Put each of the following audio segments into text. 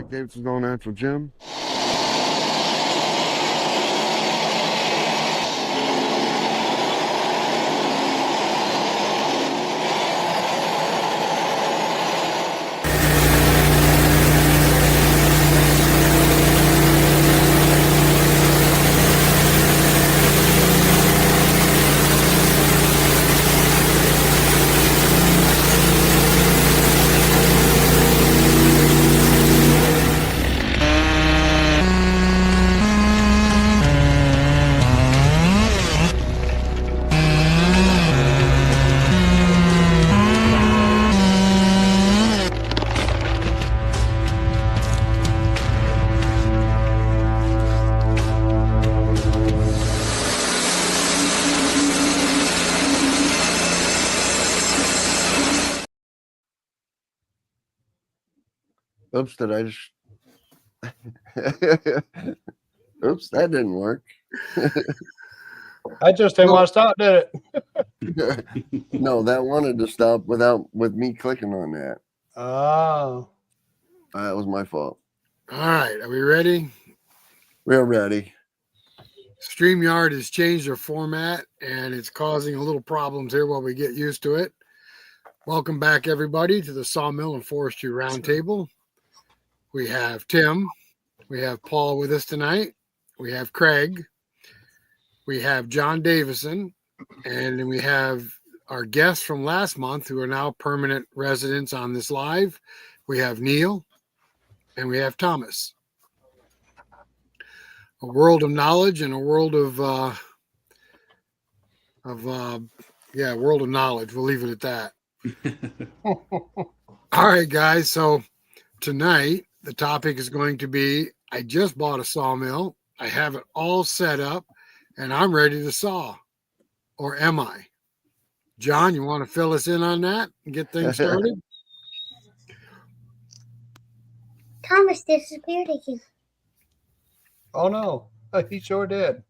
back, Davidson's All Natural Gym. Oops, did I just... Oops, that didn't work. I just didn't want to stop, did it? No, that wanted to stop with me clicking on that. Oh. That was my fault. All right, are we ready? We're ready. StreamYard has changed their format, and it's causing a little problems here while we get used to it. Welcome back, everybody, to the Sawmill and Forestry Round Table. We have Tim. We have Paul with us tonight. We have Craig. We have John Davidson. And then we have our guests from last month who are now permanent residents on this live. We have Neil. And we have Thomas. A world of knowledge and a world of world of knowledge. We'll leave it at that. All right, guys. So tonight, the topic is going to be, I just bought a sawmill. I have it all set up, and I'm ready to saw. Or am I? John, you want to fill us in on that and get things started? Thomas disappeared again. Oh, no. He sure did.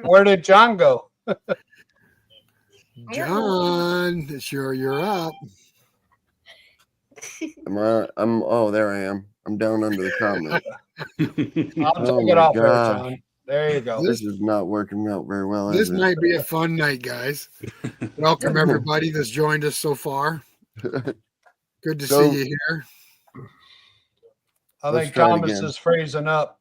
Where did John go? John, sure you're up. Oh, there I am. I'm down under the comment. I'll take it off there, John. There you go. This is not working out very well. This might be a fun night, guys. Welcome, everybody that's joined us so far. Good to see you here. I think Thomas is freezing up.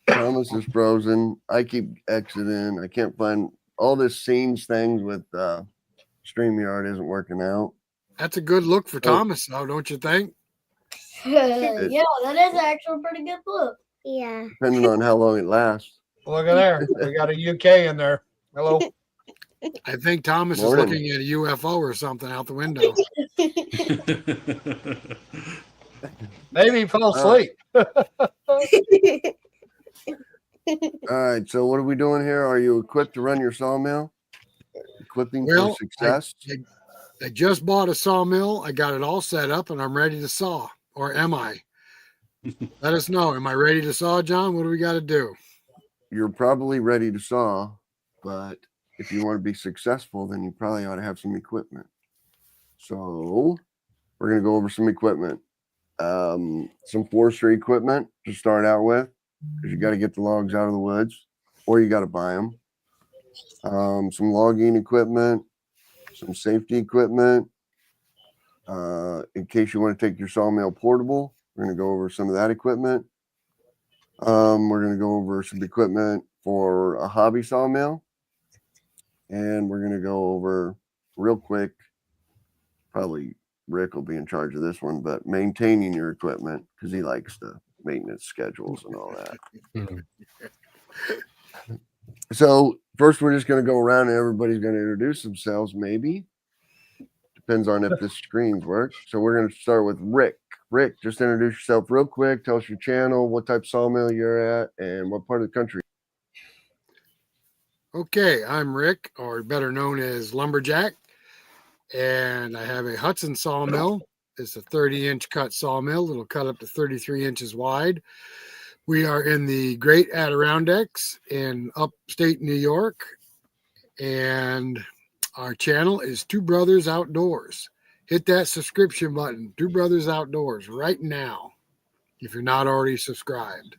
Thomas is frozen. I keep exiting. I can't find all this scenes things with StreamYard isn't working out. That's a good look for Thomas, though, don't you think? Yeah, that is actually a pretty good look. Yeah. Depending on how long it lasts. Look at there. We got a UK in there. Hello. I think Thomas is looking at a UFO or something out the window. Maybe he fell asleep. All right. So what are we doing here? Are you equipped to run your sawmill? Equipping for success? I just bought a sawmill. I got it all set up, and I'm ready to saw. Or am I? Let us know. Am I ready to saw, John? What do we got to do? You're probably ready to saw, but if you want to be successful, then you probably ought to have some equipment. So we're going to go over some equipment. Some forestry equipment to start out with, because you got to get the logs out of the woods, or you got to buy them. Some logging equipment, some safety equipment. In case you want to take your sawmill portable, we're going to go over some of that equipment. We're going to go over some equipment for a hobby sawmill. And we're going to go over real quick, probably Rick will be in charge of this one, but maintaining your equipment, because he likes the maintenance schedules and all that. So first, we're just going to go around and everybody's going to introduce themselves, maybe. Depends on if the screens work. So we're going to start with Rick. Rick, just introduce yourself real quick. Tell us your channel, what type of sawmill you're at, and what part of the country. Okay, I'm Rick, or better known as Lumberjack, and I have a Hudson sawmill. It's a 30-inch cut sawmill. It'll cut up to 33 inches wide. We are in the Great Adirondacks in upstate New York, and our channel is Two Brothers Outdoors. hit that subscription button, Two Brothers Outdoors, right now, if you're not already subscribed.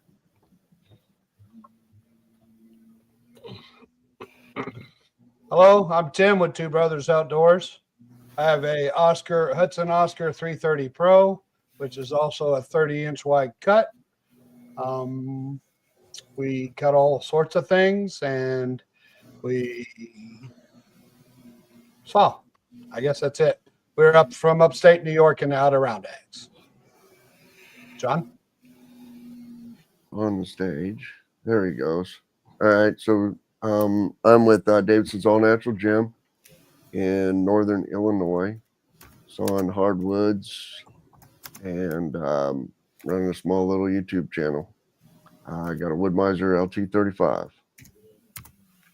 Hello, I'm Tim with Two Brothers Outdoors. I have a Hudson Oscar 330 Pro, which is also a 30-inch wide cut. We cut all sorts of things, and we saw. I guess that's it. We're up from upstate New York in the Adirondacks. John? On the stage. There he goes. All right. So I'm with Davidson's All Natural Gym in Northern Illinois. So on hardwoods and running a small little YouTube channel. I got a Wood-Mizer LT35.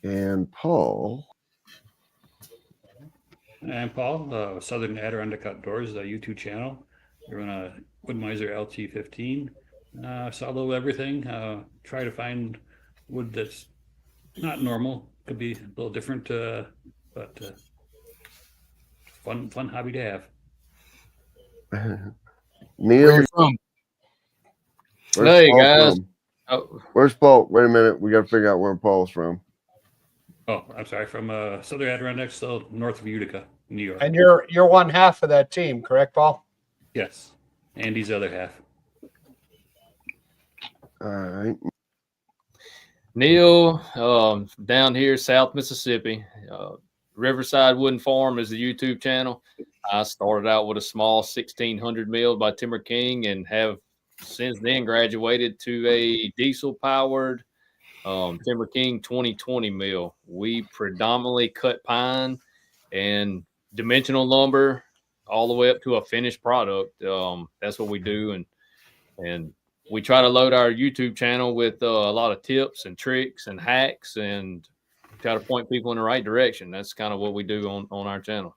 And Paul. I'm Paul, Southern Adirondack Outdoors, YouTube channel. We run a Wood-Mizer LT15. Saw a little everything. Try to find wood that's not normal. Could be a little different, but fun hobby to have. Neil, Where you from? where's Hey, Paul guys. from? Oh, Where's Paul? Wait a minute. We got to figure out where Paul's from. Oh, I'm sorry, from Southern Adirondacks, still north of Utica, New York. And you're one half of that team, correct, Paul? Yes, Andy's the other half. All right. Neil, down here, South Mississippi. Riverside Wooden Farm is the YouTube channel. I started out with a small 1600 mil by Timber King and have since then graduated to a diesel powered Timber King 2020 mil. We predominantly cut pine and dimensional lumber all the way up to a finished product. That's what we do. And we try to load our YouTube channel with a lot of tips and tricks and hacks and try to point people in the right direction. That's kind of what we do on our channel.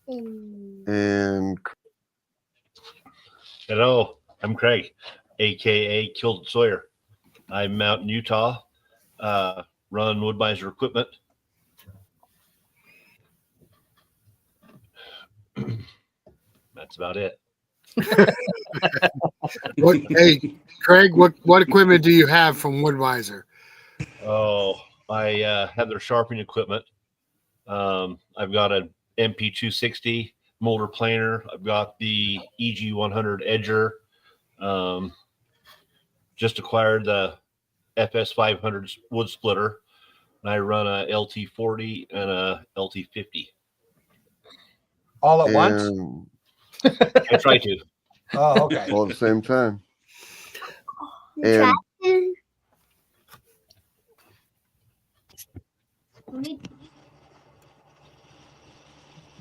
And Hello, I'm Craig, aka Kilted Sawyer. I'm out in Utah, run Wood-Mizer equipment. That's about it. Hey, Craig, what equipment do you have from Wood-Mizer? Oh, I have their sharpening equipment. I've got an MP260 molder planer. I've got the EG100 edger. Just acquired the FS500 wood splitter. And I run a LT40 and a LT50. All at once? and I try to. Oh, okay. all at the same time. And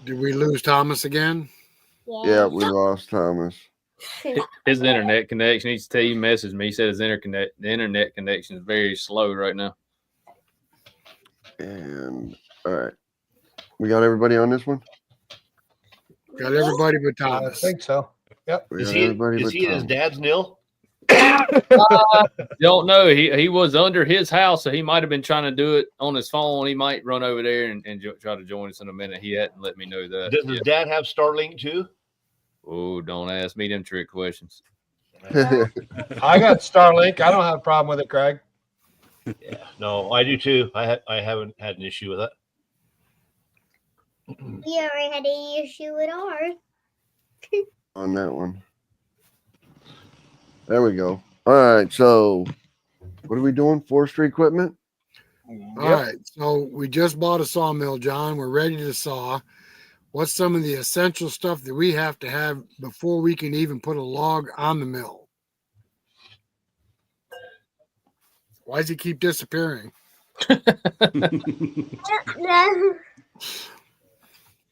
Did we lose Thomas again? yeah, we lost Thomas. His internet connection, he messaged me. He said the internet connection is very slow right now. And all right. We got everybody on this one? Got everybody but I Thomas. think so. Yep. We Is got he, everybody is but he at his Thomas. dad's nil? Don't know. He was under his house, so he might have been trying to do it on his phone. He might run over there and try to join us in a minute. He hadn't let me know that. Does his dad have Starlink too? Oh, don't ask me them trick questions. I got Starlink. I don't have a problem with it, Craig. Yeah, no, I do too. I haven't had an issue with it. You ever had any issue with ours? On that one. There we go. All right. So what are we doing? Forestry equipment? All right. So we just bought a sawmill, John. We're ready to saw. What's some of the essential stuff that we have to have before we can even put a log on the mill? Why does he keep disappearing?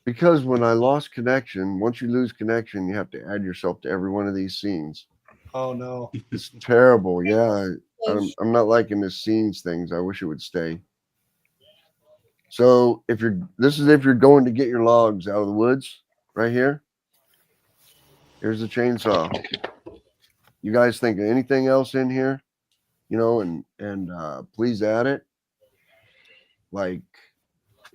Because when I lost connection, once you lose connection, you have to add yourself to every one of these scenes. Oh no. It's terrible. Yeah. I'm not liking this scenes things. I wish it would stay. So if you're going to get your logs out of the woods right here, here's the chainsaw. You guys think of anything else in here, and please add it. Like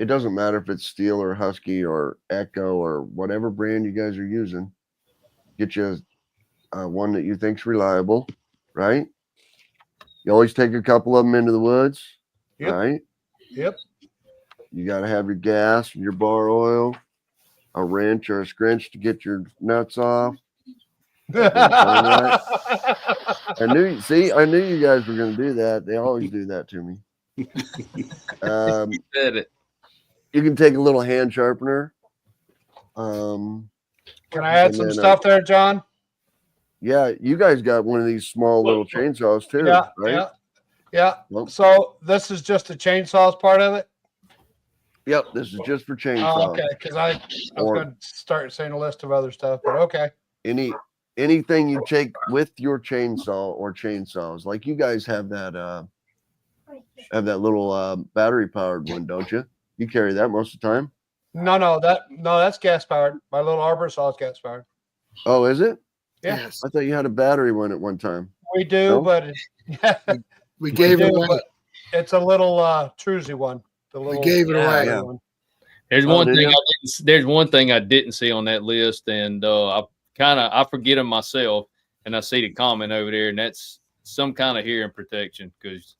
it doesn't matter if it's Steel or Husky or Echo or whatever brand you guys are using. Get you one that you think's reliable, right? You always take a couple of them into the woods, Yep. right? Yep. You got to have your gas and your bar oil, a wrench or a scrunch to get your nuts off. I knew you guys were going to do that. They always do that to me. Said it. You can take a little hand sharpener. Can I add and some then, stuff there, John? Yeah, you guys got one of these small little chainsaws too, Yeah, right? yeah. Well, So this is just the chainsaws part of it? yep, this is just for Oh, chainsaws. okay, because I was Or- going to start saying a list of other stuff, but okay. Anything you take with your chainsaw or chainsaws, like you guys have that little battery powered one, don't you? You carry that most of the time. No, that's gas powered. My little arbor saw is gas powered. Oh, is it? Yeah. Yes. I thought you had a battery one at one time. We do, No? but We gave it away. but it's a little Truzy one. The little gave it away. battery Yeah. one. There's Oh, one did thing you? there's one thing I didn't see on that list, and I forget them myself, and I see the comment over there, and that's some kind of hearing protection, because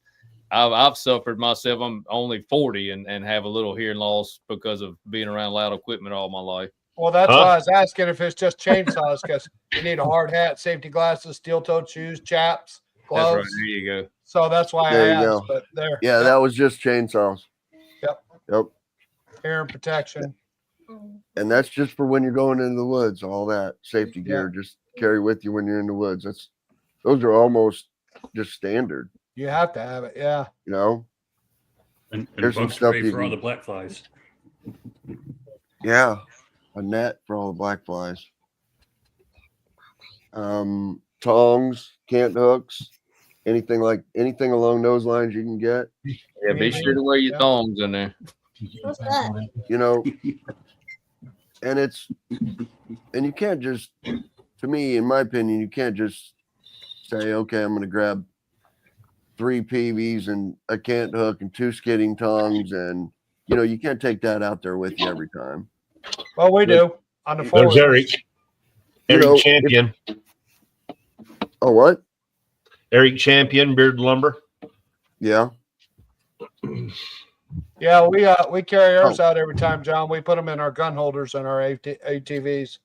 I've suffered myself. I'm only 40 and have a little hearing loss because of being around loud equipment all my life. Well, that's Huh? why I was asking if it's just chainsaws, because you need a hard hat, safety glasses, steel-toed shoes, chaps, gloves. That's right. There you go. So that's why There I you asked. go. But there, Yeah, yep, that was just chainsaws. Yep. hearing protection. And that's just for when you're going into the woods. All that safety gear just carry with you when you're in the woods. Those are almost just standard, You have to have it. Yeah. you know. And There's some bug stuff spray you for all can- the black flies. Yeah, a net for all the black flies. Tongs, cant hooks, anything along those lines you can get. Yeah, be sure to wear your thongs in there. What's that? You know, and you can't just, to me, in my opinion, you can't just say, okay, I'm going to grab 3 PVs and a cant hook and 2 skidding tongs, and you can't take that out there with you every time. Well, we do on the There's forward. Erik. Erik Champion. Oh, what? Erik Champion, Beard Lumber. Yeah. Yeah, we carry ours out every time, John. We put them in our gun holders and our ATVs.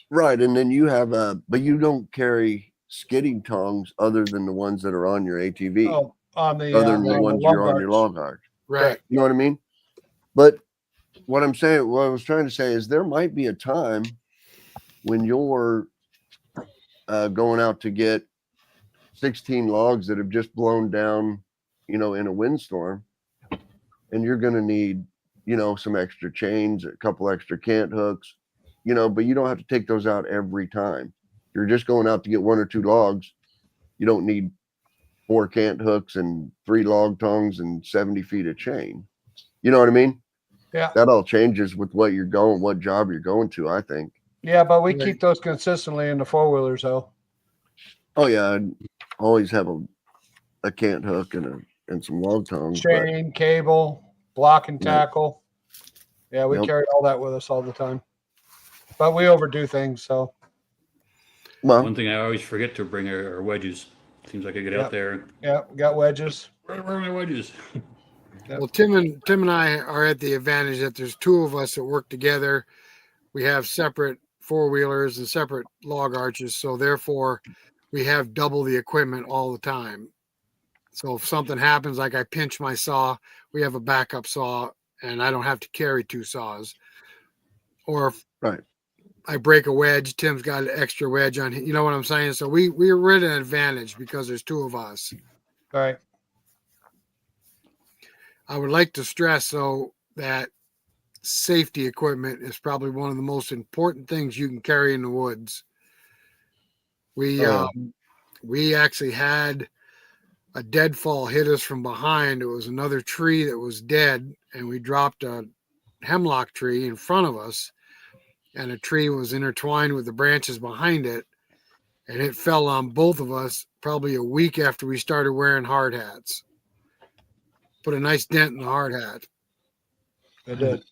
Right, and then you have but you don't carry skidding tongs other than the ones that are on your ATV, Oh, on the other than the on ones log you're on your guards. log guard. Right. You know what I mean? But what I was trying to say is there might be a time when you're going out to get 16 logs that have just blown down, in a windstorm, and you're going to need, some extra chains, a couple extra cant hooks, but you don't have to take those out every time. You're just going out to get 1 or 2 logs. You don't need 4 cant hooks and 3 log tongs and 70 feet of chain. You know what I mean? Yeah. That all changes with what job you're going to, I think. Yeah, but we Right. keep those consistently in the 4-wheelers, though. Oh yeah, I'd always have a cant hook and some log tongs. but- Chain, cable, block and Right. tackle. Yeah, we Yep. carry all that with us all the time. But we overdo things, so Well, One thing I always forget to bring are wedges. Seems like I get Yep. out there. yeah, we got wedges. Where are my wedges? Well, Tim and I are at the advantage that there's 2 of us that work together. We have separate 4-wheelers and separate log arches, so therefore we have double the equipment all the time. So if something happens, like I pinch my saw, we have a backup saw, and I don't have to carry 2 saws. Or if Right. I break a wedge, Tim's got an extra wedge on. You know what I'm saying? So we're at an advantage because there's 2 of us. All right. I would like to stress, though, that safety equipment is probably one of the most important things you can carry in the woods. We actually had a deadfall hit us from behind. It was another tree that was dead, and we dropped a hemlock tree in front of us, and a tree was intertwined with the branches behind it, and it fell on both of us probably a week after we started wearing hard hats. put a nice dent in the hard hat. It did.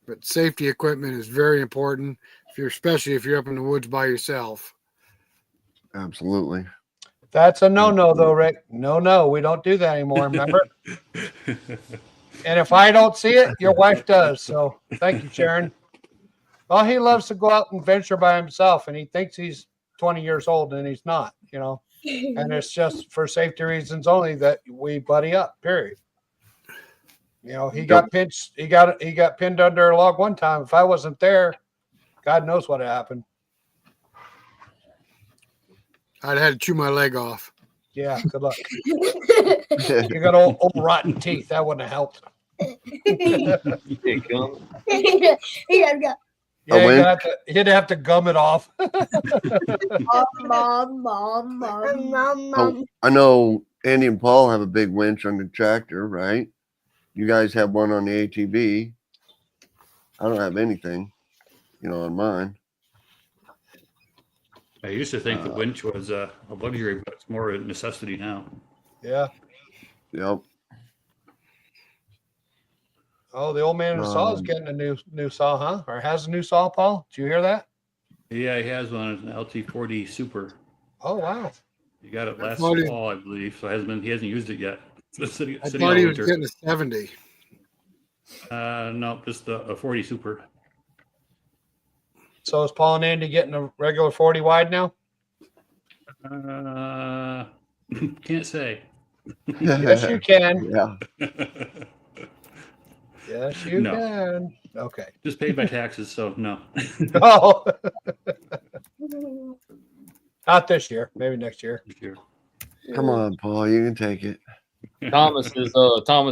But safety equipment is very important, especially if you're up in the woods by yourself. Absolutely. That's a no-no, though, Rick. No, we don't do that anymore. Remember? And if I don't see it, your wife does. So thank you, Sharon. Well, he loves to go out and venture by himself, and he thinks he's 20 years old, and he's not. And it's just for safety reasons only that we buddy up. Period. He got pinched. He got pinned under a log one time. If I wasn't there, God knows what happened. I'd had to chew my leg off. Yeah, good luck. You got old rotten teeth. That wouldn't have helped. Here comes. Yeah, he'd have to gum it off. Mom. I know Andy and Paul have a big winch on the tractor, right? You guys have one on the ATV. I don't have anything, on mine. I used to think the winch was a luxury, but it's more a necessity now. Yeah. Yep. Oh, the old man in the saw is getting a new saw, huh? Or has a new saw, Paul? Did you hear that? Yeah, he has one. It's an LT40 Super. Oh, wow. He got it last fall, I believe. So he hasn't used it yet. It's sitting I thought he was getting a 70. No, just a 40 Super. So is Paul and Andy getting a regular 40 wide now? Can't say. Yes, you can. Yeah. Yes, you can. Okay. Just paid by taxes, so no. Oh. Not this year. Maybe next year. Come on, Paul. You can take it. Thomas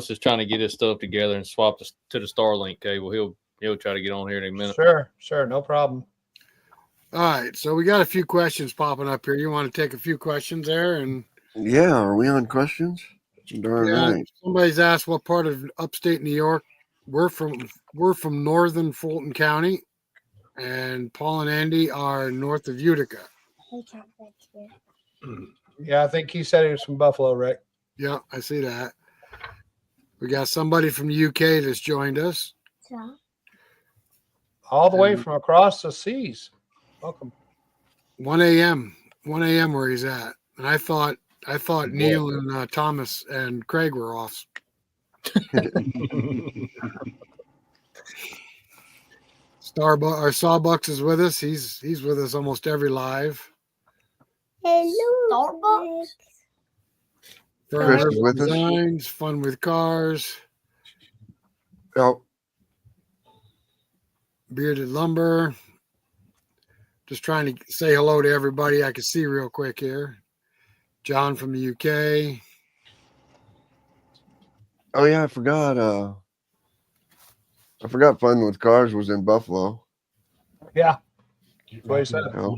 is trying to get his stuff together and swap to the Starlink cable. He'll try to get on here in a minute. Sure, no problem. All right, so we got a few questions popping up here. You want to take a few questions there? And Yeah, are we on questions? Darn right. Somebody's asked what part of upstate New York. We're from northern Fulton County, and Paul and Andy are north of Utica. Yeah, I think he said he was from Buffalo, Rick. Yeah, I see that. We got somebody from the UK that's joined us. All the way from across the seas. Welcome. 1 a.m. where he's at. And I thought Neil and Thomas and Craig were off. Our Sawbucks is with us. He's with us almost every live. Hello. Starbucks. Chris is with us. Designs, fun with cars. Oh, Bearded Lumber. Just trying to say hello to everybody I can see real quick here. John from the UK. oh yeah, I forgot. Fun with Cars was in Buffalo. Yeah. What he said. Oh.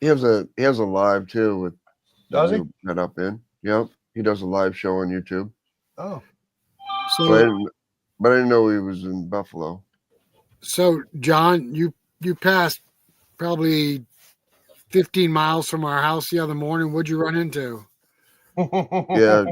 He has a live too with. Does he? Set up in. Yep, he does a live show on YouTube. Oh. But I didn't know he was in Buffalo. So John, you passed probably 15 miles from our house the other morning. What'd you run into? Yeah,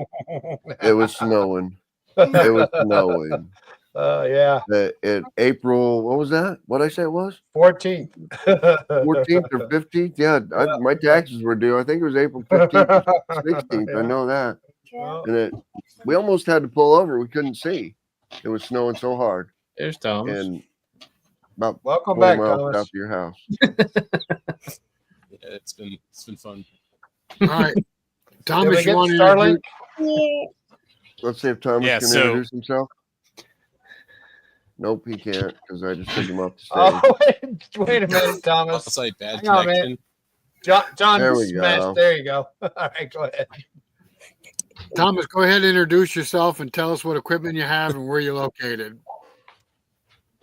it was snowing. It was snowing. Yeah. In April, what was that? What I say it was? 14th. 14th or 15th? Yeah, my taxes were due. I think it was April 15th or 16th. I know that. And we almost had to pull over. We couldn't see. It was snowing so hard. There's Thomas. And about Welcome 20 back, miles Thomas. out to your house. Yeah, it's been fun. All right. Did Thomas, we get you want to Starlink? Let's see if Thomas Yeah, can so- introduce himself. Nope, he can't because I just took him off the stage. Oh, wait a minute, Thomas. Outside bad Hang on, connection. John There we smashed. go. There you go. All right, go ahead. Thomas, go ahead and introduce yourself and tell us what equipment you have and where you're located.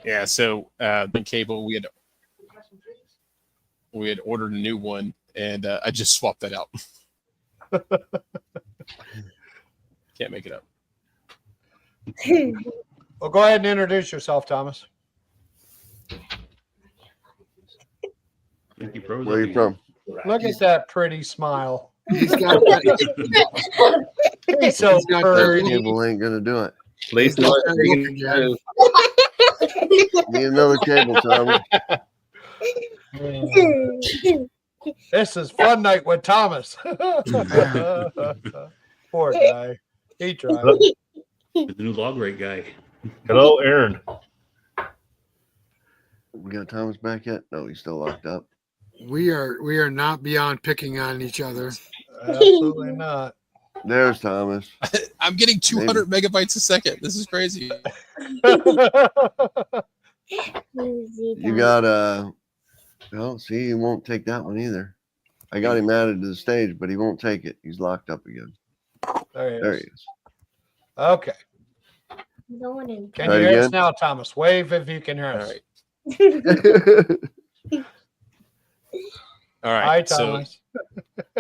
Yeah, so the cable we had ordered a new one, and I just swapped that out. Can't make it up. Well, go ahead and introduce yourself, Thomas. Thank you, pros. Where are you from? Look at that pretty smile. He's got that. He's so He's got furry. that Cable ain't gonna do it. At least He's not got big look enough again. to- Need another cable, Tom. This is fun night with Thomas. Poor guy. He tried. The new log rake guy. Hello, Aaron. We got Thomas back yet? No, he's still locked up. We are not beyond picking on each other. Absolutely not. There's Thomas. I'm getting 200 megabytes a second. This is crazy. You got oh, see, he won't take that one either. I got him added to the stage, but he won't take it. He's locked up again. There he is. Okay. No one in. Can Try you it hear us again? now, Thomas? Wave if you can hear All us. right. All Hi, right. So Thomas.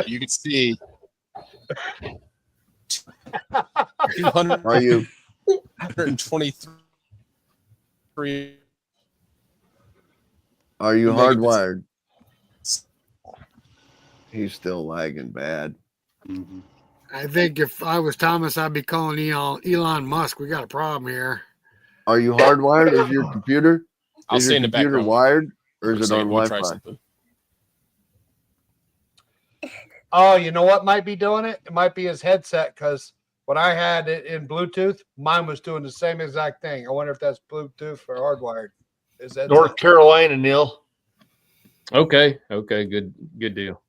you can see 223. Are you? Are you hardwired? He's still lagging bad. Mhm. I think if I was Thomas, I'd be calling Elon Musk. We got a problem here. Are you hardwired? Is your computer? I'll Is stay your in the computer background. wired, or is For a it second. on Let me try Wi-Fi? something. Oh, you know what might be doing it? It might be his headset because when I had it in Bluetooth, mine was doing the same exact thing. I wonder if that's Bluetooth or hardwired. Is that North Carolina, Neil. Okay. Good deal.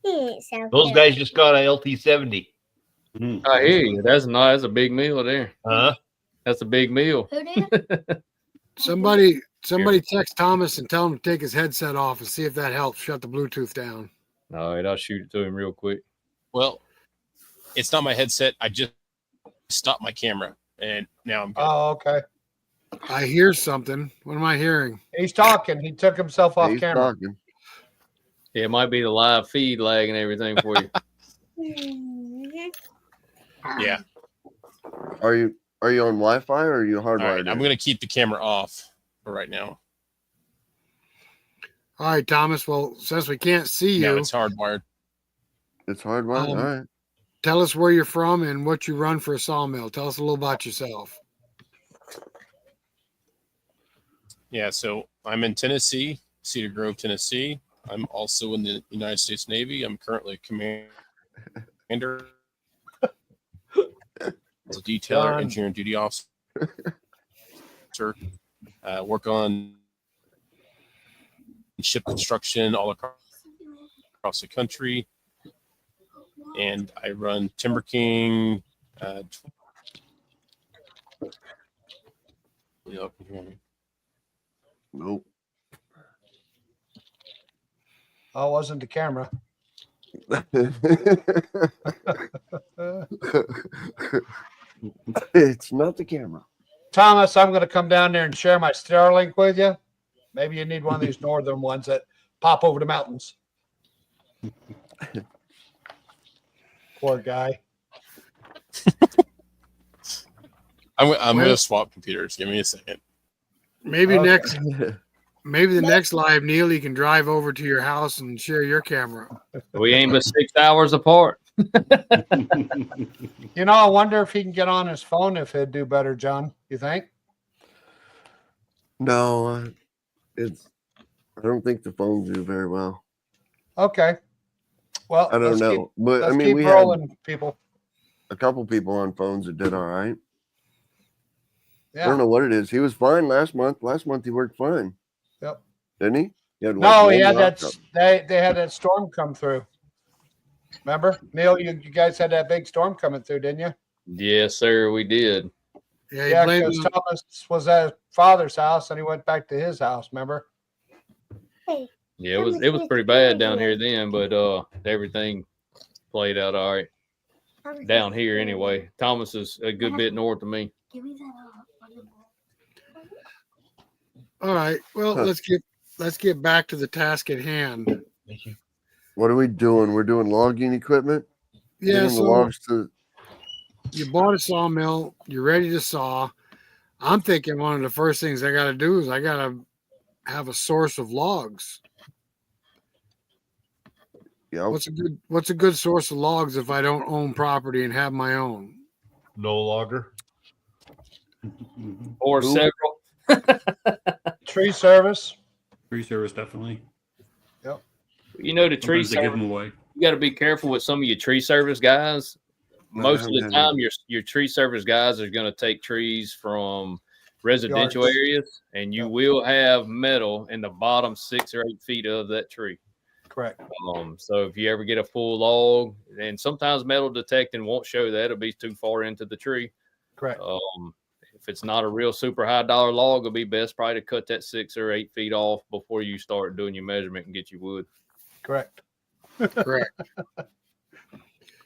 Those guys just got a LT70. Mhm. I hear you. That's nice. That's a big meal there. Huh? That's a big meal. Who did? Somebody text Thomas and tell him to take his headset off and see if that helps shut the Bluetooth down. All right, I'll shoot it to him real quick. Well, it's not my headset. I just stopped my camera, and now I'm good. Oh, okay. I hear something. What am I hearing? He's talking. He took himself off He's camera. talking. Yeah, it might be the live feed lag and everything for you. Yeah. Are you on Wi-Fi or are you All right. hardwired? I'm going to keep the camera off for right now. All right, Thomas. Well, since we can't see Now you, it's hardwired. It's hardwired. All right. tell us where you're from and what you run for a sawmill. Tell us a little about yourself. Yeah. So I'm in Tennessee, Cedar Grove, Tennessee. I'm also in the United States Navy. I'm currently a commander, as a detailer, Done. engineering duty officer. Work on ship construction all across the country. And I run Timber King. Nope. Oh, it wasn't the camera. It's not the camera. Thomas, I'm going to come down there and share my Starlink with you. Maybe you need one of these northern ones that pop over the mountains. Poor guy. I'm going to swap computers. Give me a second. Maybe Okay. maybe the next live, Neil, you can drive over to your house and share your camera. We ain't but 6 hours apart. You know, I wonder if he can get on his phone if he'd do better, John. You think? No, I don't think the phones do very well. Okay. Well, I don't know, but I Let's mean, keep we had rolling, people. a couple people on phones that did all right. I Yeah. don't know what it is. He was fine last month. Last month he worked fine. Yep. Didn't he? He had No, one he had that. lockup. They had that storm come through. Remember, Neil? You guys had that big storm coming through, didn't you? Yes, sir, we did. Yeah, he Yeah, blamed because it on- Thomas was at his father's house and he went back to his house. Remember? Yeah, it was pretty bad down here then, but everything played out all right down here anyway. Thomas is a good bit north of me. Give me that. All right. Well, Huh. let's get back to the task at hand. Thank you. What are we doing? We're doing logging equipment. Yeah, Getting the so logs to. you bought a sawmill, you're ready to saw. I'm thinking one of the first things I got to do is I got to have a source of logs. Yeah. What's a good source of logs if I don't own property and have my own? No logger. Or Who? several. Tree service. Tree service, definitely. You know, the tree Sometimes they give service, them away. you got to be careful with some of your tree service guys. No, I Most of haven't the had time, your tree service guys are going to take trees from residential Yards. areas, and you Yep. will have metal in the bottom 6 or 8 feet of that tree. Correct. So if you ever get a full log, and sometimes metal detecting won't show that, it'll be too far into the tree. Correct. If it's not a real super high dollar log, it'll be best probably to cut that 6 or 8 feet off before you start doing your measurement and get your wood. Correct. Correct.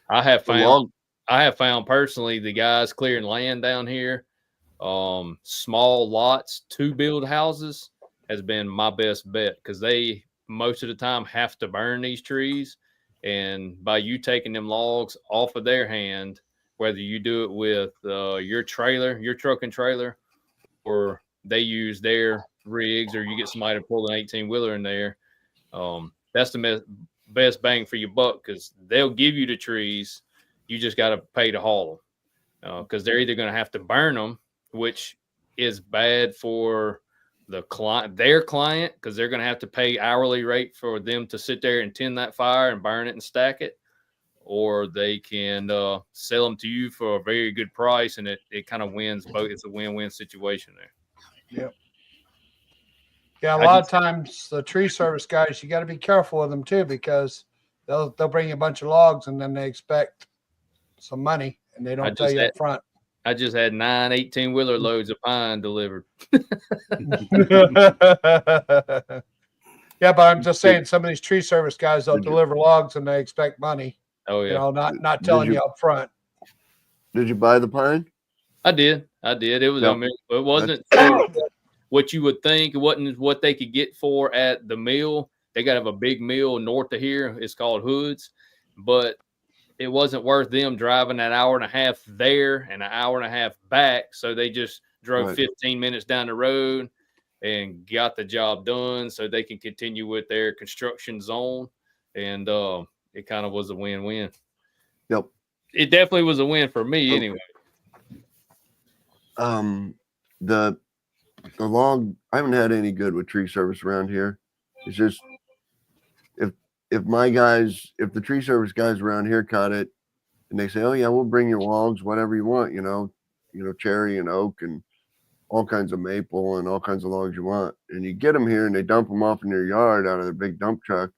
I have The found personally the guys clearing land down here, small lots to build houses has been my best bet, because they most of the time have to burn these trees, and by you taking them logs off of their hand, whether you do it with your trailer, your truck and trailer, or they use their rigs, or you get somebody to pull an 18-wheeler in there, that's the best bang for your buck, because they'll give you the trees. You just got to pay to haul them, because they're either going to have to burn them, which is bad for the client, their client, because they're going to have to pay hourly rate for them to sit there and tend that fire and burn it and stack it, or they can sell them to you for a very good price, and it kind of wins both. It's a win-win situation there. Yep. Yeah, a lot of times the tree service guys, you got to be careful with them too, because they'll bring you a bunch of logs and then they expect some money, and they don't tell you up front. I just had 9 18-wheeler loads of pine delivered. Yeah, but I'm just saying, some of these tree service guys, they'll deliver logs and they expect money. Oh yeah, You know, not telling you up front. Did you buy the pine? I did. It was. Yep. I mean, it wasn't what you would think. It wasn't what they could get for at the mill. They got to have a big mill north of here. It's called Hoods, but it wasn't worth them driving an hour and a half there and an hour and a half back. So they just drove Right. 15 minutes down the road and got the job done, so they can continue with their construction zone. And it kind of was a win-win. Yep. It definitely was a win for me anyway. The log, I haven't had any good with tree service around here. It's just if the tree service guys around here cut it and they say, oh yeah, we'll bring your logs, whatever you want, cherry and oak and all kinds of maple and all kinds of logs you want. And you get them here and they dump them off in your yard out of their big dump truck,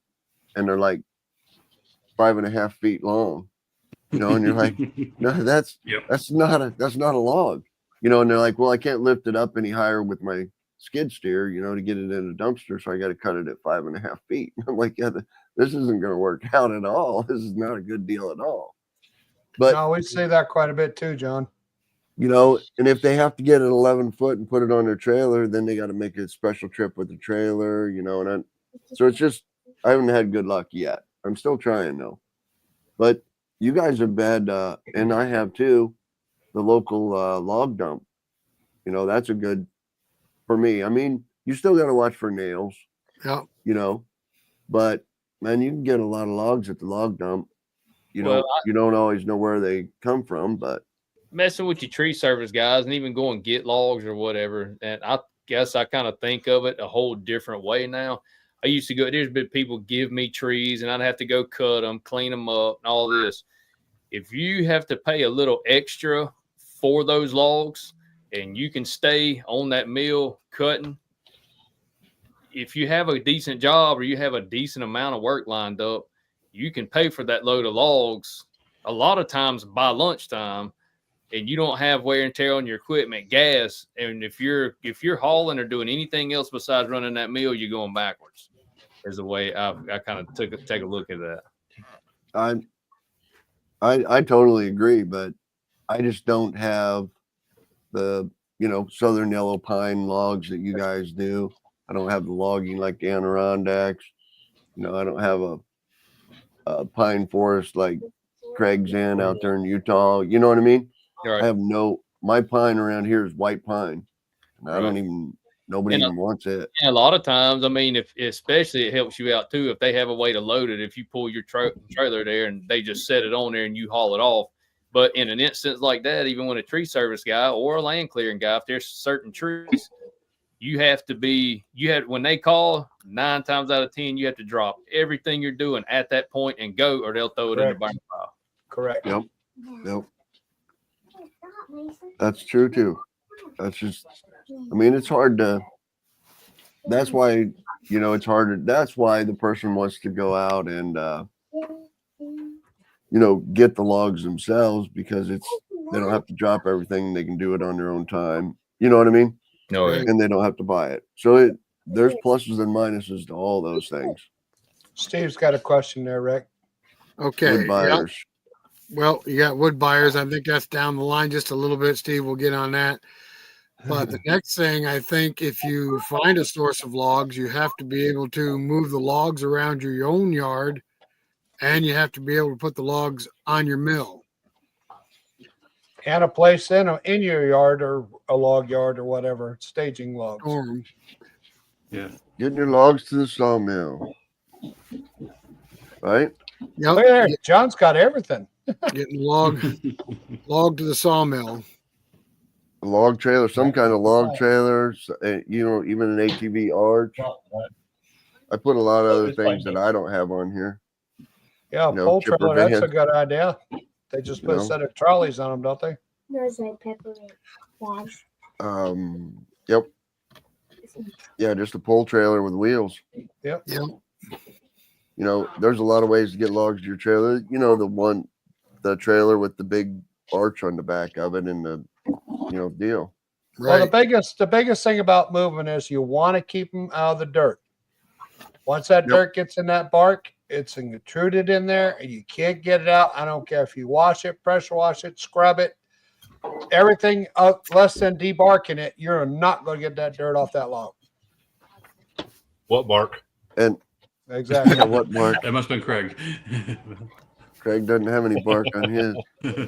and they're like 5.5 feet long, and you're like, no, that's not a log, and they're like, well, I can't lift it up any higher with my skid steer, to get it in a dumpster. So I got to cut it at 5.5 feet. I'm like, yeah, this isn't going to work out at all. This is not a good deal at all. But no, we say that quite a bit too, John. and if they have to get an 11 foot and put it on their trailer, then they got to make a special trip with the trailer, so it's just, I haven't had good luck yet. I'm still trying though. But you guys have had, and I have too, the local log dump. That's a good, for me. I mean, you still got to watch for nails. Yeah. But man, you can get a lot of logs at the log dump. You don't always know where they come from, but messing with your tree service guys and even go and get logs or whatever. And I guess I kind of think of it a whole different way now. I used to go, there's been people give me trees and I'd have to go cut them, clean them up and all this. If you have to pay a little extra for those logs and you can stay on that mill cutting, if you have a decent job or you have a decent amount of work lined up, you can pay for that load of logs a lot of times by lunchtime, and you don't have wear and tear on your equipment, gas. And if you're hauling or doing anything else besides running that mill, you're going backwards. There's a way I kind of take a look at that. I totally agree, but I just don't have the southern yellow pine logs that you guys do. I don't have the logging like the Adirondacks. I don't have a pine forest like Craig's in out there in Utah. You know what I mean? Right. I have my pine around here is white pine. And I don't even Nobody And even wants it. And a lot of times, I mean, if especially it helps you out too if they have a way to load it. If you pull your trailer there and they just set it on there and you haul it off. But in an instance like that, even when a tree service guy or a land clearing guy, if there's certain trees, when they call, 9 times out of 10, you have to drop everything you're doing at that point and go, or they'll throw it in the burn pile. Correct. Yep. That's true too. That's just, I mean, it's hard to, that's why, it's harder. That's why the person wants to go out and, get the logs themselves, because they don't have to drop everything. They can do it on their own time. You know what I mean? No, And they don't have to buy it. So there's pluses and minuses to all those things. Steve's got a question there, Rick. Okay. Wood Yep. buyers. Well, you got wood buyers. I think that's down the line just a little bit. Steve will get on that. But the next thing, I think, if you find a source of logs, you have to be able to move the logs around your own yard, and you have to be able to put the logs on your mill. And a place in your yard or a log yard or whatever, staging logs. Storm. Yeah. Getting your logs to the sawmill. Right? Yep. Look at there. John's got everything. Getting log to the sawmill. A log trailer, some kind of log trailer, even an ATV arch. I put a lot of other things that I don't have on here. Yeah, No, pole trailer, that's a van. good idea. They just put a set of trolleys on them, don't they? There's like peppermint bags. Yep. Yeah, just a pole trailer with wheels. Yep. There's a lot of ways to get logs to your trailer. The trailer with the big arch on the back of it and the deal. Well, Right. the biggest thing about moving is you want to keep them out of the dirt. Once that dirt gets in that bark, it's intruded in there and you can't get it out. I don't care if you wash it, pressure wash it, scrub it, everything less than debarking it, you're not going to get that dirt off that log. What bark? And Exactly. what bark? That must have been Craig. Craig doesn't have any bark on his.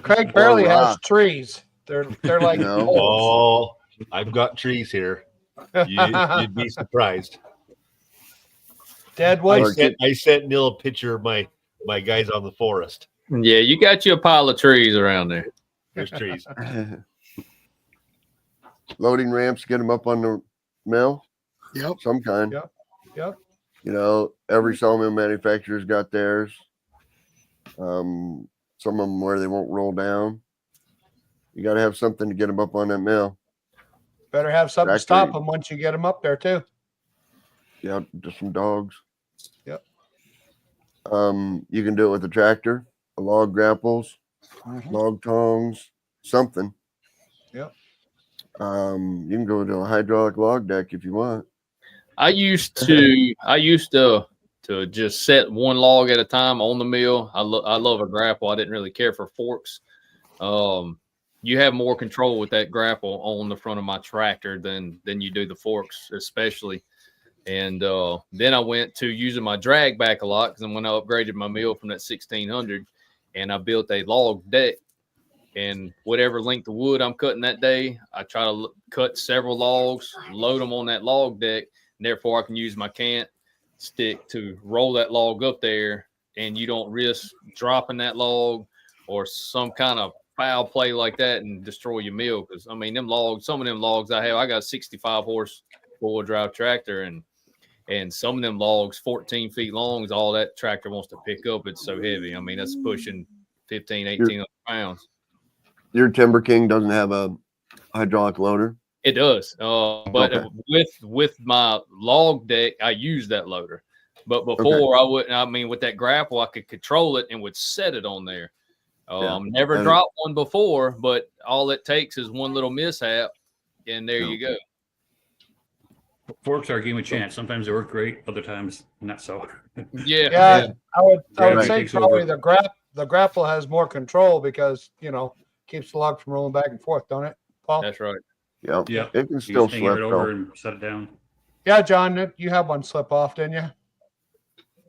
Craig barely has rock. trees. They're like No. poles. Oh, I've got trees here. You'd be surprised. Dead wood. I sent Neil a picture of my guys on the forest. Yeah, you got you a pile of trees around there. There's trees. Loading ramps, get them up on the mill. Yep. Some kind. Yep. Every sawmill manufacturer's got theirs. Some of them where they won't roll down. You got to have something to get them up on that mill. Better have something to Factory. stop them once you get them up there too. Yeah, just some dogs. Yep. You can do it with a tractor, a log grapples, log tongs, something. Yep. You can go to a hydraulic log deck if you want. I used to just set one log at a time on the mill. I love a grapple. I didn't really care for forks. You have more control with that grapple on the front of my tractor than you do the forks, especially. And then I went to using my drag back a lot because when I upgraded my mill from that 1600, and I built a log deck. And whatever length of wood I'm cutting that day, I try to cut several logs, load them on that log deck, and therefore I can use my cant stick to roll that log up there, and you don't risk dropping that log or some kind of foul play like that and destroy your mill. Because I mean, some of them logs I got a 65 horse four-wheel drive tractor, and some of them logs 14 feet long is all that tractor wants to pick up. It's so heavy. I mean, that's pushing 15, 18 pounds. Your Timber King doesn't have a hydraulic loader. It does. But Okay. with my log deck, I use that loader. But before I wouldn't. I mean, with that grapple, I could control it and would set it on there. Never And- dropped one before, but all it takes is one little mishap, and there you go. Forks are a game of chance. Sometimes they work great, other times not so. Yeah. I would Right. say Takes probably over. the grapple has more control because keeps the log from rolling back and forth, don't it, Paul? That's right. Yep. Yeah. It can You still just hang it slip over though. and set it down. Yeah, John, you had one slip off, didn't you?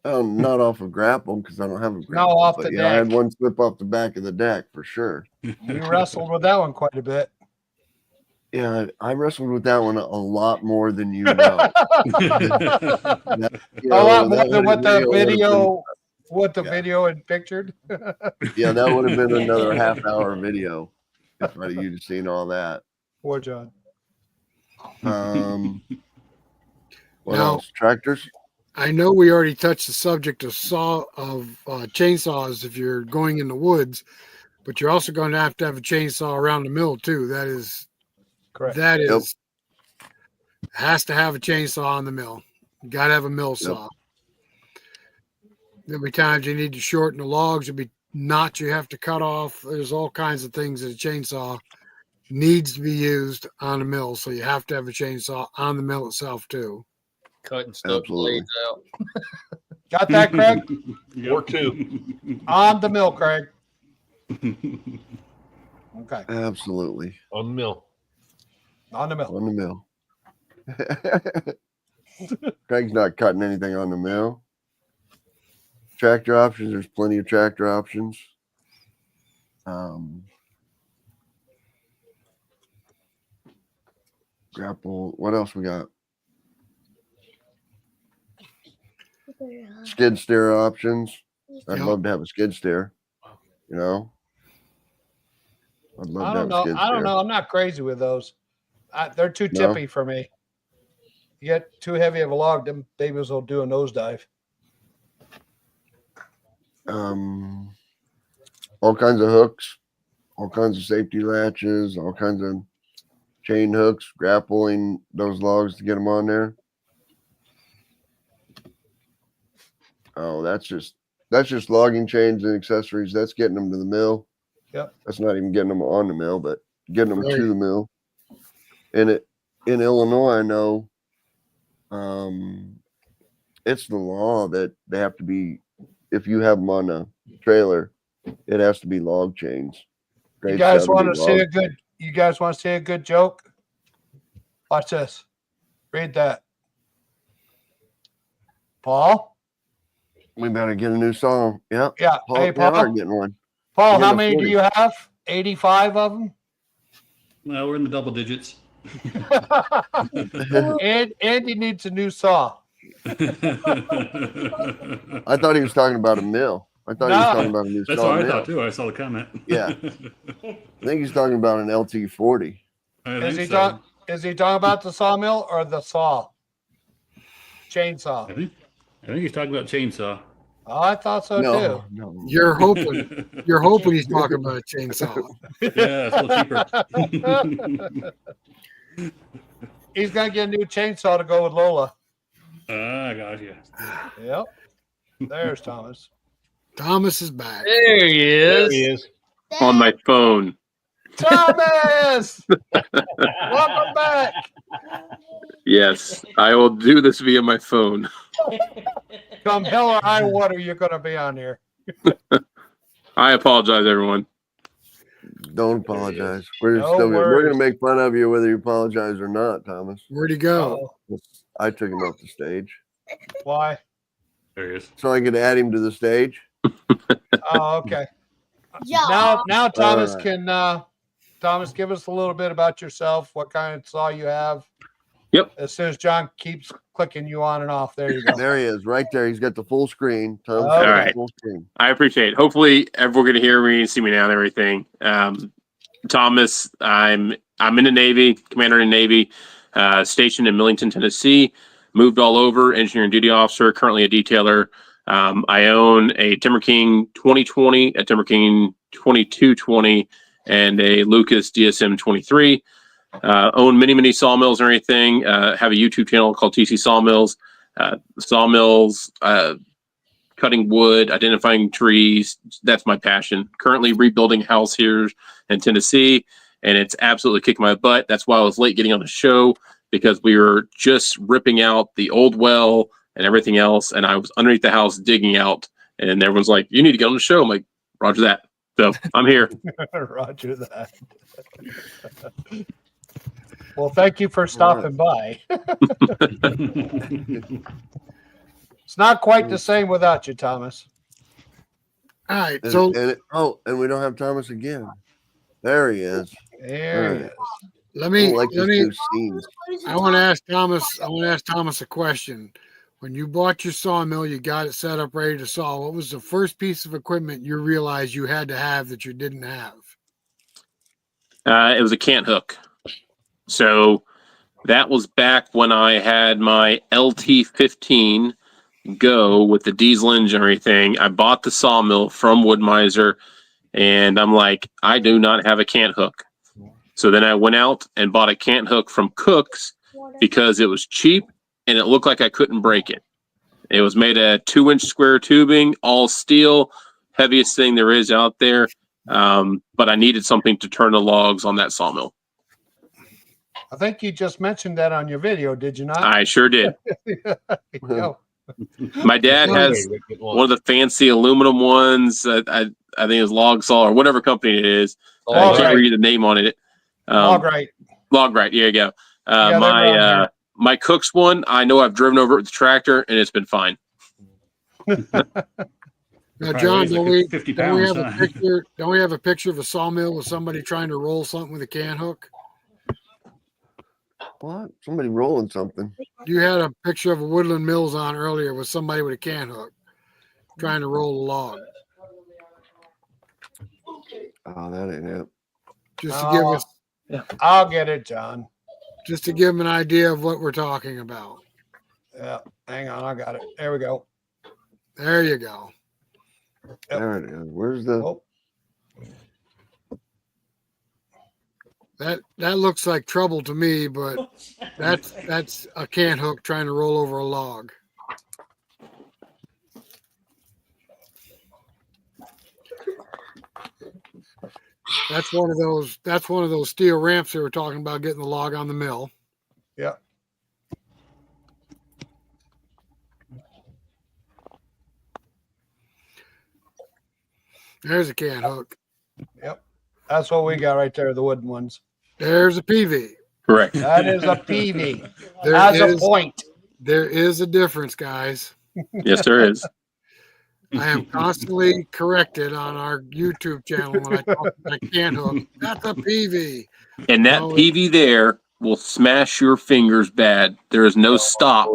Not off of grapple because I don't have a No, grapple. off but the yeah, I had deck. one slip off the back of the deck for sure. You wrestled with that one quite a bit. Yeah, I wrestled with that one a lot more than you know. That, A lot more that than what the video would've video, Yeah. video had pictured. yeah, that would have been another half-hour video if you'd have seen all that. Poor John. What Now- else? Tractors? I know we already touched the subject of chainsaws if you're going in the woods, but you're also going to have a chainsaw around the mill too. Correct. Has to have a chainsaw on the mill. You got to have a mill saw. There'll be times you need to shorten the logs. There'll be knots you have to cut off. There's all kinds of things that a chainsaw needs to be used on the mill. So you have to have a chainsaw on the mill itself too. Cutting stuff blades out. Got that, Craig? Or two. On the mill, Craig. Okay. Absolutely. On the mill. On the mill. On the mill. Craig's not cutting anything on the mill. Tractor options, there's plenty of tractor options. Grapple, what else we got? Skid steer options. I'd Yep. love to have a skid steer. You know? I'd love I to don't have a know. skid I don't steer. know. I'm not crazy with those. They're too No? tippy for me. You get too heavy of a log, them babies will do a nosedive. All kinds of hooks, all kinds of safety latches, all kinds of chain hooks, grappling those logs to get them on there. Oh, that's just logging chains and accessories. That's getting them to the mill. Yep. That's not even getting them on the mill, but getting them Right. to the mill. And in Illinois, I know, it's the law that they have to be, if you have them on a trailer, it has to be log chains. You Grade guys 70 want to see log a good? You guys want to see a good joke? Watch this. Read that. Paul. We better get a new song. Yep. Yeah. Paul, Hey, we are Paul. getting one. Paul, We're how getting a many do 40. you have? 85 of them. Well, we're in the double digits. And Andy needs a new saw. I thought he was talking about a mill. I thought he was No. talking about a new That's saw what I mill. thought too. I saw the comment. Yeah. I think he's talking about an LT40. Is he talking about the sawmill or the saw? Chainsaw. I think he's talking about chainsaw. Oh, I thought so No, too. no. You're hoping he's talking about a chainsaw. Yeah, it's a little cheaper. He's gonna get a new chainsaw to go with Lola. I got you. Yep. There's Thomas. Thomas is back. There he There is. he is. On my phone. Thomas! Welcome back. Yes, I will do this via my phone. Come hell or high water, you're gonna be on here. I apologize, everyone. Don't apologize. We're No still we're worries. gonna make fun of you whether you apologize or not, Thomas. Where'd he go? Oh, I took him off the stage. why? There he is. So I could add him to the stage. Oh, okay. Yeah. Now Thomas right. can Thomas, give us a little bit about yourself, what kind of saw you have. Yep. As soon as John keeps clicking you on and off, there you go. There he is, right there. He's got the full screen. Thomas All got the right. full screen. I appreciate it. Hopefully, everyone can hear me and see me now and everything. Thomas, I'm in the Navy, commander in the Navy, stationed in Millington, Tennessee. Moved all over, engineer and duty officer, currently a detailer. I own a Timber King 2020, a Timber King 2220, and a Lucas DSM 23. Own many sawmills and everything. Have a YouTube channel called TC Sawmills. Sawmills, cutting wood, identifying trees. That's my passion. Currently rebuilding a house here in Tennessee, and it's absolutely kicking my butt. That's why I was late getting on the show, because we were just ripping out the old well and everything else, and I was underneath the house digging out, and everyone's like, "You need to get on the show." I'm like, "Roger that." So I'm here. Roger that. Well, thank you for stopping by. It's not quite the same without you, Thomas. All right. And, So and we don't have Thomas again. There he is. There he Right. is. Let I me don't like let this me. new scenes. I want to ask Thomas. I want to ask Thomas a question. When you bought your sawmill, you got it set up ready to saw. What was the first piece of equipment you realized you had to have that you didn't have? It was a cant hook. So that was back when I had my LT15 go with the diesel engine and everything. I bought the sawmill from Wood-Mizer, and I'm like, I do not have a cant hook. So then I went out and bought a cant hook from Cook's because it was cheap and it looked like I couldn't break it. It was made of 2-inch square tubing, all steel, heaviest thing there is out there. But I needed something to turn the logs on that sawmill. I think you just mentioned that on your video, did you not? I sure did. Go. My dad has one of the fancy aluminum ones. I think it's Log Saw or whatever company it is. I can't read the name on it. Logrite. Logrite. Here you go. Yeah, My Cook's one, I know I've driven over it with the tractor and it's been fine. Now, John, don't we 50 have pounds, a huh? picture? Don't we have a picture of a sawmill with somebody trying to roll something with a can hook? What? Somebody rolling something. You had a picture of a Woodland Mills on earlier with somebody with a can hook trying to roll a log. Oh, that ain't it. Just to give us, I'll get it, John. just to give them an idea of what we're talking about. Yeah, hang on, I got it. There we go. There you go. Yep. There it is. Where's the? Oh, That looks like trouble to me, but that's a can hook trying to roll over a log. That's one of those steel ramps they were talking about getting the log on the mill. yeah. There's a can hook. Yep. That's what we got right there, the wooden ones. There's a PV. Correct. That is a PV. There As a is- point. There is a difference, guys. Yes, there is. I am constantly corrected on our YouTube channel when I talk about a can hook. That's a PV. And that No, PV there will smash your fingers bad. There is no stop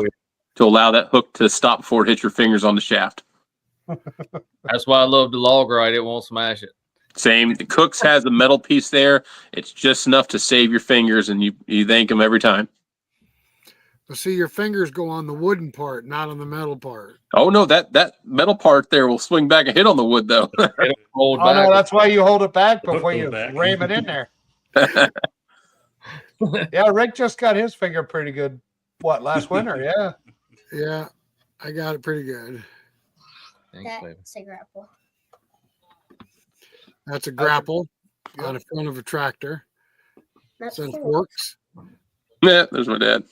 to allow that hook to stop before it hits your fingers on the shaft. That's why I love the Logrite. It won't smash it. Same. The Cook's has a metal piece there. It's just enough to save your fingers, and you thank them every time. But see, your fingers go on the wooden part, not on the metal part. Oh no, that metal part there will swing back and hit on the wood though. It'll hold Oh, back. no, that's why you hold it back Hook before goes you back. ram it in there. Yeah, Rick just got his finger pretty good. What, last winter? Yeah. Yeah, I got it pretty good. Thanks, baby. That's a grapple. That's a grapple on the front of a tractor. That's Send cool. forks. Yeah, there's my dad.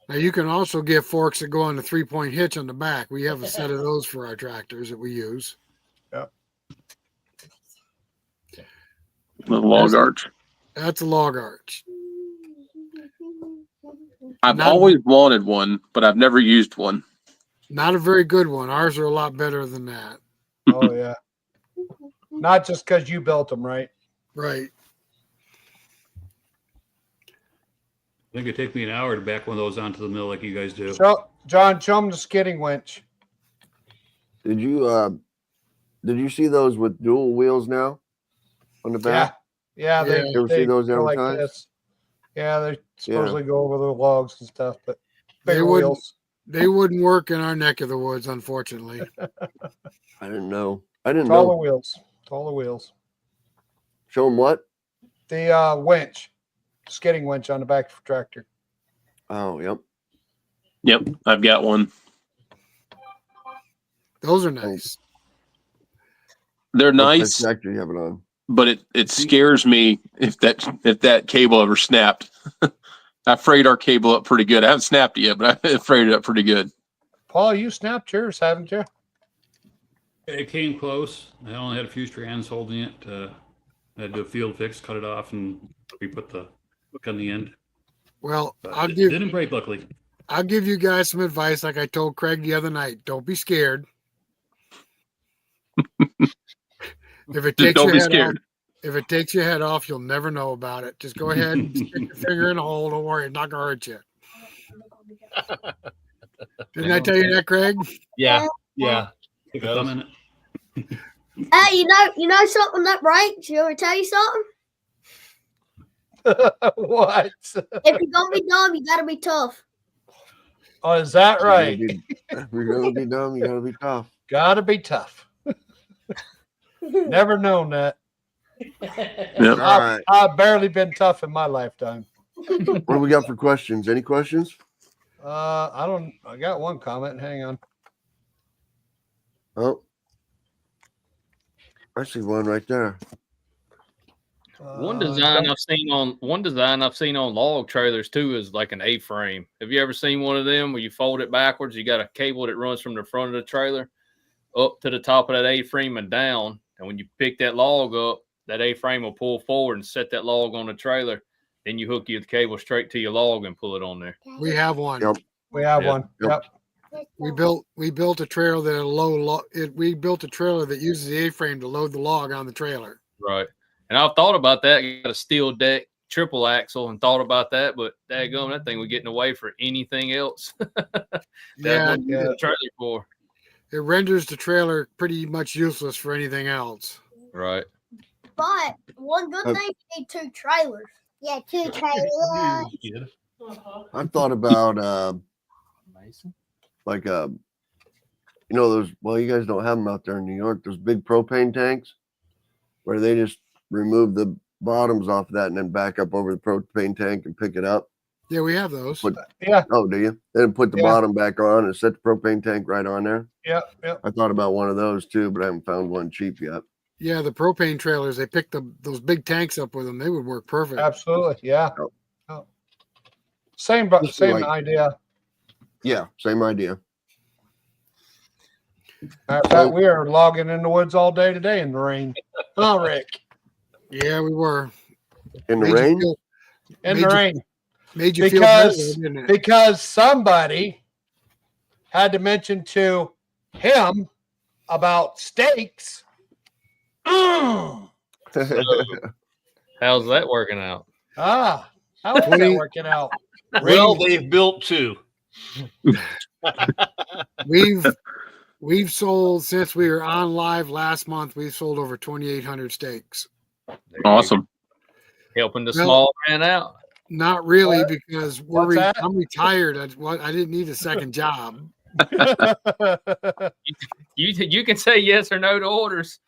Now you can also get forks that go on the 3-point hitch on the back. We have a set of those for our tractors that we use. The log arch. That's a log arch. I've Not- always wanted one, but I've never used one. Not a very good one. Ours are a lot better than that. Oh, yeah. Not just because you built them, right? Right. I think it'd take me an hour to back one of those onto the mill like you guys do. So, John, show them the skidding winch. Did you see those with dual wheels now on the Yeah. back? Yeah. Yeah. They, You ever see they those go like advertised? this. Yeah, they supposedly go over the logs and stuff, but bigger wouldn't- wheels. They wouldn't work in our neck of the woods, unfortunately. I didn't know. I didn't Taller know. wheels. Taller wheels. Show them what? The winch. Skidding winch on the back of the tractor. Oh, yep. Yep, I've got one. Those are nice. They're What nice, tractor you have it on? but it scares me if that cable ever snapped. I frayed our cable up pretty good. I haven't snapped it yet, but I frayed it up pretty good. Paul, you snapped yours, haven't you? It came close. I only had a few strands holding it. I had to do a field fix, cut it off, and we put the hook on the end. Well, But it didn't break, luckily. I'll give you guys some advice like I told Craig the other night. Don't be scared. If it Just takes don't your be head off, scared. if it takes your head off, you'll never know about it. Just go ahead and stick your finger in the hole. Don't worry, it's not gonna hurt you. Didn't I tell you that, Craig? Yeah. Yeah. It Put thumb goes. in it. Hey, you know something that breaks? You ever tell you something? What? If you're gonna be dumb, you gotta be tough. Oh, is that right? If you're gonna be dumb, you gotta be tough. Gotta be tough. Never known that. Yep. All right. I've barely been tough in my lifetime. What do we got for questions? Any questions? I got one comment. Hang on. Oh, I see one right there. One design I've seen on log trailers too is like an A-frame. Have you ever seen one of them where you fold it backwards? You got a cable that runs from the front of the trailer up to the top of that A-frame and down. And when you pick that log up, that A-frame will pull forward and set that log on the trailer. Then you hook your cable straight to your log and pull it on there. We have one. Yep. We have Yeah. one. Yep. We built a trailer we built a trailer that uses the A-frame to load the log on the trailer. Right. And I've thought about that. You got a steel deck, triple axle, and thought about that, but daggone, that thing was getting away for anything else. Yeah, The trailer for. it renders the trailer pretty much useless for anything else. Right. But one good thing, you need 2 trailers. Yeah, 2 trailers. I've thought about like you know those. Well, you guys don't have them out there in New York. Those big propane tanks where they just remove the bottoms off of that and then back up over the propane tank and pick it up. Yeah, we have those. Yeah. Oh, do you? Then put the Yeah. bottom back on and set the propane tank right on there. Yep. Yep. I thought about one of those too, but I haven't found one cheap yet. Yeah, the propane trailers, they picked those big tanks up with them. They would work perfect. Absolutely. Yeah. Yep. Oh. Same Just like- idea. Yeah, same idea. Matter of fact, we are logging in the woods all day today in the rain. Huh, Rick? Yeah, we were. In the Made you rain? feel- In Made the you- rain. Made you feel better, didn't it? Because somebody had to mention to him about steaks. How's that working out? How is that 20 working out? Well, they've built 2. We've sold since we were on live last month. We've sold over 2,800 steaks. Awesome. Helping the Well- small man out. Not really, because What's that? I'm retired. I didn't need a second job. You can say yes or no to orders.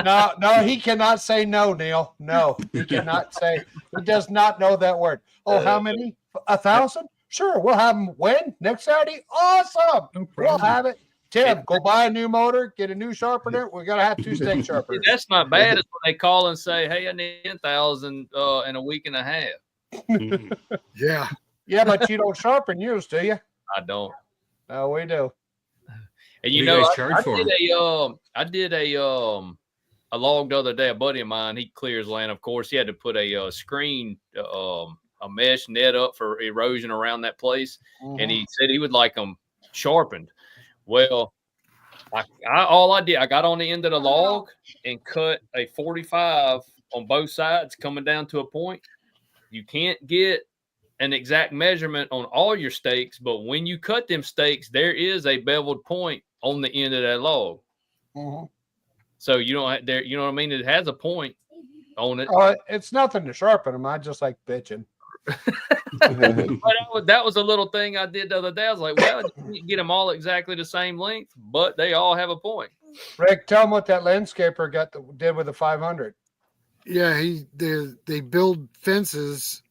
No, he cannot say no, Neil. No, he cannot say. He does not know that word. Oh, how many? 1,000? Sure, we'll have them when? Next Saturday? Awesome. We'll have it. Tim, go buy a new motor, get a new sharpener. We got to have 2 steak sharpeners. That's not bad. It's when they call and say, "Hey, I need 10,000 in a week and a half." Yeah. Yeah, but you don't sharpen yours, do you? I don't. No, we do. And you What do know, guys charge for 'em? I did a log the other day. A buddy of mine, he clears land. Of course, he had to put a screen, a mesh net up for erosion around that place, and he said he would like them sharpened. Well, all I did, I got on the end of the log and cut a 45 on both sides, coming down to a point. You can't get an exact measurement on all your steaks, but when you cut them steaks, there is a beveled point on the end of that log. So you don't have there, you know what I mean? It has a point on it. Oh, it's nothing to sharpen them. I just like bitching. But that was a little thing I did the other day. I was like, well, you can't get them all exactly the same length, but they all have a point. Rick, tell him what that landscaper did with the 500. Yeah, they build fences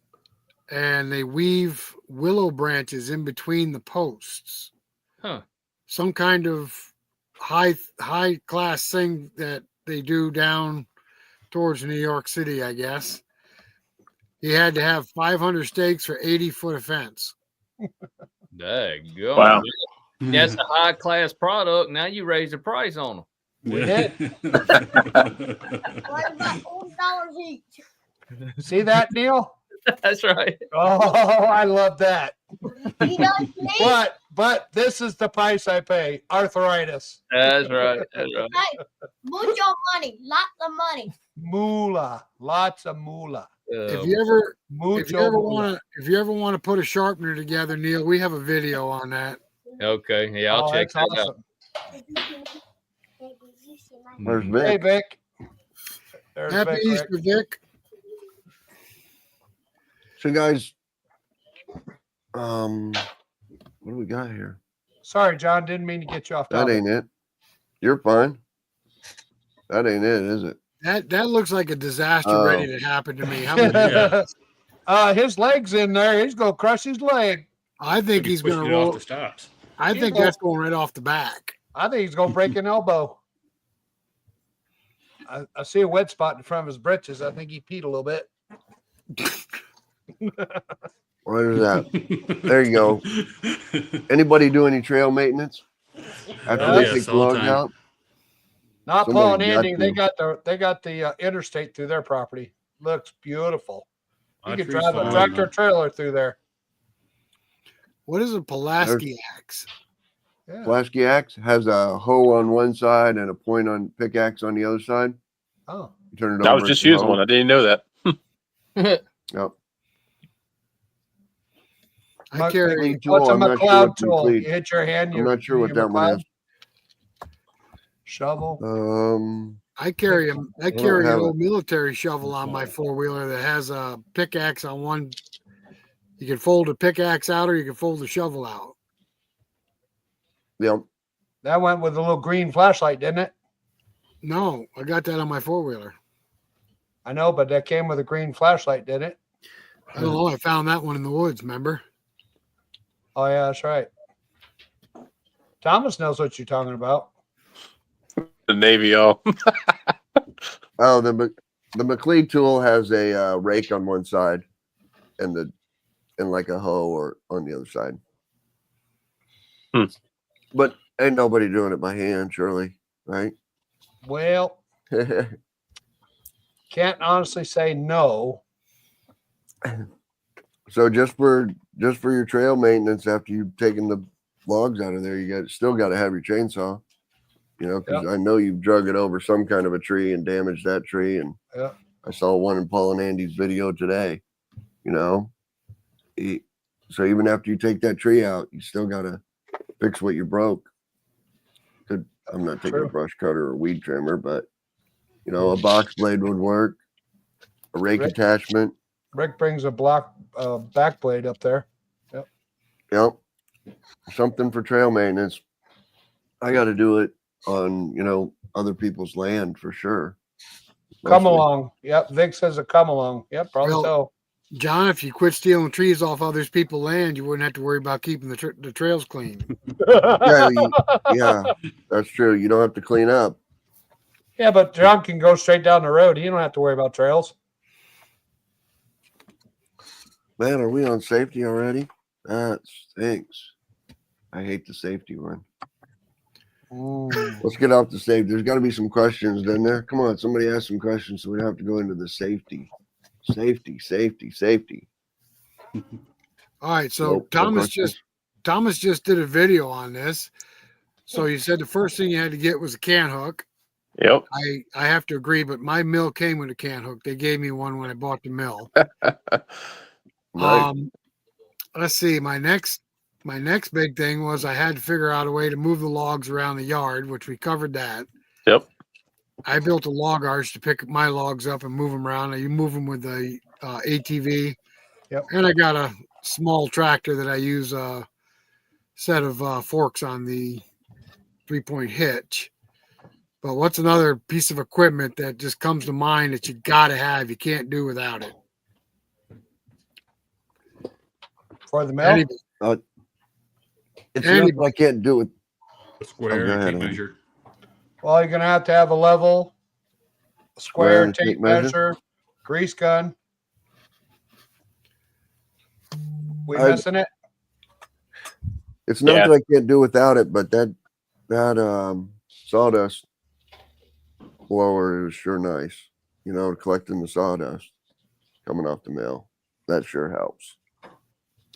and they weave willow branches in between the posts. Huh. Some kind of high class thing that they do down towards New York City, I guess. He had to have 500 stakes for 80 foot of fence. Daggone. Wow. That's a high class product. Now you raise the price on them. We did. Like about $4 each. See that, Neil? That's right. Oh, I love that. You know what I mean? but this is the price I pay. Arthritis. That's right. That's right. Hey, mucho money, lots of money. Moolah. Lots of moolah. If you ever Mucho moolah. want to put a sharpener together, Neil, we have a video on that. Okay. Yeah, I'll check that's that out. awesome. Where's Hey, Vic? Vic. There's Happy Vic, Easter, Rick. Vic. So guys, what do we got here? Sorry, John. Didn't mean to get you off That topic. ain't it. You're fine. That ain't it, is it? That looks like a disaster Oh. ready to happen to me. How about His leg's in there. He's gonna crush his leg. I think Maybe he's push going to it off roll. the stops. I He's think gonna- that's going right off the back. I think he's gonna break an elbow. I see a wet spot in front of his britches. I think he peed a little bit. Where's that? There you go. Anybody do any trail maintenance after they Yes, take the all the logs time. out? Not Somebody Paul and got Andy. They to. got the interstate through their property. Looks beautiful. You My could tree's drive a falling, tractor man. trailer through there. What is a Pulaski axe? Yeah. Pulaski axe has a hoe on one side and a point on pickaxe on the other side. Oh, You turn it over. I was just it's a using hoe. one. I didn't know that. Yep. I carry. Clean tool, what's a I'm not sure McLeod what the tool? clean- You hit your hand. I'm not sure what your that one McLeod? is. Shovel. I carry a I don't carry an have old military shovel on my 4-wheeler that has a pickaxe on one. You can fold a pickaxe out, or you can fold the shovel out. Yep. That went with a little green flashlight, didn't it? No, I got that on my 4-wheeler. I know, but that came with a green flashlight, didn't it? I don't know. I found that one in the woods. Remember? Oh yeah, that's right. Thomas knows what you're talking about. The Navy, y'all. Oh, the McLeod tool has a rake on one side, and like a hoe or on the other side. But ain't nobody doing it by hand, surely, right? Well, can't honestly say no. So just for your trail maintenance, after you've taken the logs out of there, you still got to have your chainsaw. You know, because I know you've drug it over some kind of a tree and damaged that tree. And Yeah. I saw one in Paul and Andy's video today. You know, so even after you take that tree out, you still got to fix what you broke. I'm not taking True. a brush cutter or weed trimmer, but you know, a box blade would work. A rake Rick- attachment. Rick brings a back blade up there. Yep. Something for trail maintenance. I got to do it on, you know, other people's land for sure. Come Mostly. along. Yep. Vic says a come along. Yep. Probably Well, so. John, if you quit stealing trees off others people's land, you wouldn't have to worry about keeping the trails clean. Yeah, that's true. You don't have to clean up. Yeah, but John can go straight down the road. He don't have to worry about trails. Man, are we on safety already? That stinks. I hate the safety one. Let's get off the safety. There's got to be some questions, doesn't there? Come on, somebody ask some questions so we don't have to go into the safety. Safety. All right, so Nope, no questions. Thomas just did a video on this. So you said the first thing you had to get was a can hook. Yep. I have to agree, but my mill came with a can hook. They gave me one when I bought the mill. Right. Let's see. My next big thing was I had to figure out a way to move the logs around the yard, which we covered that. Yep. I built a log arch to pick my logs up and move them around. You move them with the ATV. Yep. And I got a small tractor that I use a set of forks on the 3-point hitch. But what's another piece of equipment that just comes to mind that you got to have? You can't do without it. For the mill? Anybody? It's Anybody. nothing I can't do with. A square, go ahead, tape Andy. measure. Well, you're going to have a level, a Square square, and a tape tape measure. measure, grease gun. We I- missing it? It's not Yeah. that I can't do without it, but that sawdust blower is sure nice. You know, collecting the sawdust coming off the mill. That sure helps.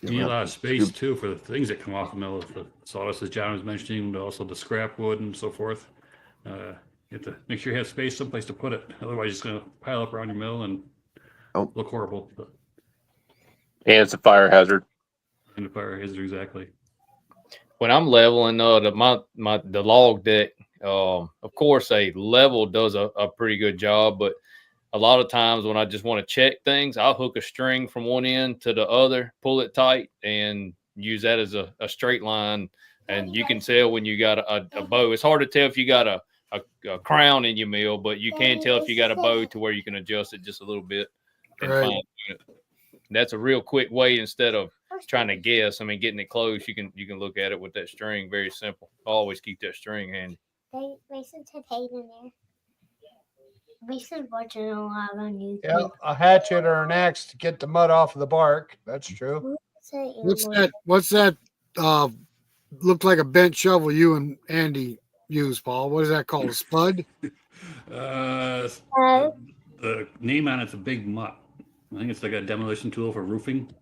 You need a lot of space too for the things that come off the mill. The sawdust, as John was mentioning, but also the scrap wood and so forth. You have to make sure you have space someplace to put it. Otherwise, it's going to pile up around your mill and look horrible. And it's a fire hazard. And the fire hazard, exactly. When I'm leveling the log deck, of course, a level does a pretty good job, but a lot of times when I just want to check things, I'll hook a string from one end to the other, pull it tight, and use that as a straight line. And you can tell when you got a bow. It's hard to tell if you got a crown in your mill, but you can tell if you got a bow to where you can adjust it just a little bit and Right. fine tune it. That's a real quick way instead of trying to guess. I mean, getting it close, you can look at it with that string. Very simple. Always keep that string handy. Mason said hey in there. Mason's watching a lot on YouTube. Yeah, a hatchet or an axe to get the mud off of the bark. That's true. What's that? Looked like a bent shovel you and Andy use, Paul. What is that called? A spud? The name on it's a big mutt. I think it's like a demolition tool for roofing.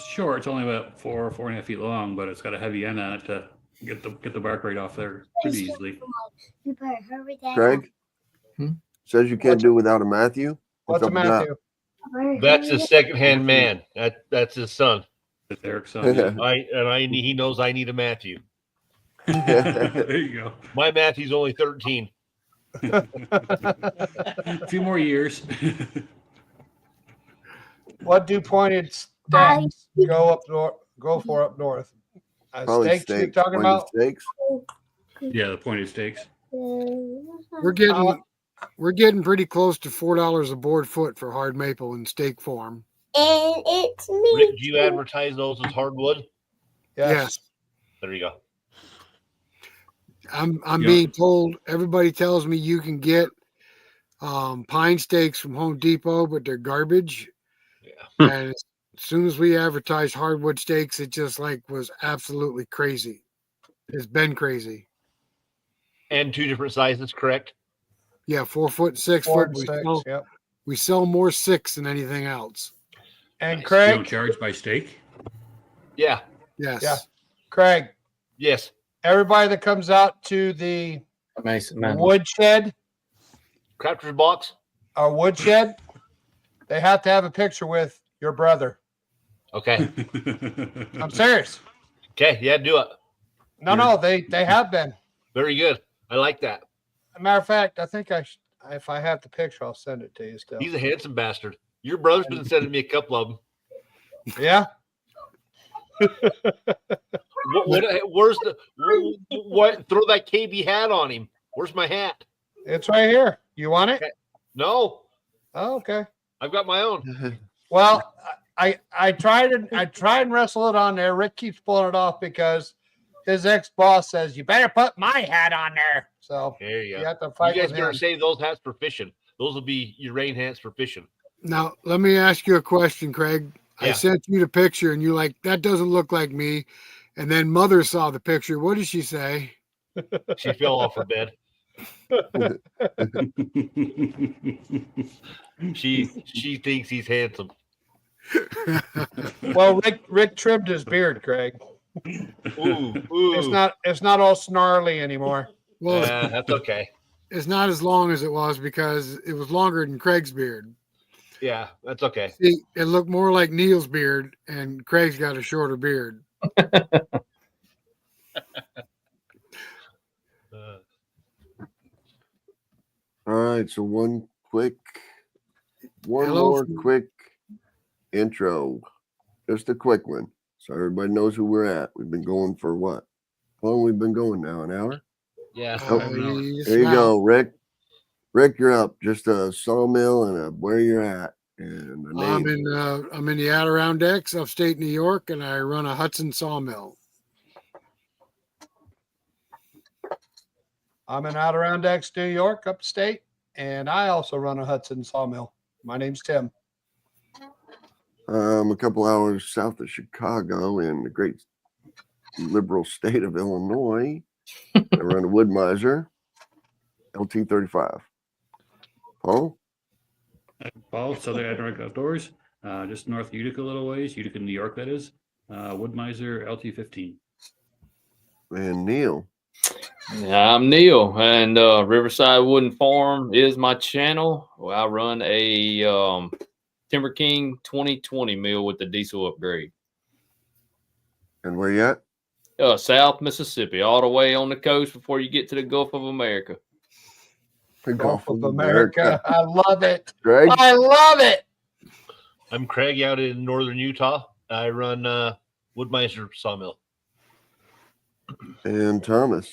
Sure, it's only about 4.5 feet long, but it's got a heavy end on it to get the bark right off there pretty easily. You better hurry that Craig says you can't do without a Matthew. What's a up with that? Matthew? That's his secondhand man. That's his son. It's Eric's son. He knows I need a Matthew. There you go. My Matthew's only 13. A few more years. What do pointed stacks go for up north? Probably Steaks you're talking Pointed about? Steaks. Yeah, the pointed stakes. We're getting pretty close to $4 a board foot for hard maple in steak form. And it's me. Rick, do you advertise those as hardwood? Yes. There you go. I'm Yeah. being told, everybody tells me you can get pine steaks from Home Depot, but they're garbage. Yeah. And as soon as we advertised hardwood steaks, it just was absolutely crazy. It's been crazy. And 2 different sizes, correct? Yeah, 4 foot, 6 4 foot. and 6, yep. We sell more 6 than anything else. And You don't Craig, charge by stake? Yeah. Yes. Yeah. Craig, Yes. everybody that comes out to the woodshed Crafter's box. or woodshed, they have to have a picture with your brother. Okay. I'm serious. Okay. Yeah, do it. No, they have been. Very good. I like that. As a matter of fact, I think if I have the picture, I'll send it to you still. He's a handsome bastard. Your brother's been sending me a couple of them. Yeah. Where's what? Throw that KB hat on him. Where's my hat? It's right here. You want it? No, Oh, okay. I've got my own. Well, I tried and wrestle it on there. Rick keeps pulling it off because his ex-boss says, you better put my hat on there. So There you you go. have to You fight guys with better him. save those hats for fishing. Those will be your rain hats for fishing. Now, let me ask you a question, Craig. I Yeah. sent you the picture and you're like, that doesn't look like me. And then mother saw the picture. What did she say? She fell off her bed. She thinks he's handsome. Well, Rick trimmed his beard, Craig. Ooh. It's not all snarly anymore. Well, That's okay. it's not as long as it was because it was longer than Craig's beard. Yeah, that's okay. See, it looked more like Neil's beard, and Craig's got a shorter beard. All right, so one Hello. more quick intro. Just a quick one. So everybody knows who we're at. We've been going for what? How long we've been going now? An hour? Yeah. There you go, Rick. Rick, you're up. Just a sawmill and where you're at. And the name. I'm in the Adirondacks, upstate New York, and I run a Hudson sawmill. I'm in Adirondacks, New York, upstate, and I also run a Hudson sawmill. My name's Tim. A couple hours south of Chicago in the great liberal state of Illinois. I run a wood miser, LT35. Paul? Paul, Southern Adirondacks Outdoors. just north of Utica a little ways, Utica, New York, that is. Wood-Mizer LT15. And Neil. I'm Neil, and Riverside Wooden Farm is my channel. Well, I run a Timber King 2020 mill with the diesel upgrade. And where you at? South Mississippi, all the way on the coast before you get to the Gulf of America. The Gulf of America. I love it. Greg? I love it. I'm Craig out in northern Utah. I run Wood-Mizer Sawmill. And Thomas.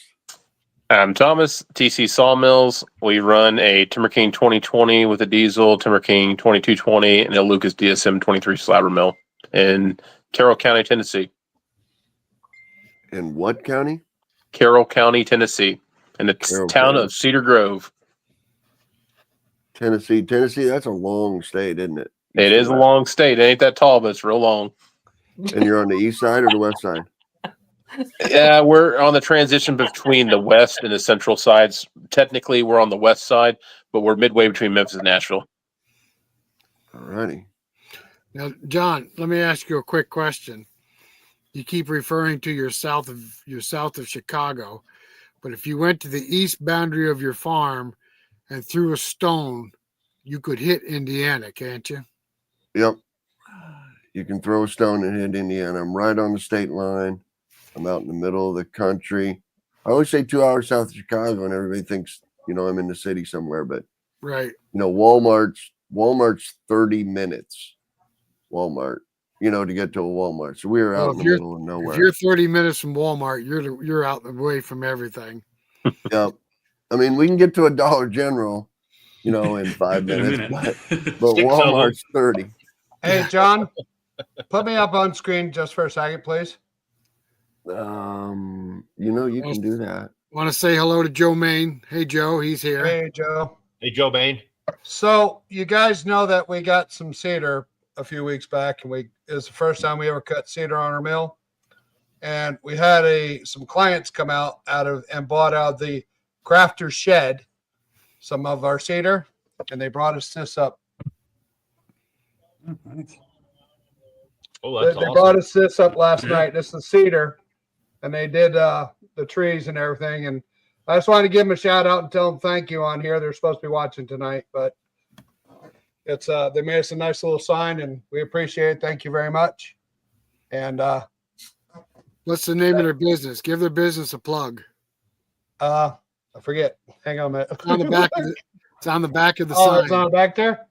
I'm Thomas, TC Sawmills. We run a Timber King 2020 with a diesel, Timber King 2220, and a Lucas DSM 23 slabber mill in Carroll County, Tennessee. In what county? Carroll County, Tennessee, in the Carroll town County. of Cedar Grove. Tennessee. Tennessee, that's a long state, isn't it? It is a long state. It ain't that tall, but it's real long. And you're on the east side or the west side? Yeah, we're on the transition between the west and the central sides. Technically, we're on the west side, but we're midway between Memphis and Nashville. All righty. Now, John, let me ask you a quick question. You keep referring to your south of Chicago, but if you went to the east boundary of your farm and threw a stone, you could hit Indiana, can't you? Yep. You can throw a stone and hit Indiana. I'm right on the state line. I'm out in the middle of the country. I always say 2 hours south of Chicago, and everybody thinks, I'm in the city somewhere. But Right. Walmart's 30 minutes. Walmart, to get to a Walmart. So we were out in the middle of nowhere. If you're 30 minutes from Walmart, you're out away from everything. Yep. I mean, we can get to a Dollar General, in 5 minutes, but Walmart's 30. Hey, John, put me up on screen just for a second, please. You can do that. Want to say hello to Joe Main. Hey, Joe, he's here. Hey, Joe. Hey, Joe Bain. So you guys know that we got some cedar a few weeks back, and it was the first time we ever cut cedar on our mill. And we had some clients come out and bought out the crafter's shed some of our cedar, and they brought us this up. Oh, that's They awesome. brought us this up last night. This is cedar, and they did the trees and everything. And I just wanted to give them a shout out and tell them thank you on here. They're supposed to be watching tonight, but it's they made us a nice little sign, and we appreciate it. Thank you very much. And What's the name of their business? Give their business a plug. I forget. Hang on a minute. It's on the back of it's on the back of the Oh, sign. it's on the back there.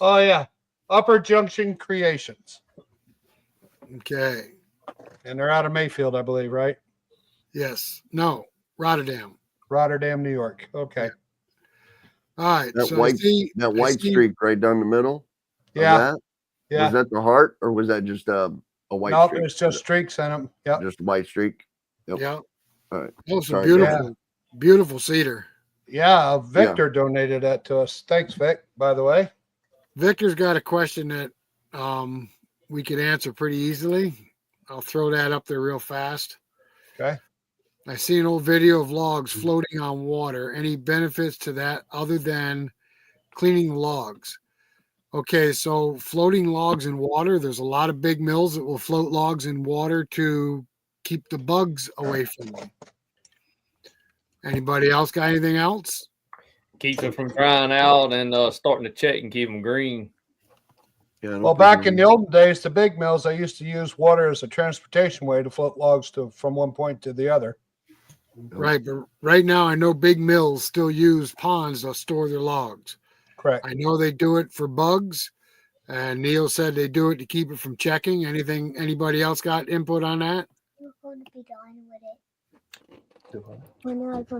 Oh yeah, Upper Junction Creations, Okay. and they're out of Mayfield, I believe, right? Yes. No. Rotterdam. Rotterdam, New York. Okay. All right. That so white I see- streak right down the middle. of Yeah. that? Yeah. Was that the heart, or was that just a white No, streak? it's just streaks in them. Yep. Just a white streak. Yep. Yeah. All right. Those are Sorry, beautiful, beautiful cedar. Yeah. Victor donated that to us. Thanks, Vic, by the way. Victor's got a question that we could answer pretty easily. I'll throw that up there real fast. Okay. I see an old video of logs floating on water. Any benefits to that other than cleaning logs? Okay, so floating logs in water, there's a lot of big mills that will float logs in water to keep the bugs away from them. Anybody else got anything else? Keep them from drying out and starting to check and keep them green. Yeah, I don't Well, think back we- in the olden days, the big mills, they used to use water as a transportation way to float logs from one point to the other. Right, but right now I know big mills still use ponds to store their logs. Correct. I know they do it for bugs, and Neil said they do it to keep it from checking. Anybody else got input on that? We're going to be done with it.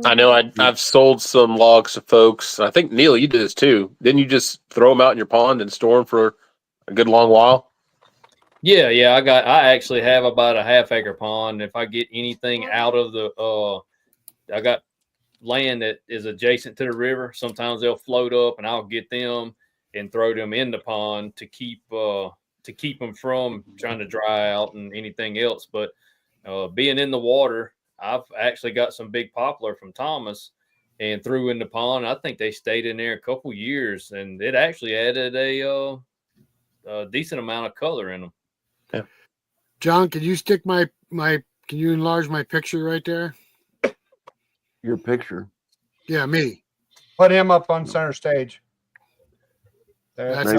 I know I've sold some logs to folks. I think, Neil, you did this too. Didn't you just throw them out in your pond and store them for a good long while? Yeah. I actually have about a half-acre pond. If I get anything out of the, I got land that is adjacent to the river. Sometimes they'll float up, and I'll get them and throw them in the pond to keep them from trying to dry out and anything else. But being in the water, I've actually got some big poplar from Thomas, and threw in the pond. I think they stayed in there a couple years, and it actually added a decent amount of color in them. Yeah. John, can you stick can you enlarge my picture right there? Your picture. Yeah, me. Put him up on center stage. That's Maybe.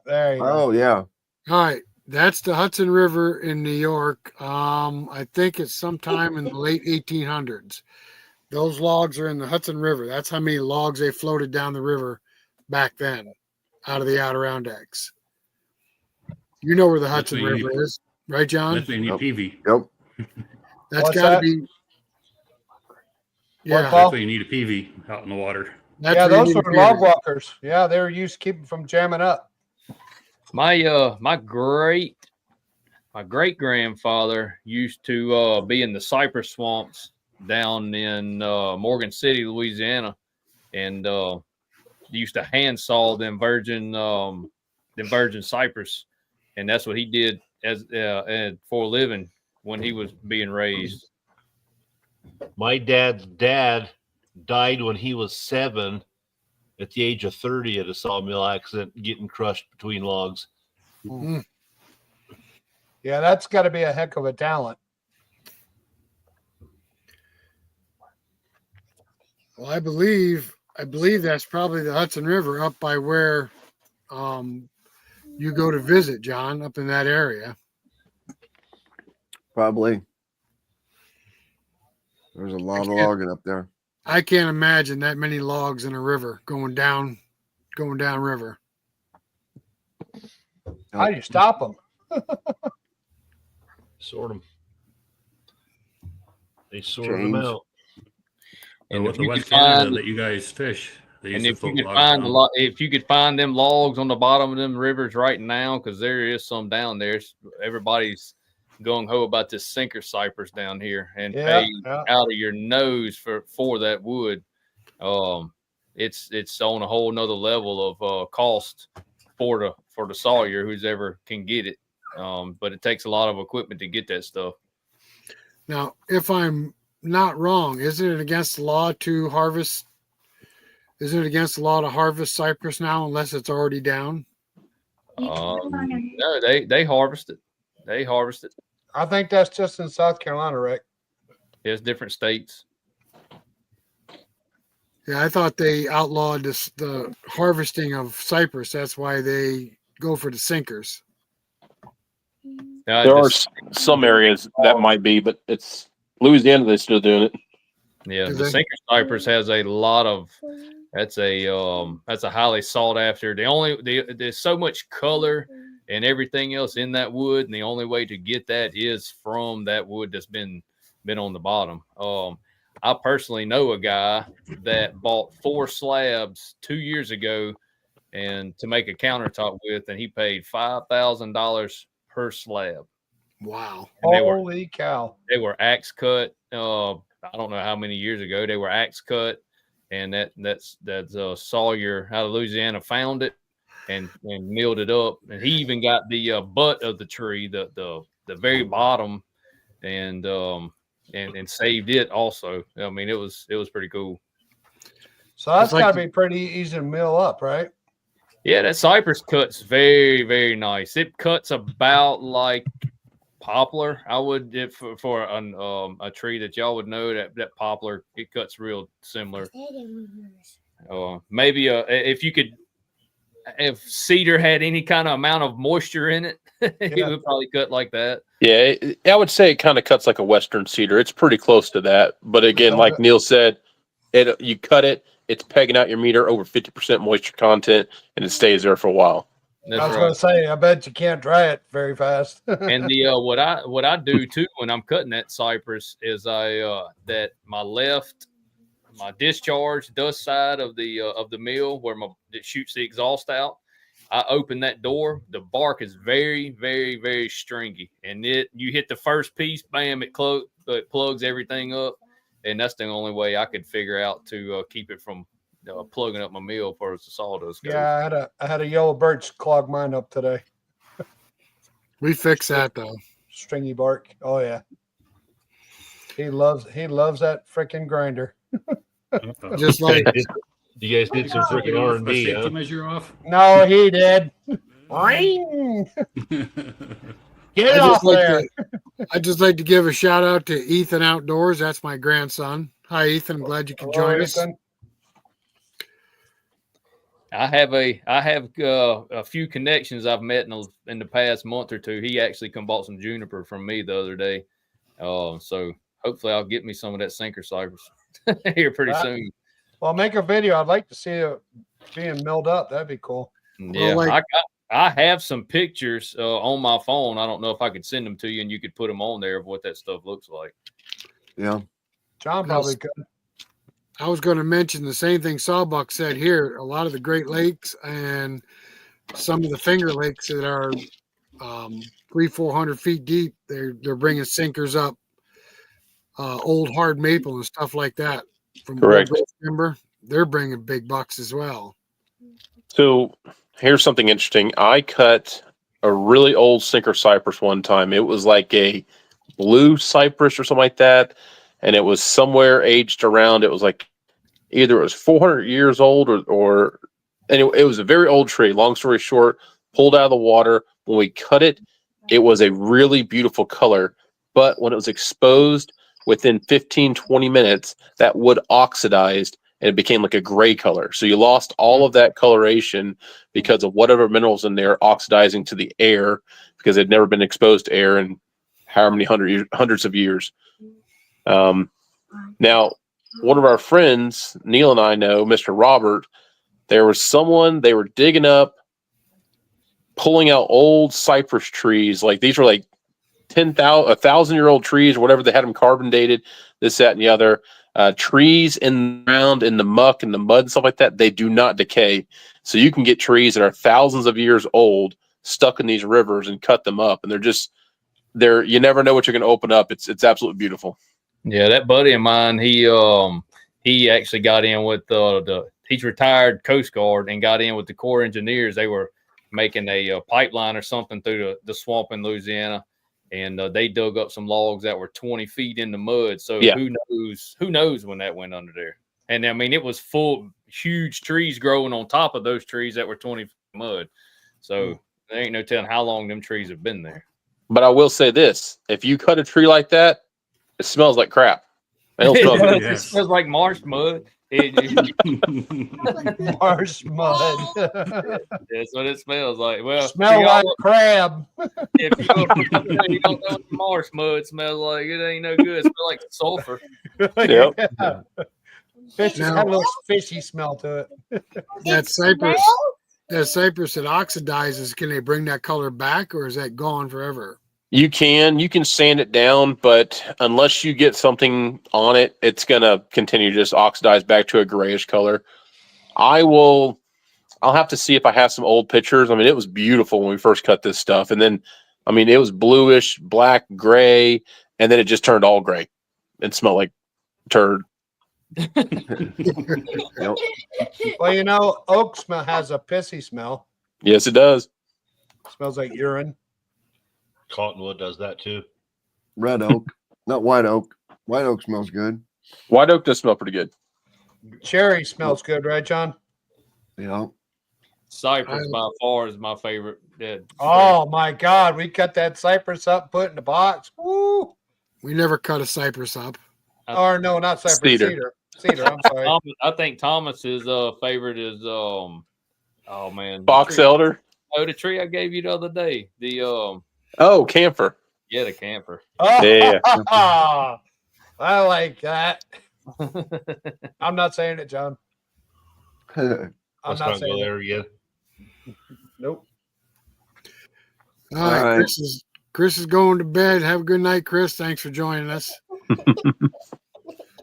There you go. Oh yeah. All right. That's the Hudson River in New York. I think it's sometime in the late 1800s. Those logs are in the Hudson River. That's how many logs they floated down the river back then out of the Adirondacks. You know where the Hudson what you River need. is, right, John? That's when you need PV. Yep. That's What's got to that? be. What, Yeah, Paul? That's when you need a PV out in the water. that's Yeah, where you those need were to log be. walkers. Yeah, they were used to keep them from jamming up. My great grandfather used to be in the cypress swamps down in Morgan City, Louisiana, and used to hand saw them virgin cypress, and that's what he did as for a living when he was being raised. My dad's dad died when he was 7 at the age of 30 at a sawmill accident, getting crushed between logs. Mm. Yeah, that's got to be a heck of a talent. Well, I believe that's probably the Hudson River up by where you go to visit, John, up in that area. Probably. There's a lot of logging up there. I can't imagine that many logs in a river going down river. How do you stop them? Sort them. They sorted them Change. out. And And with if the you West could Canada find, that you guys fish, they used and to if you float could logs find down. if you could find them logs on the bottom of them rivers right now, because there is some down there. Everybody's gung ho about this sinker cypress down here, and pay out of your nose for that wood. It's on a whole nother level of cost for the sawyer who's ever can get it. But it takes a lot of equipment to get that stuff. Now, if I'm not wrong, isn't it against the law to harvest? Isn't it against the law to harvest cypress now unless it's already down? No, they harvest it. They harvest it. I think that's just in South Carolina, Rick. There's different states. Yeah, I thought they outlawed the harvesting of cypress. That's why they go for the sinkers. There are some areas that might be, but it's Louisiana. They're still doing it. Yeah, Do the they? sinker cypress has a lot of. That's a highly sought after. There's so much color and everything else in that wood, and the only way to get that is from that wood that's been on the bottom. I personally know a guy that bought 4 slabs 2 years ago, and to make a countertop with, and he paid $5,000 per slab. Wow! And Holy cow! They were axe cut. I don't know how many years ago they were axe cut, and that's Sawyer out of Louisiana found it and milled it up, and he even got the butt of the tree, the very bottom, and saved it also. I mean, it was pretty cool. So that's It's like got to be pretty easy to mill up, right? Yeah, that cypress cuts very, very nice. It cuts about like poplar. I would, if for a tree that y'all would know, that poplar, it cuts real similar. Maybe if cedar had any kind of amount of moisture in it, it would probably cut like that. Yeah, I would say it kind of cuts like a Western cedar. It's pretty close to that. But again, like Neil said, you cut it, it's pegging out your meter over 50% moisture content, and it stays there for a while. I was going to say, I bet you can't dry it very fast. And what I do too when I'm cutting that cypress is that my discharge dust side of the mill where it shoots the exhaust out, I open that door. The bark is very, very, very stringy, and you hit the first piece, bam, it plugs everything up, and that's the only way I could figure out to keep it from plugging up my mill as far as the sawdust goes. Yeah, I had a yellow birch clog mine up today. We fixed that though. Stringy bark. Oh yeah. He loves that freaking grinder. Just like You guys did some freaking A R&D, safety huh? measure off. No, he did. Ring. Get it off there. I'd just like to give a shout out to Ethan Outdoors. That's my grandson. Hi, Ethan. I'm glad you could join us. Ethan. I have a few connections I've met in the past month or two. He actually come bought some juniper from me the other day. So hopefully I'll get me some of that sinker cypress here pretty soon. Well, make a video. I'd like to see it being milled up. That'd be cool. Yeah, I have some pictures on my phone. I don't know if I could send them to you and you could put them on there of what that stuff looks like. Yeah. John probably could. I was going to mention the same thing Sawbuck said here. A lot of the Great Lakes and some of the Finger Lakes that are 300-400 feet deep, they're bringing sinkers up, old hard maple and stuff like that. From Correct. Timber, they're bringing big bucks as well. So here's something interesting. I cut a really old sinker cypress one time. It was like a blue cypress or something like that. And it was somewhere aged around. It was like either it was 400 years old or anyway, it was a very old tree. Long story short, pulled out of the water. When we cut it, it was a really beautiful color. But when it was exposed within 15, 20 minutes, that wood oxidized and it became like a gray color. So you lost all of that coloration because of whatever minerals in there oxidizing to the air because they'd never been exposed to air in however many hundreds of years. Now, one of our friends, Neil and I know, Mr. Robert, there was someone, they were digging up, pulling out old cypress trees. Like these were like 1,000-year-old trees or whatever. They had them carbon dated, this, that, and the other. Trees in the ground, in the muck and the mud and stuff like that, they do not decay. So you can get trees that are thousands of years old stuck in these rivers and cut them up. And you never know what you're going to open up. It's absolutely beautiful. Yeah, that buddy of mine, he actually got in with he's retired Coast Guard and got in with the Corps engineers. They were making a pipeline or something through the swamp in Louisiana, and they dug up some logs that were 20 feet in the mud. So yeah. Who knows when that went under there? And I mean, it was full, huge trees growing on top of those trees that were 20 feet in mud. So there ain't no telling how long them trees have been there. But I will say this: if you cut a tree like that, it smells like crap. It smells like marsh mud. Marsh mud. That's what it smells like. Well, smell like crab. If you don't know what marsh mud smells like, it ain't no good. It smells like sulfur. Yep. Yeah. Fish has got a little fishy smell to it. That cypress that oxidizes, can they bring that color back or is that gone forever? You can sand it down, but unless you get something on it, it's going to continue to just oxidize back to a grayish color. I'll have to see if I have some old pictures. I mean, it was beautiful when we first cut this stuff. And then, I mean, it was bluish, black, gray, and then it just turned all gray. It smelled like turd. Yep. Well, oak smell has a pissy smell. Yes, it does. Smells like urine. Cottonwood does that too. Red oak, not white oak. White oak smells good. White oak does smell pretty good. Cherry smells good, right, John? Yeah. Cypress by far is my favorite. Oh my God, we cut that cypress up, put it in the box. Woo! We never cut a cypress up. Or no, not cypress. Cedar. Cedar. I'm sorry. I think Thomas's favorite is oh man, Box elder. Oh, the tree I gave you the other day. The camphor. Yeah, the camphor. Oh, Yeah. I like that. I'm not saying it, John. I'm Let's not not go saying there it. again. Nope. All right, right. Chris is going to bed. Have a good night, Chris. Thanks for joining us.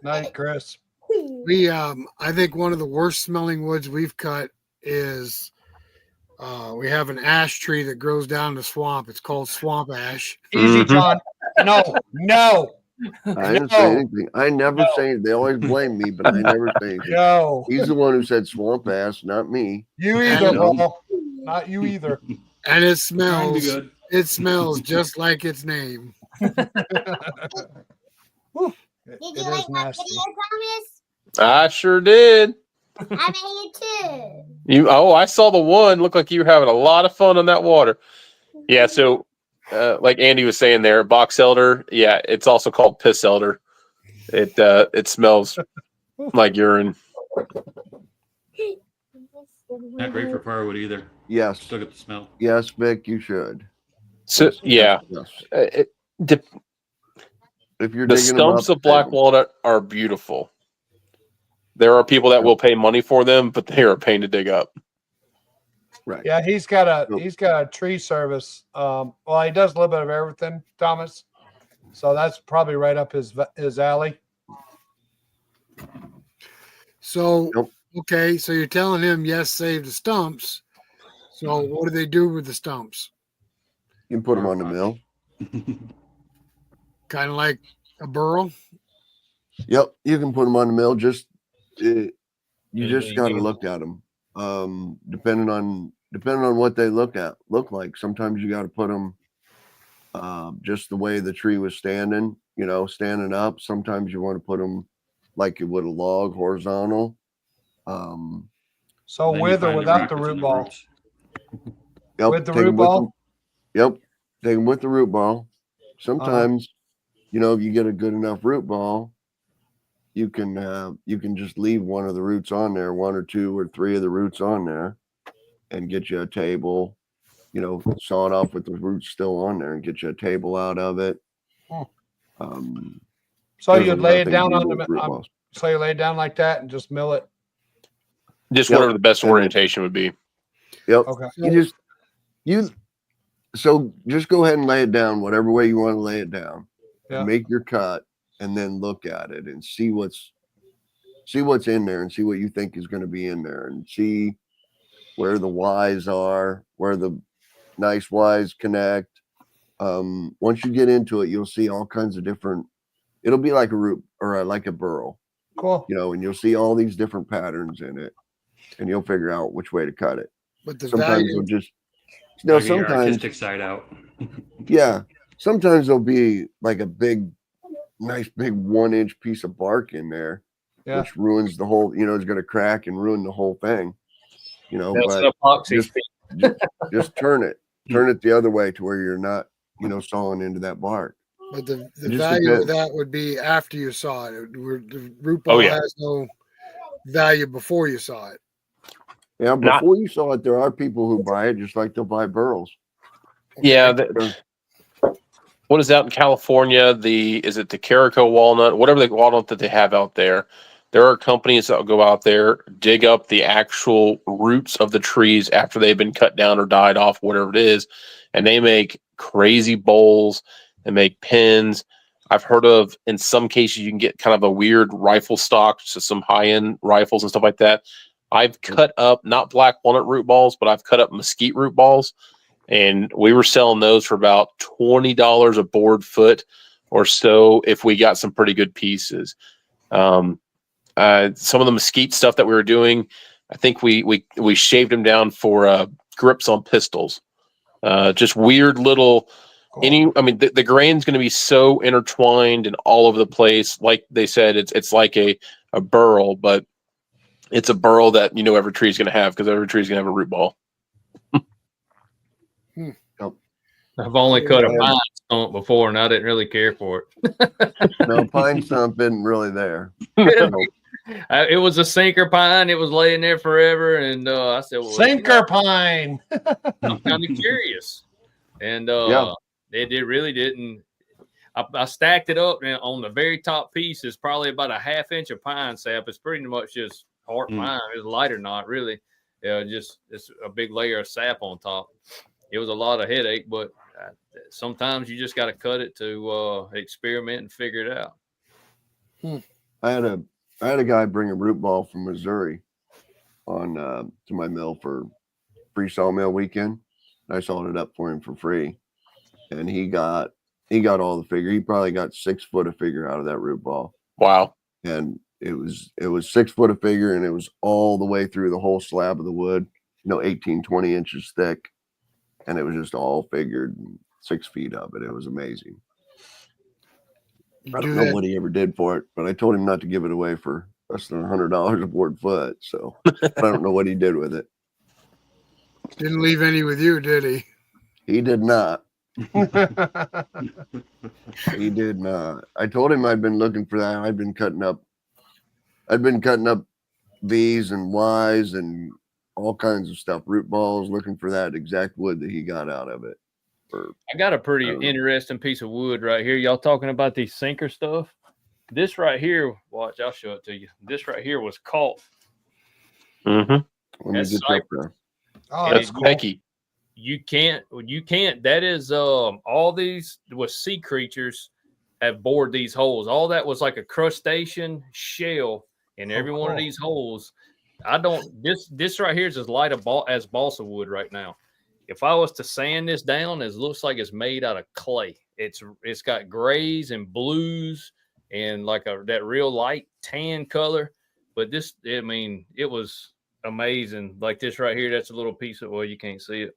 Night, Chris. I think one of the worst smelling woods we've cut is we have an ash tree that grows down the swamp. It's called swamp ash. Easy, John. No. I didn't say anything. I never say anything. They always blame me, but I never say anything. No. He's the one who said swamp ass, not me. You either, Paul. Not you either. And it Trying to be smells. good. It smells just like its name. Whew. Did It you is like my nasty. video, Thomas? I sure did. I made it too. I saw the one. Looked like you were having a lot of fun on that water. Yeah, so like Andy was saying there, box elder. Yeah, it's also called piss elder. It smells like urine. Not great for firewood either. Yes. Still get the smell. Yes, Vic, you should. So yeah, Yes. the If you're digging them stumps up, of black walnut are beautiful. There are people that will pay money for them, but they are a pain to dig up. right. Yeah, he's got a tree service. Well, he does a little bit of everything, Thomas. So that's probably right up his alley. So, Nope. okay, so you're telling him, yes, save the stumps. So what do they do with the stumps? You can put them on the mill. Kind of like a burl? Yep, you can put them on the mill. You just Anything got to else? look at them. Depending on what they look like. Sometimes you got to put them just the way the tree was standing. Standing up. Sometimes you want to put them like you would a log, horizontal. So Then you with or find the without the root root within ball? roots. Yep, With the take 'em root ball? Yep, take them with the root ball. Sometimes, if you get a good enough root ball, you can just leave one of the roots on there, 1 or 2 or 3 of the roots on there, and get you a table. Saw it off with the roots still on there, and get you a table out of it. So There's a you'd lot lay of it things down you on can do the with root balls. so you lay it down like that and just mill it. Just Yep. whatever the best And- orientation would be. Yep. Okay. So just go ahead and lay it down, whatever way you want to lay it down. Yeah. And make your cut, and then look at it and see what's in there, and see what you think is going to be in there, and see where the Y's are, where the nice Y's connect. Once you get into it, you'll see all kinds of different. It'll be like a root or like a burl, Cool. and you'll see all these different patterns in it, and you'll figure out which way to cut it. But the Sometimes value, you'll just Gotta get your sometimes artistic side out. yeah, sometimes there'll be like a nice big 1-inch piece of bark in there, Yeah. which ruins the whole. It's going to crack and ruin the whole thing. That's But an epoxy. just turn it the other way to where you're not, sawing into that bark. but the just value of depends. that would be after you saw it. The root ball yeah. has no value before you saw it. Yeah, Not- before you saw it, there are people who buy it just like they'll buy burls. Yeah. Sure. What is out in California? Is it the Carico walnut? Whatever the walnut that they have out there. There are companies that will go out there, dig up the actual roots of the trees after they've been cut down or died off, whatever it is, and they make crazy bowls and make pins. I've heard of, in some cases, you can get kind of a weird rifle stock, so some high-end rifles and stuff like that. I've cut up, not black walnut root balls, but I've cut up mesquite root balls, and we were selling those for about $20 a board foot or so if we got some pretty good pieces. Some of the mesquite stuff that we were doing, I think we shaved them down for grips on pistols. Just weird little. Cool. The grain's going to be so intertwined and all over the place. Like they said, it's like a burl, but it's a burl that every tree is going to have, because every tree is going to have a root ball. I've only cut a pine stump before, and I didn't really care for it. No, pine stump isn't really there. It was a sinker pine. It was laying there forever, and I said, "Well, Sinker pine. I'm kind of curious." And Yeah. it really didn't. I stacked it up, and on the very top piece is probably about a 1/2 inch of pine sap. It's pretty much just hard pine. It's lighter knot, really. Just it's a big layer of sap on top. It was a lot of headache, but sometimes you just got to cut it to experiment and figure it out. I had a guy bring a root ball from Missouri on to my mill for free sawmill weekend. I sawed it up for him for free, and he got all the figure. He probably got 6 foot of figure out of that root ball. Wow. And it was 6 foot of figure, and it was all the way through the whole slab of the wood, 18, 20 inches thick. And it was just all figured, 6 feet of it. It was amazing. I don't know what he ever did for it, but I told him not to give it away for less than $100 a board foot. So I don't know what he did with it. Didn't leave any with you, did he? He did not. He did not. I told him I'd been looking for that. I'd been cutting up V's and Y's and all kinds of stuff, root balls, looking for that exact wood that he got out of it. I got a pretty interesting piece of wood right here. Y'all talking about these sinker stuff? This right here, watch, I'll show it to you. This right here was caught. Mm-hmm. Let me get you up there. Oh, That's cool. Becky. You can't. That is all these was sea creatures have bored these holes. All that was like a crustacean shell in every one of these holes. I don't. This right here is as light as balsa wood right now. If I was to sand this down, it looks like it's made out of clay. It's got grays and blues and like that real light tan color. But this, I mean, it was amazing. Like this right here, that's a little piece of, well, you can't see it,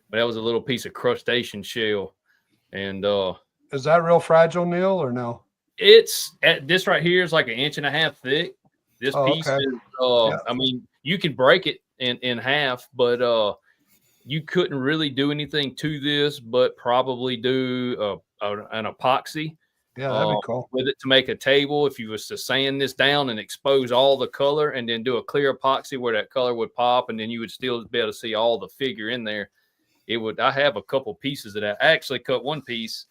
but that was a little piece of crustacean shell. And is that real fragile, Neil, or no? This right here is like 1.5 inches thick. This piece okay. is I mean, you can break it in half, but you couldn't really do anything to this, but probably do an epoxy. Yeah, that'd be cool. With it to make a table. If you was to sand this down and expose all the color and then do a clear epoxy where that color would pop, and then you would still be able to see all the figure in there. I have a couple pieces of that. I actually cut one piece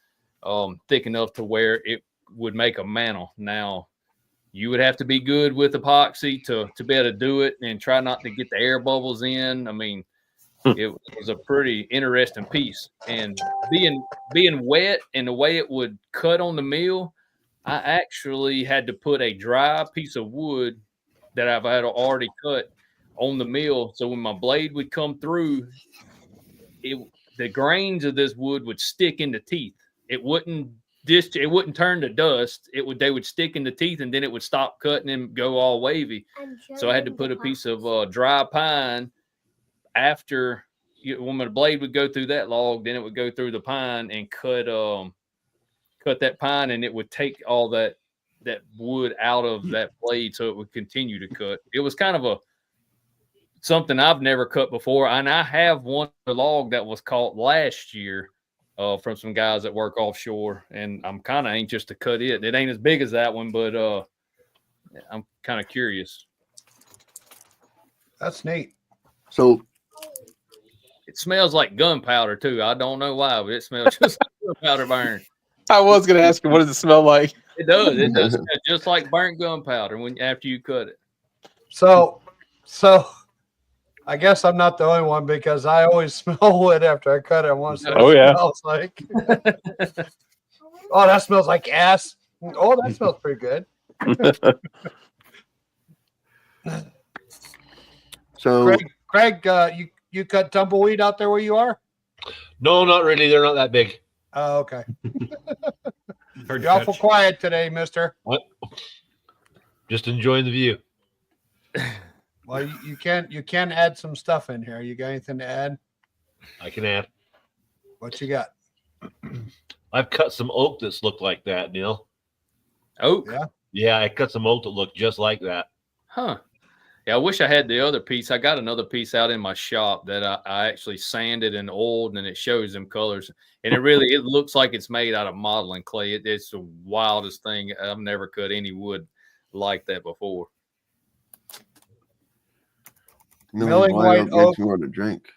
thick enough to where it would make a mantle. Now, you would have to be good with epoxy to be able to do it and try not to get the air bubbles in. I mean, it was a pretty interesting piece. And being wet and the way it would cut on the mill, I actually had to put a dry piece of wood that I've had already cut on the mill. So when my blade would come through, the grains of this wood would stick in the teeth. It wouldn't turn to dust. They would stick in the teeth, and then it would stop cutting and go all wavy. So I had to put a piece of dry pine after when my blade would go through that log, then it would go through the pine and cut that pine, and it would take all that wood out of that blade so it would continue to cut. It was kind of something I've never cut before, and I have one log that was caught last year from some guys that work offshore, and I'm kind of anxious to cut it. It ain't as big as that one, but I'm kind of curious. That's neat. So it smells like gunpowder too. I don't know why, but it smells just like gunpowder burn. I was going to ask you, what does it smell like? It does. It does smell just like burnt gunpowder after you cut it. So I guess I'm not the only one, because I always smell wood after I cut it. I want to say, oh yeah, smells like. Oh, that smells like ass. Oh, that smells pretty good. So Craig, you cut tumbleweed out there where you are? No, not really. They're not that big. Oh, okay. You're awful quiet today, mister. What? Just enjoying the view. Well, you can add some stuff in here. You got anything to add? I can add. What you got? I've cut some oak that's looked like that, Neil. Oak? Yeah. Yeah, I cut some oak that looked just like that. Huh. Yeah, I wish I had the other piece. I got another piece out in my shop that I actually sanded and oiled, and it shows them colors. And it looks like it's made out of modeling clay. It's the wildest thing. I've never cut any wood like that before. Milling white oak. Makes me want to drink.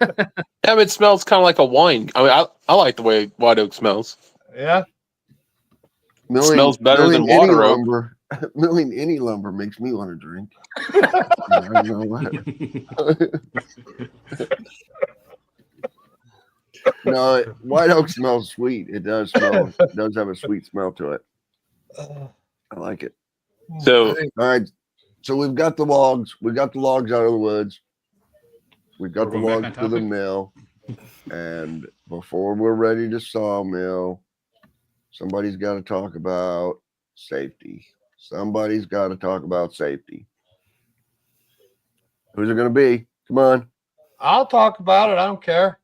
Yeah, it smells kind of like a wine. I mean, I like the way white oak smells. Yeah. Smells better than water oak. Lumber, milling any lumber makes me want to drink. I don't know what. No, white oak smells sweet. It does smell. It does have a sweet smell to it. I like it. So, all right. So we've got the logs. We got the logs out of the woods. We've got the logs to the mill. And before we're ready to sawmill, somebody's got to talk about safety. Somebody's got to talk about safety. Who's it going to be? Come on. I'll talk about it. I don't care.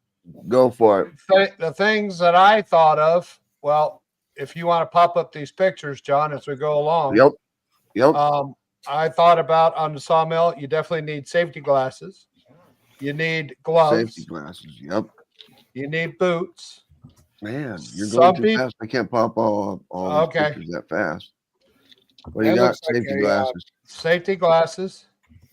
Go for it. The things that I thought of, well, if you want to pop up these pictures, John, as we go along. Yep. Yep. I thought about on the sawmill, you definitely need safety glasses. You need gloves. Safety glasses. Yep. You need boots. Man, you're Some going too peop- fast. I can't pop all these Okay. pictures that fast. Well, you That got looks like safety a, glasses. Safety glasses.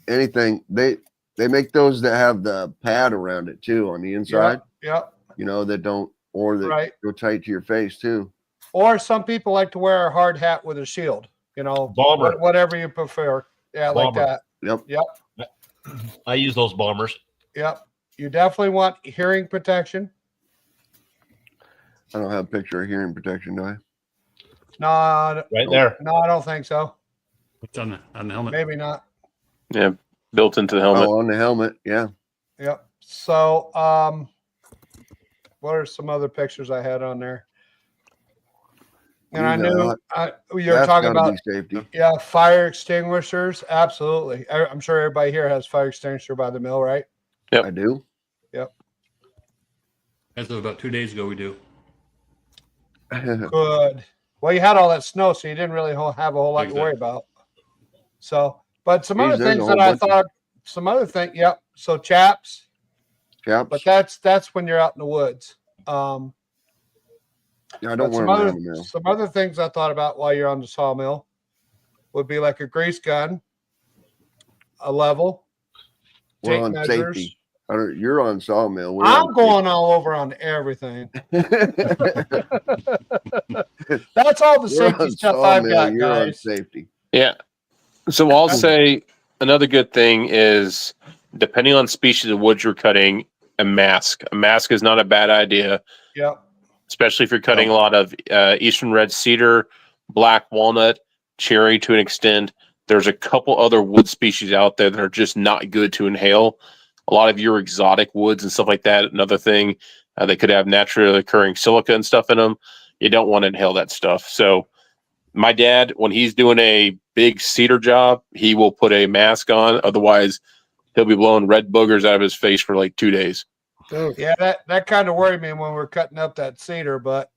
Anything they make those that have the pad around it too on the inside. Yep. You know, that don't, or that Right. go tight to your face too. Or some people like to wear a hard hat with a shield. You know, Bomber. whatever you prefer. Yeah, like Bomber. that. Yep. I use those bombers. Yep. You definitely want hearing protection. I don't have a picture of hearing protection, do I? No, Right there. no, I don't think so. It's on the helmet. Maybe not. Yeah, built into the helmet. Oh, on the helmet. Yeah. Yep. So, what are some other pictures I had on there? And I You knew got- you were That's talking gotta about, be safety. yeah, fire extinguishers. Absolutely. I'm sure everybody here has fire extinguisher by the mill, right? Yep. I do. As of about 2 days ago, we do. Good. Well, you had all that snow, so you didn't really have a whole lot to worry about. So, but some Geez, other there's a things whole that I bunch of- thought, some other thing, yep. So chaps, Chaps. but that's when you're out in the woods. Yeah, I But don't wear them around the mill. some other things I thought about while you're on the sawmill would be like a grease gun, a level, We're tape on measures. safety. You're on sawmill. We're I'm on going all over on everything. safety. That's all the We're safety on stuff I've sawmill, got, you're on guys. safety. Yeah. So I'll say another good thing is, depending on species of wood you're cutting, a mask. A mask is not a bad idea, Yep. especially if you're cutting Yep. a lot of eastern red cedar, black walnut, cherry to an extent. There's a couple other wood species out there that are just not good to inhale. A lot of your exotic woods and stuff like that. Another thing, they could have naturally occurring silica and stuff in them. You don't want to inhale that stuff. So my dad, when he's doing a big cedar job, he will put a mask on. Otherwise, he'll be blowing red boogers out of his face for like 2 days. Oh, Yeah, that kind of worried me when we were cutting up that cedar, but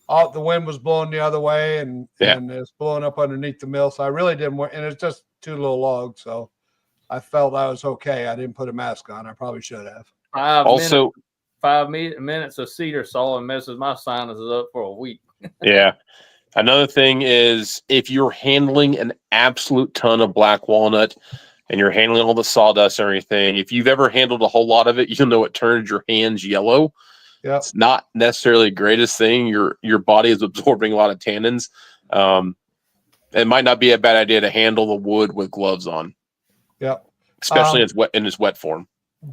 all the wind was blowing the other way and it's blowing up underneath the mill. So I really didn't worry. And it's just 2 little logs. So I felt I was okay. I didn't put a mask on. I probably should have. Also, 5 minutes of cedar saw and messes my sinuses up for a week. yeah. Another thing is, if you're handling an absolute ton of black walnut and you're handling all the sawdust and everything, if you've ever handled a whole lot of it, you'll know it turns your hands yellow. Yeah. It's not necessarily the greatest thing. Your body is absorbing a lot of tannins. It might not be a bad idea to handle the wood with gloves on. Yep. Especially in its wet form.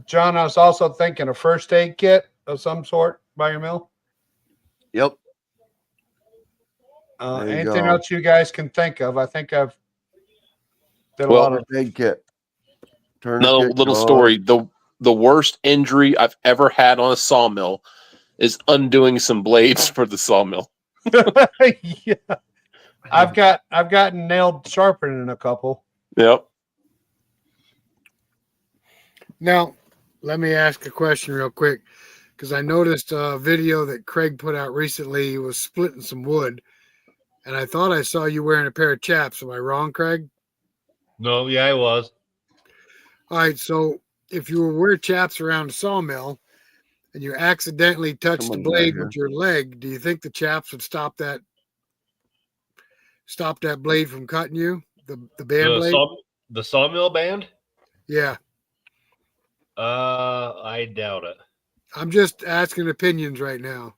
John, I was also thinking a first aid kit of some sort by your mill. Yep. There you Anything go. else you guys can think of? I think I've did a Well, lot of. Big kit. Another Tourniquet, little gauze. story. The worst injury I've ever had on a sawmill is undoing some blades for the sawmill. Yeah. I've gotten nailed sharpening a couple. Yep. now, let me ask a question real quick because I noticed a video that Craig put out recently. He was splitting some wood, and I thought I saw you wearing a pair of chaps. Am I wrong, Craig? No, yeah, I was. All right, so if you were wear chaps around a sawmill and you accidentally touched the Someone's not blade here. with your leg, do you think the chaps would stop that blade from cutting you? The band blade? The sawmill band? Yeah. I doubt it. I'm just asking opinions right now.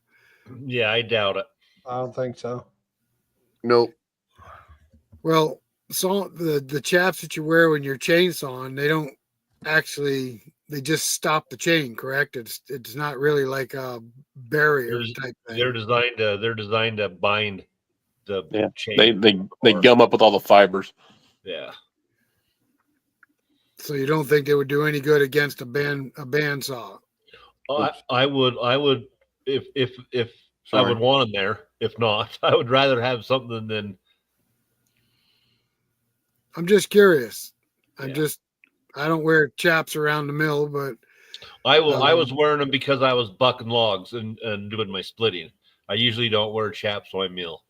Yeah, I doubt it. I don't think so. Nope. Well, so the chaps that you wear when you're chainsawing, they don't actually, they just stop the chain, correct? It's not really like a barrier type thing. They're designed to bind the chain. They gum up with all the fibers. Yeah. So you don't think they would do any good against a bandsaw? I would if I Sorry. would want them there. If not, I would rather have something than. I'm just curious. Yeah. I don't wear chaps around the mill, but I was wearing them because I was bucking logs and doing my splitting. I usually don't wear chaps on my mill.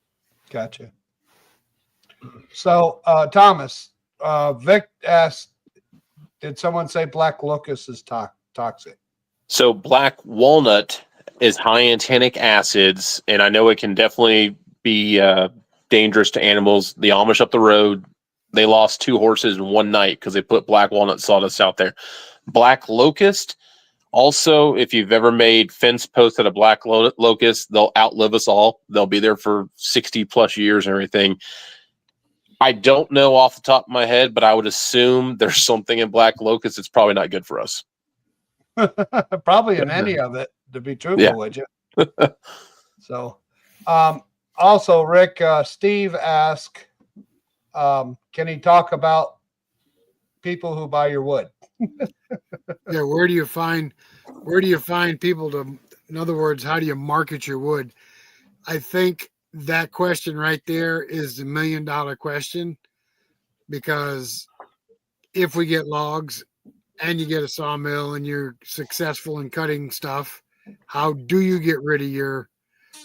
Gotcha. So, Thomas, Vic asked, did someone say black locust is toxic? So black walnut is high in tannic acids, and I know it can definitely be dangerous to animals. The Amish up the road, they lost 2 horses in one night because they put black walnut sawdust out there. Black locust, also, if you've ever made fence posts at a black locust, they'll outlive us all. They'll be there for 60 plus years and everything. I don't know off the top of my head, but I would assume there's something in black locust that's probably not good for us. Probably in any of it, to be truthful Yeah. with you. So, also, Rick, Steve asked, can he talk about people who buy your wood? Yeah, where do you find people to, in other words, how do you market your wood? I think that question right there is the $1 million question, because if we get logs and you get a sawmill and you're successful in cutting stuff, how do you get rid of your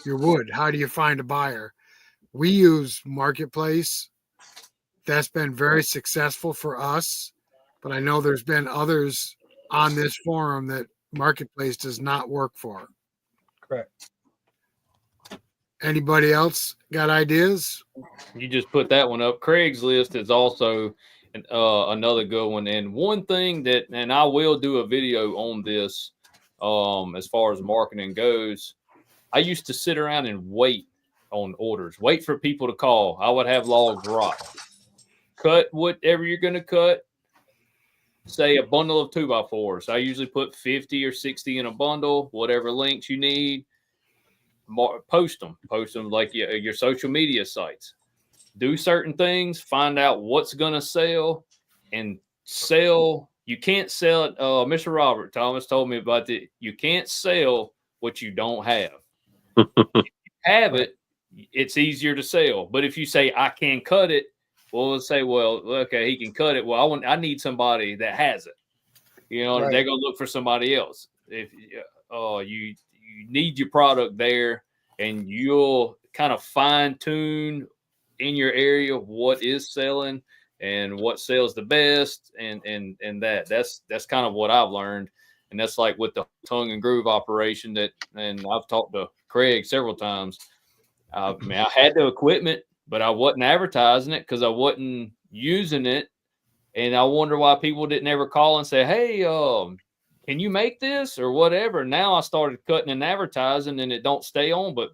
wood? How do you find a buyer? We use Marketplace. That's been very successful for us, but I know there's been others on this forum that Marketplace does not work for. Correct. Anybody else got ideas? You just put that one up. Craigslist is also another good one. And one thing that, and I will do a video on this, as far as marketing goes, I used to sit around and wait on orders, wait for people to call. I would have logs rot. Cut whatever you're going to cut. Say a bundle of 2x4s. I usually put 50 or 60 in a bundle, whatever links you need. Post them like your social media sites. Do certain things, find out what's going to sell, and sell. You can't sell it. Mr. Robert Thomas told me about it. You can't sell what you don't have. If you have it, it's easier to sell. But if you say, I can cut it, well, let's say, well, okay, he can cut it. Well, I need somebody that has it. You know, Right. they're going to look for somebody else. If you need your product there, and you'll kind of fine tune in your area what is selling and what sells the best, and that's kind of what I've learned. And that's like with the tongue and groove operation and I've talked to Craig several times. I mean, I had the equipment, but I wasn't advertising it because I wasn't using it. And I wonder why people didn't ever call and say, hey, can you make this or whatever? Now I started cutting and advertising, and it don't stay on, but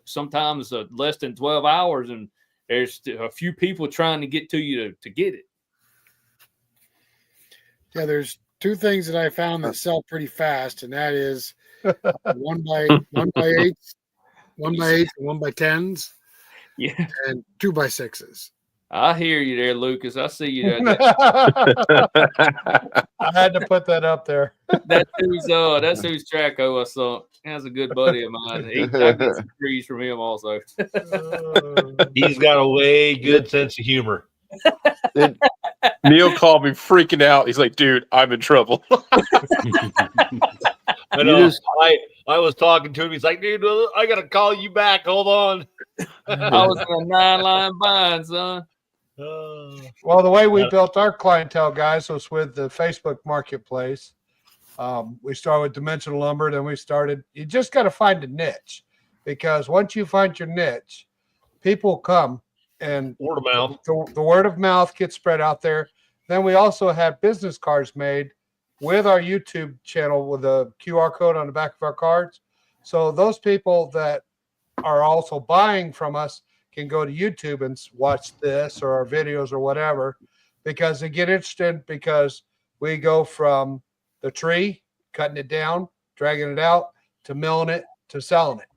sometimes less than 12 hours, and there's a few people trying to get to you to get it. Yeah, there's 2 things that I found that sell pretty fast, and that is 1x8s, 1x8s, and 1x10s, Yeah, and 2x6s. I hear you there, Lucas. I see you there. I had to put that up there. That's who's Traco I saw. That's a good buddy of mine. I get some trees from him also. He's got a way good sense of humor. Neil called me freaking out. He's like, dude, I'm in trouble. I know. I was talking to him. He's like, dude, I got to call you back. Hold on. I was in a 9-line bind, son. Well, the way we built our clientele, guys, was with the Facebook Marketplace. We started with dimensional lumber, then you just got to find a niche, because once you find your niche, people come, and Word of mouth. the word of mouth gets spread out there. Then we also had business cards made with our YouTube channel with a QR code on the back of our cards. So those people that are also buying from us can go to YouTube and watch this or our videos or whatever, because they get interested, because we go from the tree, cutting it down, dragging it out, to milling it, to selling it.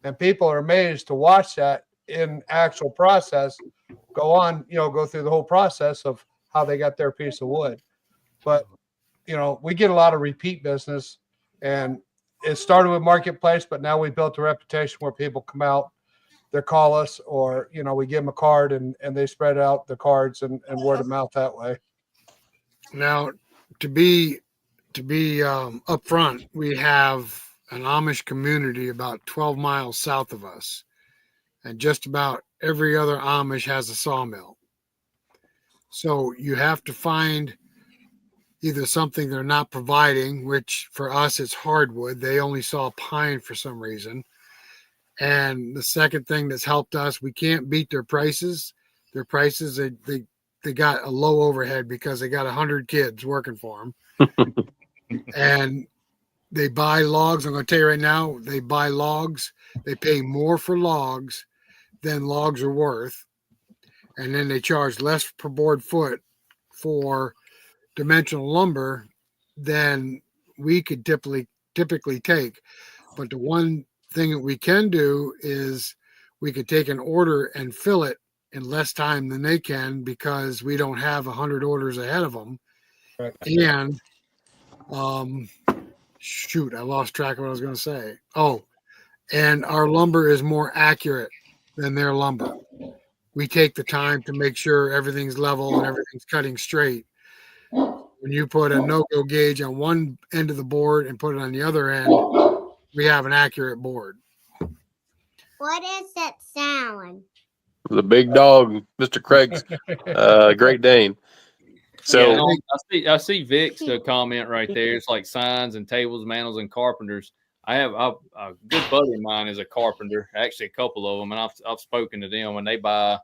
And people are amazed to watch that in actual process, go through the whole process of how they got their piece of wood. But, we get a lot of repeat business, and it started with Marketplace, but now we built a reputation where people come out, they call us, or, we give them a card and they spread out the cards and word of mouth that way. Now, to be upfront, we have an Amish community about 12 miles south of us, and just about every other Amish has a sawmill. So you have to find either something they're not providing, which for us it's hardwood. They only saw pine for some reason. And the second thing that's helped us, we can't beat their prices. Their prices, they got a low overhead because they got 100 kids working for them. And they buy logs. I'm going to tell you right now, they buy logs. They pay more for logs than logs are worth. And then they charge less per board foot for dimensional lumber than we could typically take. But the one thing that we can do is we could take an order and fill it in less time than they can because we don't have 100 orders ahead of them. Right. And shoot, I lost track of what I was going to say. Oh, and our lumber is more accurate than their lumber. We take the time to make sure everything's level and everything's cutting straight. When you put a no-go gauge on one end of the board and put it on the other end, we have an accurate board. What is that sound? The big dog, Mr. Craig's Great Dane. So I see Vic's comment right there. It's like signs and tables, mantles, and carpenters. I have a good buddy of mine is a carpenter. Actually, a couple of them, and I've spoken to them, and they buy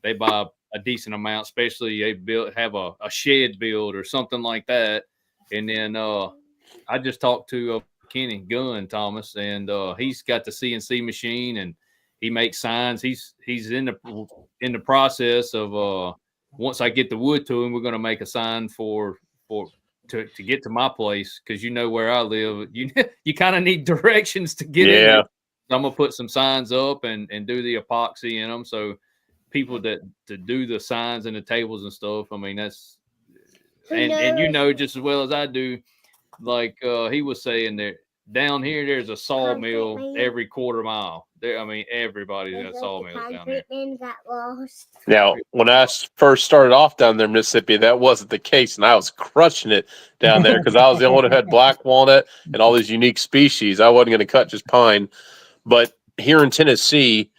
a decent amount, especially they have a shed build or something like that. And then I just talked to Kenny Gunn Thomas, and he's got the CNC machine, and he makes signs. He's in the process of once I get the wood to him, we're going to make a sign to get to my place, because you know where I live. You kind of need directions to get in there. So I'm gonna put some signs up and do the epoxy in them, so people that to do the signs and the tables and stuff. I mean, that's and you know just as well as I do. Like he was saying, there down here, there's a sawmill every quarter mile. There, I mean, everybody's got sawmills down there. now, when I first started off down there in Mississippi, that wasn't the case, and I was crushing it down there because I was the only one who had black walnut and all these unique species. I wasn't going to cut just pine. But here in Tennessee,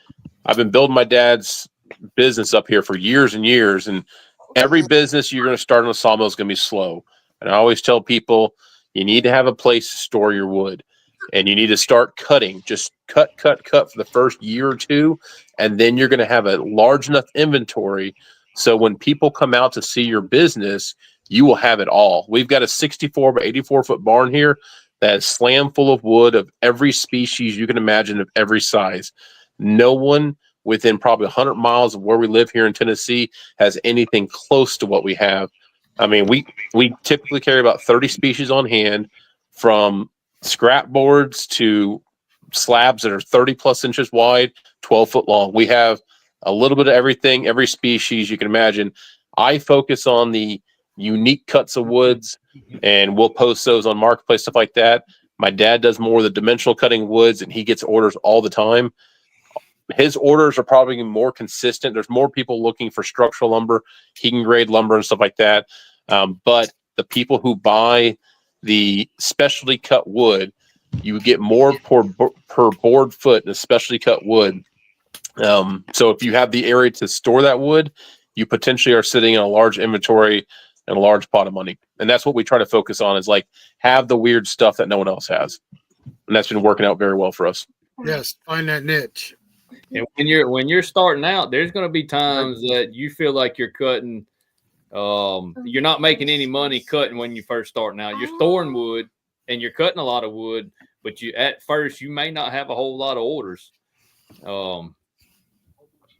I've been building my dad's business up here for years and years, and every business you're going to start on a sawmill is going to be slow. And I always tell people, you need to have a place to store your wood, and you need to start cutting. Just cut for the first year or two, and then you're going to have a large enough inventory so when people come out to see your business, you will have it all. We've got a 64 by 84 foot barn here that is slam full of wood of every species you can imagine, of every size. No one within probably 100 miles of where we live here in Tennessee has anything close to what we have. I mean, we typically carry about 30 species on hand, from scrap boards to slabs that are 30 plus inches wide, 12 foot long. We have a little bit of everything, every species you can imagine. I focus on the unique cuts of woods, and we'll post those on Marketplace, stuff like that. My dad does more of the dimensional cutting woods, and he gets orders all the time. His orders are probably more consistent. There's more people looking for structural lumber, heating grade lumber, and stuff like that. But the people who buy the specialty cut wood, you get more per board foot in a specialty cut wood. So if you have the area to store that wood, you potentially are sitting in a large inventory and a large pot of money. And that's what we try to focus on, is like have the weird stuff that no one else has. And that's been working out very well for us. Yes, find that niche. And when you're starting out, there's going to be times that you feel like you're cutting. You're not making any money cutting when you're first starting out. You're storing wood and you're cutting a lot of wood, but at first you may not have a whole lot of orders.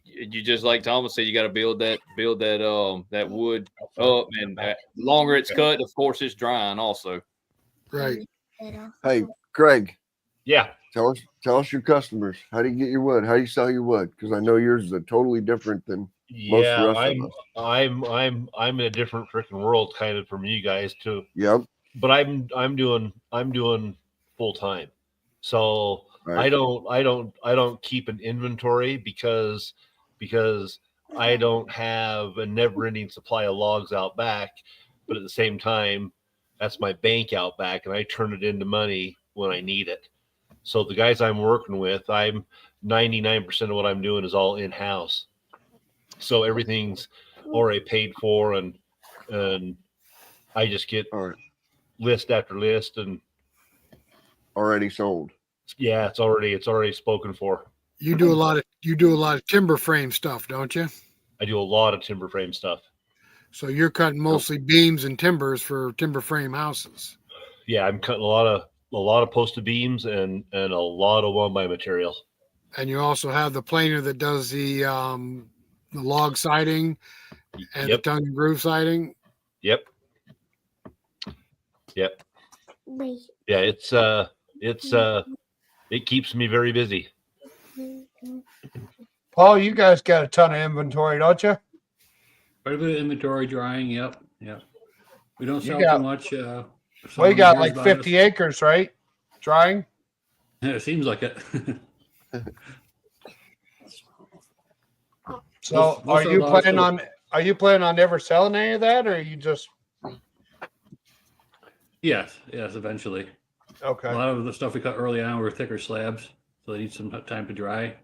You just, like Thomas said, you got to build that wood up, and the longer it's cut, of course, it's drying also. Right. Hey, Craig. Yeah. Tell us your customers. How do you get your wood? How do you sell your wood? Because I know yours is totally different than most of the rest of us. I'm in a different freaking world kind of from you guys too. Yep. But I'm doing full time. So right. I don't keep an inventory because I don't have a never ending supply of logs out back. But at the same time, that's my bank out back, and I turn it into money when I need it. So the guys I'm working with, I'm 99% of what I'm doing is all in-house. So everything's already paid for, and I just get All right. list after list, and Already sold. yeah, it's already spoken for. You do a lot of timber frame stuff, don't you? I do a lot of timber frame stuff. So you're cutting mostly beams and timbers for timber frame houses. Yeah, I'm cutting a lot of posted beams and a lot of 1x material. And you also have the planer that does the log siding and the tongue and groove siding. Yep. Yeah, it keeps me very busy. Paul, you guys got a ton of inventory, don't you? Quite a bit of inventory drying. Yep. We don't sell got- too much. Well, you got like 50 acres, right? Drying. Yeah, it seems like it. So Most are of you the logs planning on ever selling any of that, or are you just Yes, eventually. okay? A lot of the stuff we cut early on were thicker slabs, so they need some time to dry.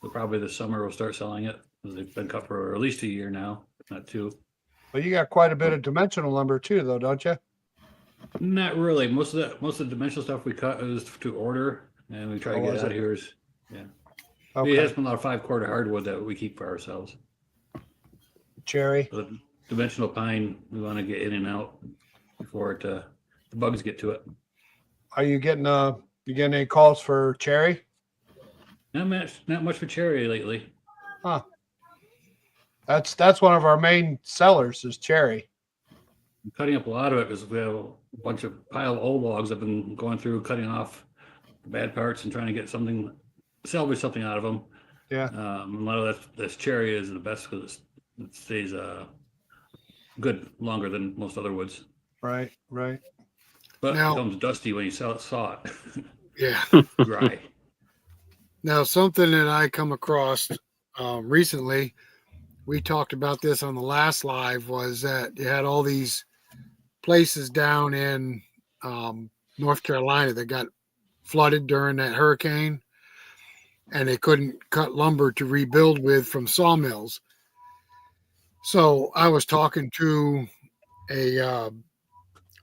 So probably this summer we'll start selling it, because they've been cut for at least a year now, if not 2. Well, you got quite a bit of dimensional lumber too, though, don't you? Not really. Most of the dimensional stuff we cut is to order, and we try to Oh, get is out it? of here. Yeah. Okay. We have a lot of 5-quarter hardwood that we keep for ourselves. Cherry. But dimensional pine, we want to get in and out before the bugs get to it. Are you getting any calls for cherry? Not much for cherry lately. Huh. That's one of our main sellers is cherry. I'm cutting up a lot of it because we have a bunch of pile of old logs I've been going through, cutting off the bad parts and trying to get salvage something out of them. Yeah. A lot of this cherry is the best because it stays good longer than most other woods. Right. But Now- it becomes dusty when you saw it. Yeah. Dry. Now, something that I come across recently, we talked about this on the last live, was that you had all these places down in North Carolina that got flooded during that hurricane, and they couldn't cut lumber to rebuild with from sawmills. So I was talking to a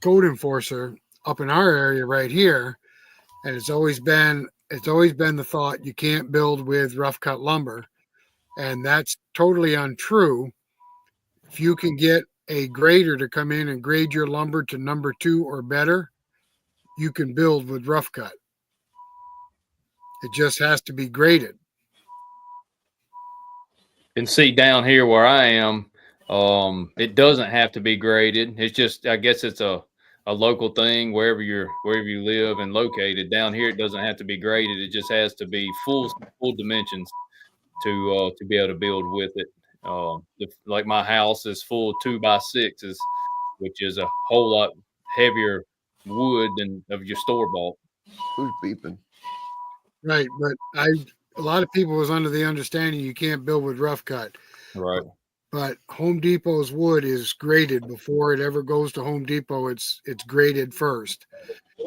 code enforcer up in our area right here, and it's always been the thought you can't build with rough cut lumber, and that's totally untrue. If you can get a grader to come in and grade your lumber to number 2 or better, you can build with rough cut. It just has to be graded. And see down here where I am, it doesn't have to be graded. It's just, I guess it's a local thing wherever you live and located. Down here, it doesn't have to be graded. It just has to be full dimensions to be able to build with it. Like my house is full 2x6s, which is a whole lot heavier wood than of your store bought. Who's beeping? Right, but a lot of people was under the understanding you can't build with rough cut. Right. But Home Depot's wood is graded before it ever goes to Home Depot. It's graded first,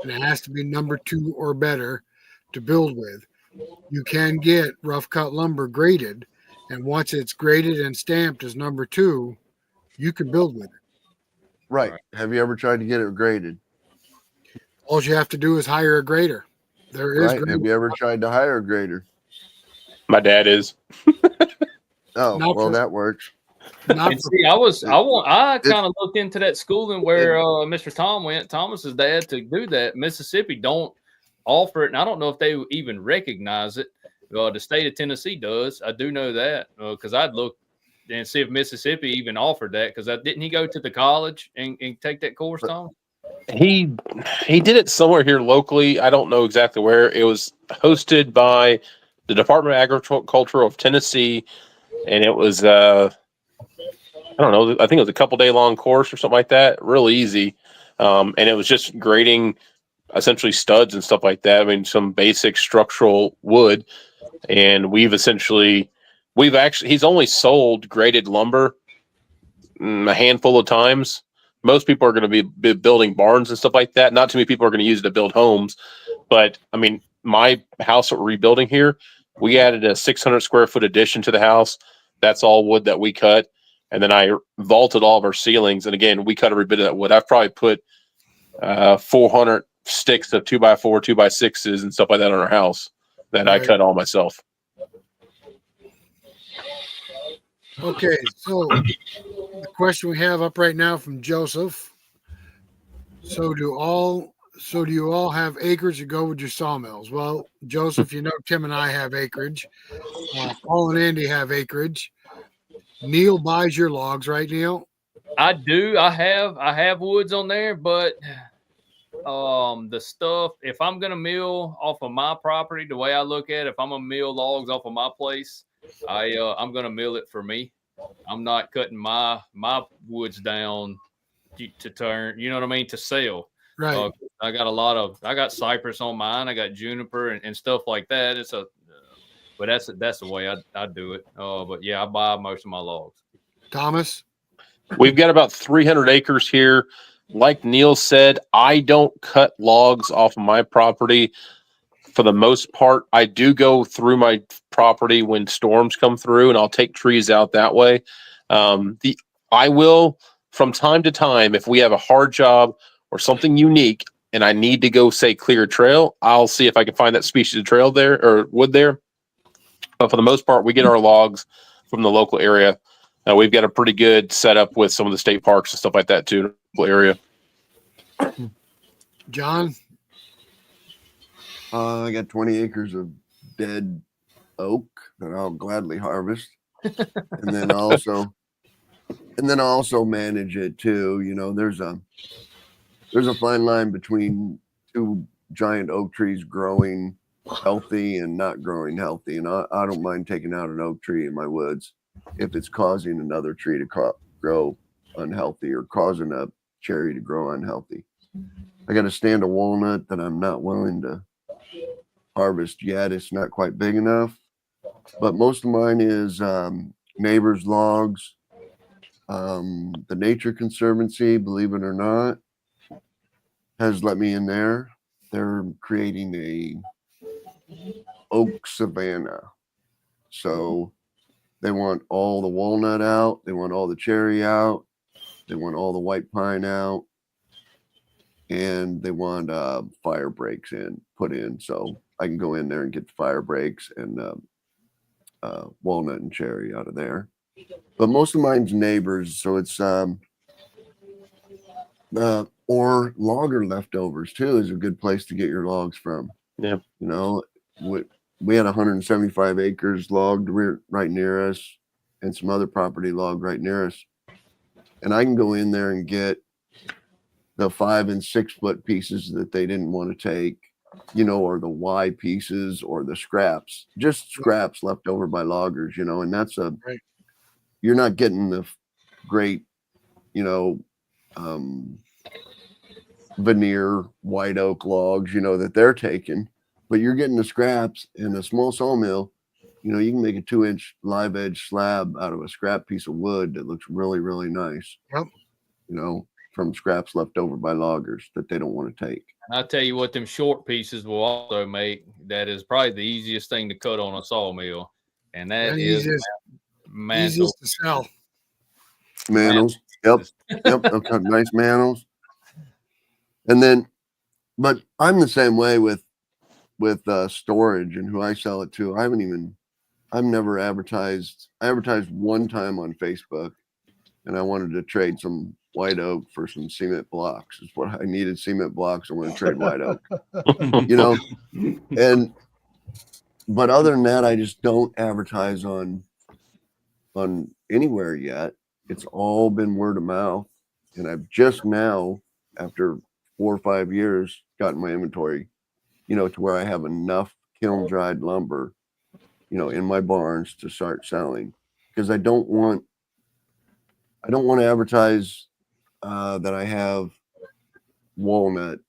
and it has to be number 2 or better to build with. You can get rough cut lumber graded, and once it's graded and stamped as number 2, you can build with it. Right. Have you ever tried to get it graded? All you have to do is hire a grader. There is. Right. Have you ever tried to hire a grader? My dad is. Oh, Not well, for- that works. Not And for- see, I kind of looked into that schooling where Mr. Tom went, Thomas's dad, to do that. Mississippi don't offer it, and I don't know if they even recognize it. The state of Tennessee does. I do know that because I'd look and see if Mississippi even offered that. Because didn't he go to the college and take that course, Tom? He did it somewhere here locally. I don't know exactly where. It was hosted by the Department of Agriculture of Tennessee, and it was I don't know. I think it was a couple-day long course or something like that. Real easy, and it was just grading essentially studs and stuff like that. I mean, some basic structural wood, and he's only sold graded lumber a handful of times. Most people are going to be building barns and stuff like that. Not too many people are going to use it to build homes, but I mean, my house that we're rebuilding here, we added a 600 square foot addition to the house. That's all wood that we cut. And then I vaulted all of our ceilings. And again, we cut every bit of that wood. I've probably put 400 sticks of 2x4, 2x6s and stuff like that on our house that I cut all myself. Okay, so the question we have up right now from Joseph. So do you all have acreage to go with your sawmills? Well, Joseph, you know Tim and I have acreage. Paul and Andy have acreage. Neil buys your logs, right, Neil? I do. I have woods on there, but the stuff, if I'm gonna mill off of my property, the way I look at it, if I'm gonna mill logs off of my place, I'm gonna mill it for me. I'm not cutting my woods down to turn, you know what I mean, to sell. Right. I got cypress on mine. I got juniper and stuff like that. But that's the way I do it. But yeah, I buy most of my logs. Thomas? We've got about 300 acres here. Like Neil said, I don't cut logs off of my property for the most part. I do go through my property when storms come through, and I'll take trees out that way. I will, from time to time, if we have a hard job or something unique and I need to go, say, clear a trail, I'll see if I can find that species of trail there or wood there. But for the most part, we get our logs from the local area. We've got a pretty good setup with some of the state parks and stuff like that too in the local area. John? I got 20 acres of dead oak that I'll gladly harvest. and then also manage it too. You know, there's a fine line between two giant oak trees growing healthy and not growing healthy. And I don't mind taking out an oak tree in my woods if it's causing another tree to grow unhealthy or causing a cherry to grow unhealthy. I got a stand of walnut that I'm not willing to harvest yet. It's not quite big enough, but most of mine is neighbors' logs. The Nature Conservancy, believe it or not, has let me in there. They're creating a oak savanna. So they want all the walnut out. They want all the cherry out. They want all the white pine out. And they want fire breaks put in. So I can go in there and get the fire breaks and walnut and cherry out of there. But most of mine's neighbors. So it's or logger leftovers too is a good place to get your logs from. Yeah. You know, we had 175 acres logged right near us and some other property logged right near us. And I can go in there and get the 5 and 6 foot pieces that they didn't want to take, you know, or the Y pieces or the scraps, just scraps left over by loggers, you know, and that's you're not getting the great, you know, veneer white oak logs, you know, that they're taking, but you're getting the scraps. In a small sawmill, you know, you can make a 2-inch live edge slab out of a scrap piece of wood that looks really, really nice. Yep. You know, from scraps left over by loggers that they don't want to take. And I tell you what, them short pieces will also make. That is probably the easiest thing to cut on a sawmill, and that is easiest to sell. Mantles. Yep. I've got nice mantles. And then, but I'm the same way with storage and who I sell it to. I've never advertised. I advertised one time on Facebook, and I wanted to trade some white oak for some cement blocks. It's what I needed, cement blocks. I want to trade white oak, you know, but other than that, I just don't advertise on anywhere yet. It's all been word of mouth. And I've just now, after 4 or 5 years, gotten my inventory, you know, to where I have enough kiln dried lumber, you know, in my barns to start selling, because I don't want to advertise that I have walnut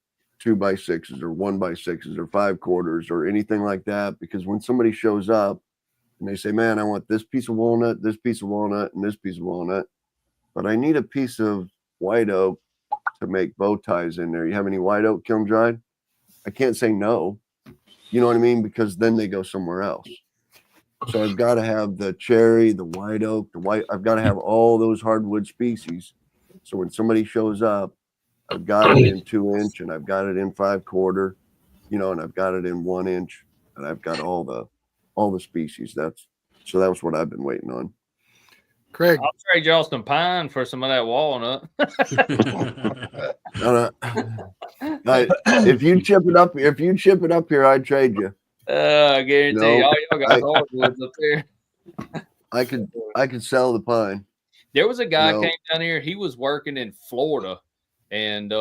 2x6s or 1x6s or 5 quarters or anything like that, because when somebody shows up and they say, man, I want this piece of walnut, this piece of walnut, and this piece of walnut, but I need a piece of white oak to make bow ties in there. You have any white oak kiln dried? I can't say no. You know what I mean? Because then they go somewhere else. So I've got to have the cherry, the white oak, the white. I've got to have all those hardwood species. So when somebody shows up, I've got it in 2-inch and I've got it in 5/4, you know, and I've got it in 1-inch, and I've got all the species. That was what I've been waiting on. Craig, I'll trade y'all some pine for some of that walnut. If you chip it up here, I'd trade you. I guarantee No, y'all got hardwoods up there. I could sell the pine. There was a guy No. came down here. He was working in Florida, and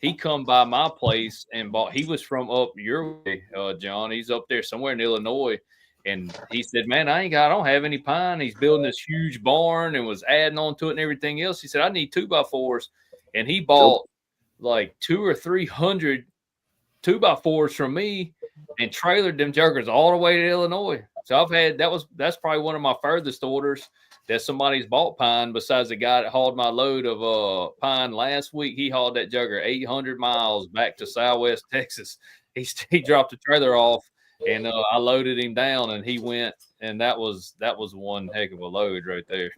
he come by my place and bought. He was from up your way, John. He's up there somewhere in Illinois, and he said, "Man, I don't have any pine." He's building this huge barn and was adding on to it and everything else. He said, "I need 2x4s," and he bought like 200 or 300 2x4s from me and trailered them juggers all the way to Illinois. So I've had that's probably one of my furthest orders that somebody's bought pine, besides the guy that hauled my load of pine last week. He hauled that jugger 800 miles back to Southwest Texas. He dropped the trailer off, and I loaded him down, and he went, and that was one heck of a load right there.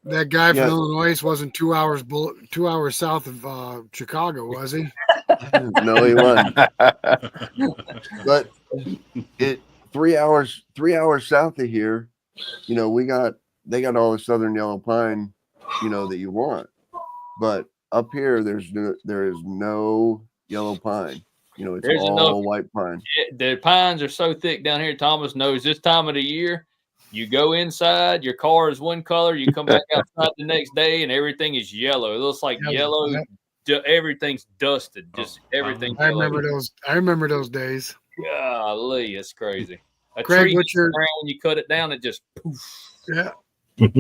that guy from Illinois wasn't 2 hours south of Chicago, was he? No, he wasn't. But 3 hours south of here, you know, they got all the southern yellow pine, you know, that you want. But up here, there is no yellow pine. You know, it's all white pine. The pines are so thick down here. Thomas knows this time of the year, you go inside, your car is one color, you come back outside the next day, and everything is yellow. It looks like yellow. Everything's dusted. Just everything. I remember those days. Golly, it's crazy. A Craig, tree when you cut it down, it just poof. Yeah.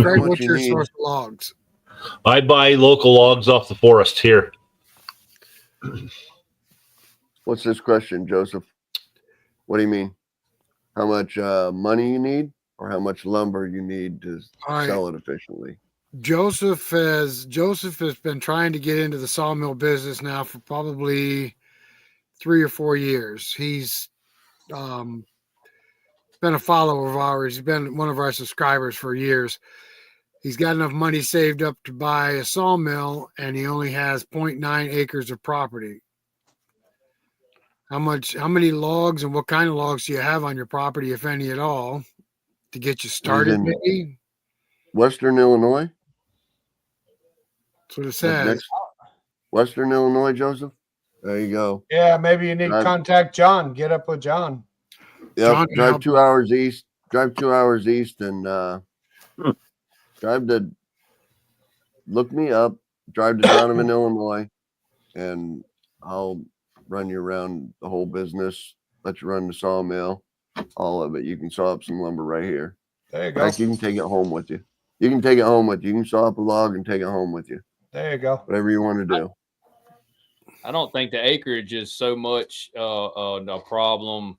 Craig, what's your source of logs? I buy local logs off the forest here. What's this question, Joseph? What do you mean? How much money you need, or how much lumber you need to sell it efficiently? Joseph has been trying to get into the sawmill business now for probably 3 or 4 years. He's been a follower of ours. He's been one of our subscribers for years. He's got enough money saved up to buy a sawmill, and he only has 0.9 acres of property. How many logs and what kind of logs do you have on your property, if any at all, to get you started? Maybe Western Illinois. That's what it says. Western Illinois, Joseph. There you go. Yeah, maybe you need to contact John. Get up with John. Yep, drive 2 hours east. Drive 2 hours east and drive to look me up. Drive to Donovan, Illinois, and I'll run you around the whole business. Let you run the sawmill, all of it. You can saw up some lumber right here. There you go. Like, you can take it home with you. You can take it home with you. You can saw up a log and take it home with you. There you go. Whatever you want to do. I don't think the acreage is so much a problem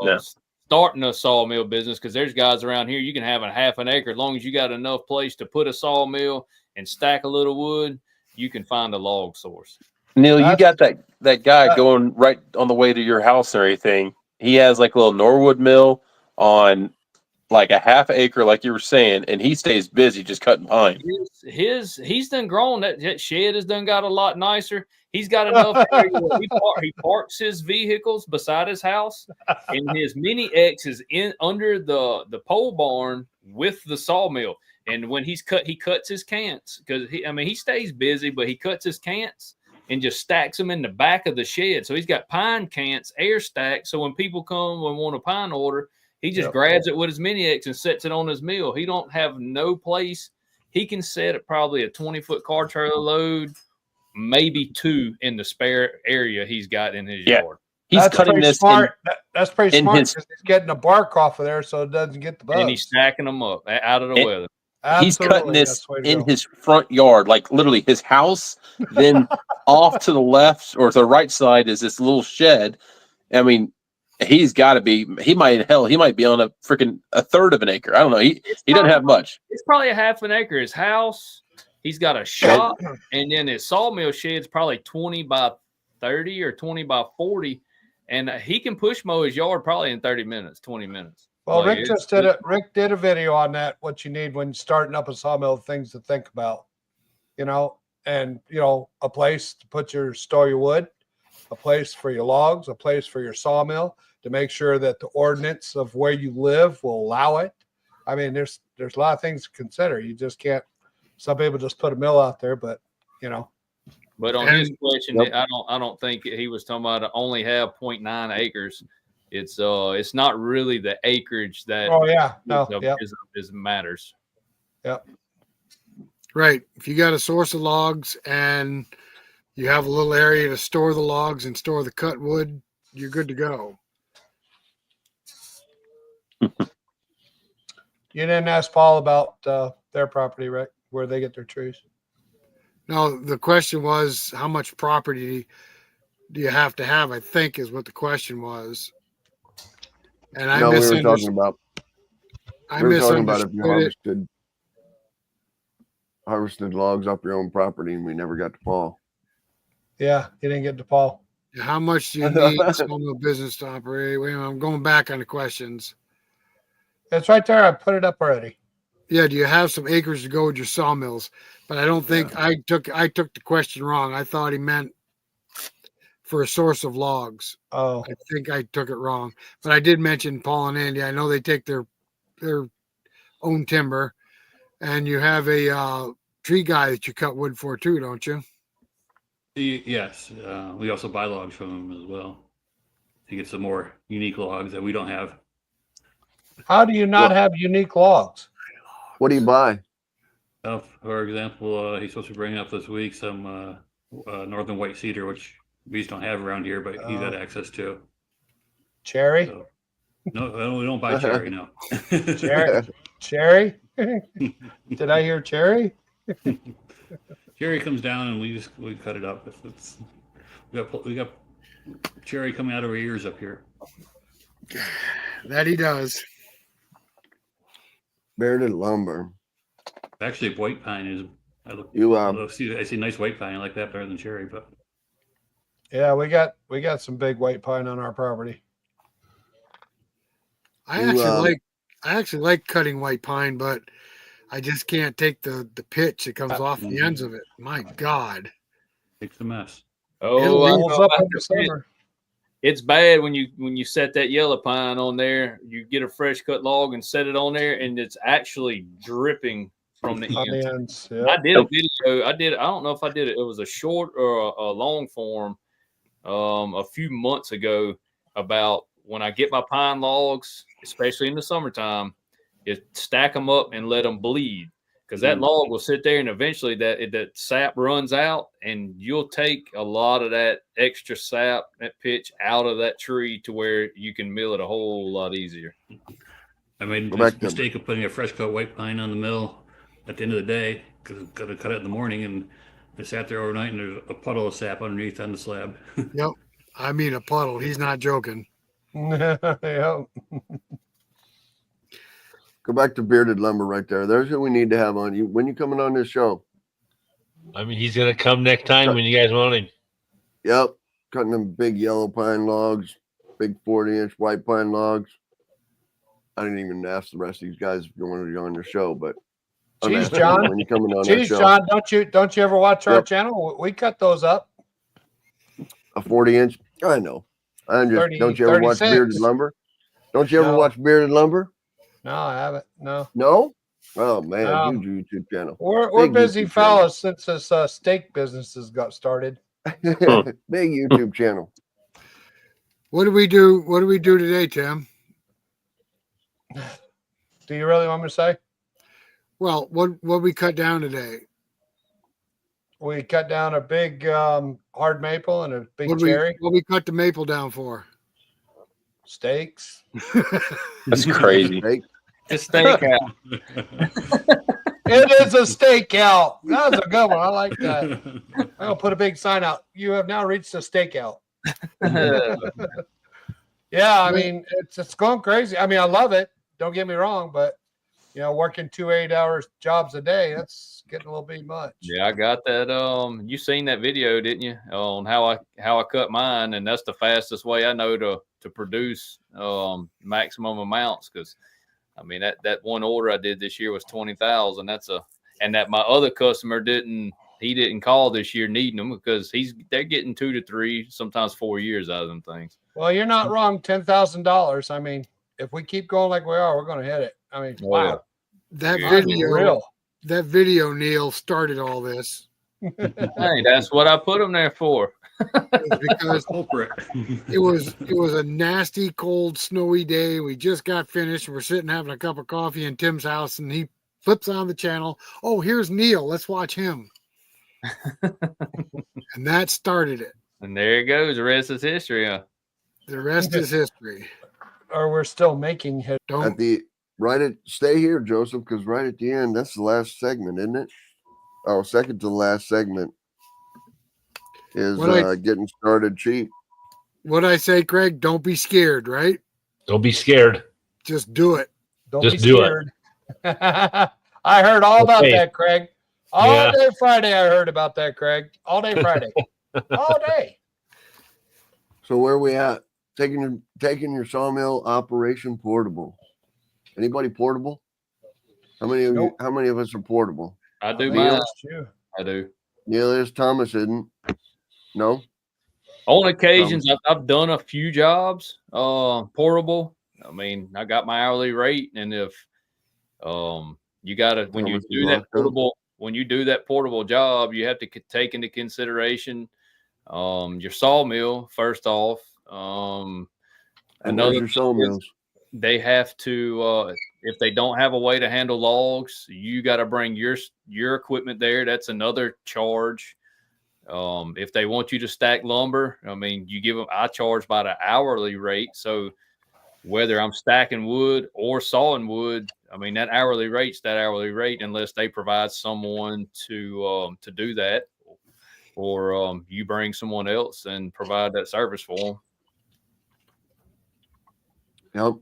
No. starting a sawmill business, because there's guys around here, you can have a half an acre. As long as you got enough place to put a sawmill and stack a little wood, you can find a log source. Neil, you got that guy going right on the way to your house or anything. He has like a little Norwood mill on like a half acre, like you were saying, and he stays busy just cutting pine. He's done grown. That shed has done got a lot nicer. He's got enough area where he parks his vehicles beside his house, and his mini X is in under the pole barn with the sawmill. And when he cuts his cants, because he stays busy, but he cuts his cants and just stacks them in the back of the shed. So he's got pine cants, air stacked. So when people come and want a pine order, he just grabs it with his mini X and sets it on his mill. He don't have no place. He can set it probably a 20-foot car trailer load, maybe 2 in the spare area he's got in his yard. He's cutting this smart. That's pretty smart, his, because he's getting the bark off of there so it doesn't get the bugs. And he's stacking them up out of the weather. He's cutting this in his front yard, like literally his house. Then off to the left or to the right side is this little shed. I mean, he's got to be. He might be on a freaking a third of an acre. I don't know. He doesn't have much. It's probably a half an acre. His house. He's got a shop, and then his sawmill shed's probably 20 by 30 or 20 by 40. and he can push mow his yard probably in 30 minutes, 20 minutes. Well, Like, Rick just did it. Rick did a video on that. What you need when starting up a sawmill, things to think about, and a place to store your wood, a place for your logs, a place for your sawmill, to make sure that the ordinance of where you live will allow it. I mean, there's a lot of things to consider. You just can't. Some people just put a mill out there, but But on his question, I don't think he was talking about to only have 0.9 acres. It's not really the acreage that is matters. Yep. Right. If you got a source of logs and you have a little area to store the logs and store the cut wood, you're good to go. You didn't ask Paul about their property, Rick, where they get their trees. No, the question was, how much property do you have to have? I think is what the question was. And I we were talking about. I we were talking about misunderstood if you harvested logs off your own property, and we never got to Paul. Yeah, you didn't get to Paul. How much do you need sawmill business to operate? Wait a minute, I'm going back on the questions. It's right there. I put it up already. Yeah, do you have some acres to go with your sawmills? But I don't think I took the question wrong. I thought he meant for a source of logs. Oh, I think I took it wrong. But I did mention Paul and Andy. I know they take their own timber, and you have a tree guy that you cut wood for too, don't you? Yes, we also buy logs from him as well to get some more unique logs that we don't have. How do you not have unique logs? What do you buy? For example, he's supposed to bring up this week some northern white cedar, which we just don't have around here, but he's got access to. Cherry? So, no, we don't buy cherry, no. Cherry? Did I hear cherry? Cherry comes down and we cut it up. We got cherry coming out of our ears up here. That he does. Bearded lumber. Actually, white pine is. I see nice white pine. I like that better than cherry, but. Yeah, we got some big white pine on our property. I actually like cutting white pine, but I just can't take the pitch that comes off the ends of it. My God, it's a mess. Oh, up in the summer. It's bad when you set that yellow pine on there. You get a fresh cut log and set it on there, and it's actually dripping from the ends. Yeah. I did a video. I don't know if I did it. It was a short or a long form a few months ago about when I get my pine logs, especially in the summertime, is stack them up and let them bleed. Because that log will sit there and eventually that sap runs out, and you'll take a lot of that extra sap, that pitch out of that tree to where you can mill it a whole lot easier. I made the mistake of putting a fresh cut white pine on the mill at the end of the day because I got to cut it in the morning, and I sat there overnight and there's a puddle of sap underneath on the slab. Yep. I mean a puddle. He's not joking. Yeah. Go back to bearded lumber right there. There's what we need to have on you. When you coming on this show? I mean, he's going to come next time when you guys want him. Yep. Cutting them big yellow pine logs, big 40-inch white pine logs. I didn't even ask the rest of these guys if you wanted to go on your show, but Geez, John. When you coming on Geez, show. John, don't you ever watch our channel? We cut those up. A 40-inch? I know. I'm just, 30, don't you ever watch 36. bearded lumber? Don't you ever watch bearded lumber? No, I haven't. No. No? Oh man, huge YouTube channel. We're busy fellas since this steak business has got started. Big YouTube channel. What do we do? What do we do today, Tim? Do you really want me to say? Well, what we cut down today? We cut down a big hard maple and a big cherry. What we cut the maple down for? Steaks. That's crazy. It's steak out. It is a stakeout. That was a good one. I like that. I'll put a big sign out. You have now reached a stakeout. Yeah, I mean, it's going crazy. I mean, I love it. Don't get me wrong, but working 2 8-hour jobs a day, that's getting a little bit much. Yeah, I got that. You seen that video, didn't you? On how I cut mine, and that's the fastest way I know to produce maximum amounts. Because I mean that one order I did this year was 20,000. And that my other customer didn't call this year needing them because they're getting 2 to 3, sometimes 4 years out of them things. Well, you're not wrong. $10,000. I mean, if we keep going like we are, we're going to hit it. I mean, wow. That Yeah, video, Neil, started all this. Hey, that's what I put them there for. Because it was a nasty, cold, snowy day. We just got finished. We're sitting having a cup of coffee in Tim's house, and he flips on the channel. Oh, here's Neil. Let's watch him. And that started it. And there it goes. The rest is history. Huh? The rest is history. Or we're still making hit. Stay here, Joseph, because right at the end, that's the last segment, isn't it? Oh, second to the last segment is getting started cheap. What I say, Craig? Don't be scared, right? Don't be scared. Just do it. Don't Just be do it. scared. I heard all about that, Craig. All day Friday, I heard about that, Craig. All day Friday. All day. So where are we at? Taking your sawmill operation portable. Anybody portable? How many of us are portable? I do Neil? mine. I do. Neil is. Thomas isn't. No. On occasions, I've done a few jobs portable. I mean, I got my hourly rate, and if you gotta when you do that portable job, you have to take into consideration your sawmill first off. Another your sawmills. They have to if they don't have a way to handle logs, you got to bring your equipment there. That's another charge. If they want you to stack lumber, I mean, I charge by the hourly rate. So whether I'm stacking wood or sawing wood, I mean, that hourly rate's that hourly rate unless they provide someone to do that, or you bring someone else and provide that service for them. Yep.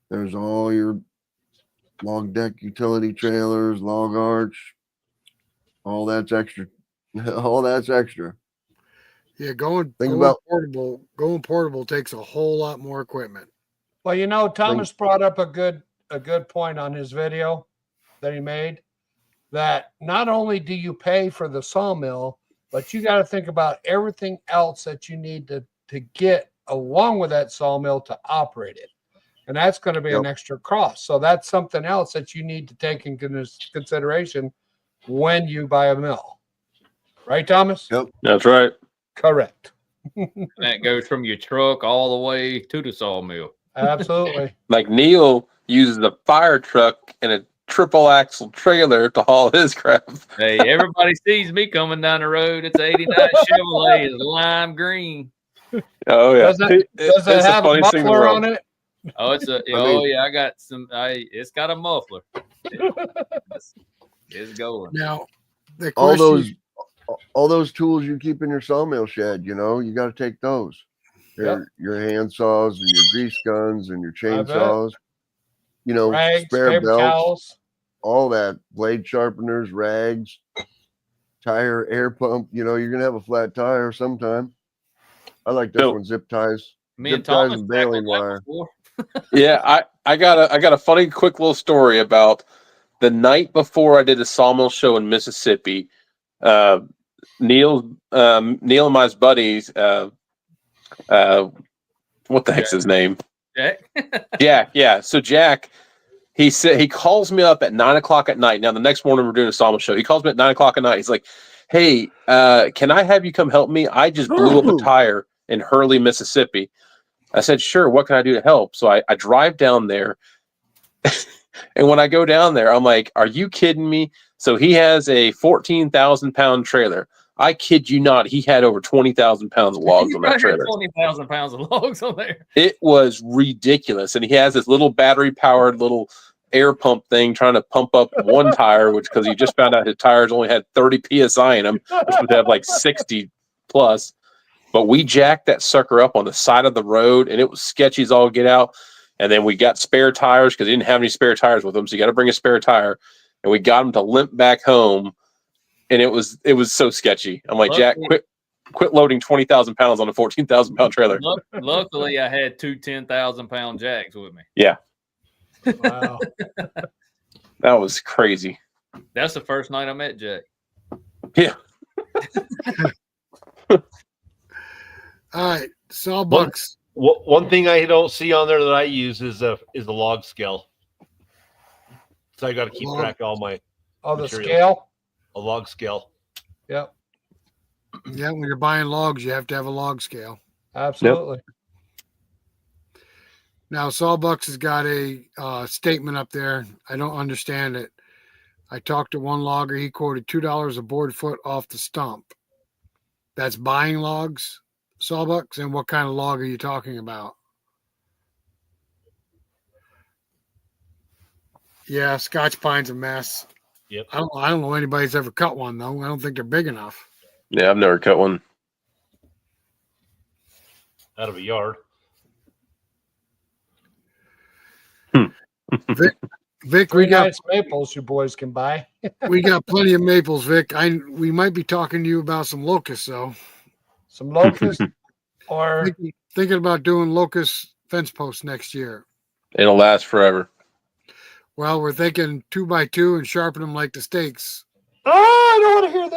There's all your log deck utility trailers, log arch. All that's extra. All that's extra. Yeah, going portable takes a whole lot more equipment. Well, Thomas brought up a good point on his video that he made, that not only do you pay for the sawmill, but you got to think about everything else that you need to get along with that sawmill to operate it. And that's going to be an extra cost. So that's something else that you need to take in consideration when you buy a mill. Right, Thomas? Yep. That's right. Correct. That goes from your truck all the way to the sawmill. Absolutely. Like Neil uses a fire truck and a triple axle trailer to haul his crap. Hey, everybody sees me coming down the road. It's 89 Chevrolet. It's lime green. Oh yeah. Does it have a muffler on it? Oh, I got some. It's got a muffler. It's going. Now, all those tools you keep in your sawmill shed, you got to take those. Your hand saws and your grease guns and your chainsaws. Rags, spare belts, towels. all that, blade sharpeners, rags, tire, air pump. You're gonna have a flat tire sometime. I like this one, zip ties. Zip ties and baling wire. Yeah, I got a funny, quick little story about the night before I did the sawmill show in Mississippi. Neil and my buddies. What the heck's his name? Jack. Jack. Yeah. So Jack, he said he calls me up at 9:00 at night. Now the next morning we're doing a sawmill show. He calls me at 9:00 at night. He's like, "Hey, can I have you come help me? I just blew up a tire in Hurley, Mississippi." I said, "Sure. What can I do to help?" So I drive down there, and when I go down there, I'm like, "Are you kidding me?" So he has a 14,000-pound trailer. I kid you not, he had over 20,000 pounds of logs on that trailer. 20,000 pounds of logs on there. It was ridiculous. And he has this little battery-powered little air pump thing trying to pump up one tire, which because he just found out his tires only had 30 PSI in them, which would have like 60 plus. But we jacked that sucker up on the side of the road, and it was sketchy as all get out. And then we got spare tires because he didn't have any spare tires with him. So you got to bring a spare tire. And we got him to limp back home. And it was so sketchy. I'm like, Jack, quit loading 20,000 pounds on a 14,000 pound trailer. Luckily, I had two 10,000-pound jacks with me. Yeah. Wow. That was crazy. That's the first night I met Jack. Yeah. All right, sawbucks. One thing I don't see on there that I use is the log scale. So I got to keep track of all my Oh, the materials. scale? A log scale. Yep. Yeah, when you're buying logs, you have to have a log scale. Absolutely. Now, Sawbucks has got a statement up there. I don't understand it. I talked to one logger. He quoted $2 a board foot off the stump. That's buying logs, Sawbucks? And what kind of log are you talking about? Yeah, Scotch pine's a mess. Yep. I don't know anybody's ever cut one, though. I don't think they're big enough. Yeah, I've never cut one. Out of a yard. Vic, Three we got nice maples you boys can buy. we got plenty of maples, Vic. We might be talking to you about some locusts, though. Some locusts or Thinking about doing locust fence posts next year. It'll last forever. Well, we're thinking 2x2 and sharpen them like the stakes. oh, I don't want to hear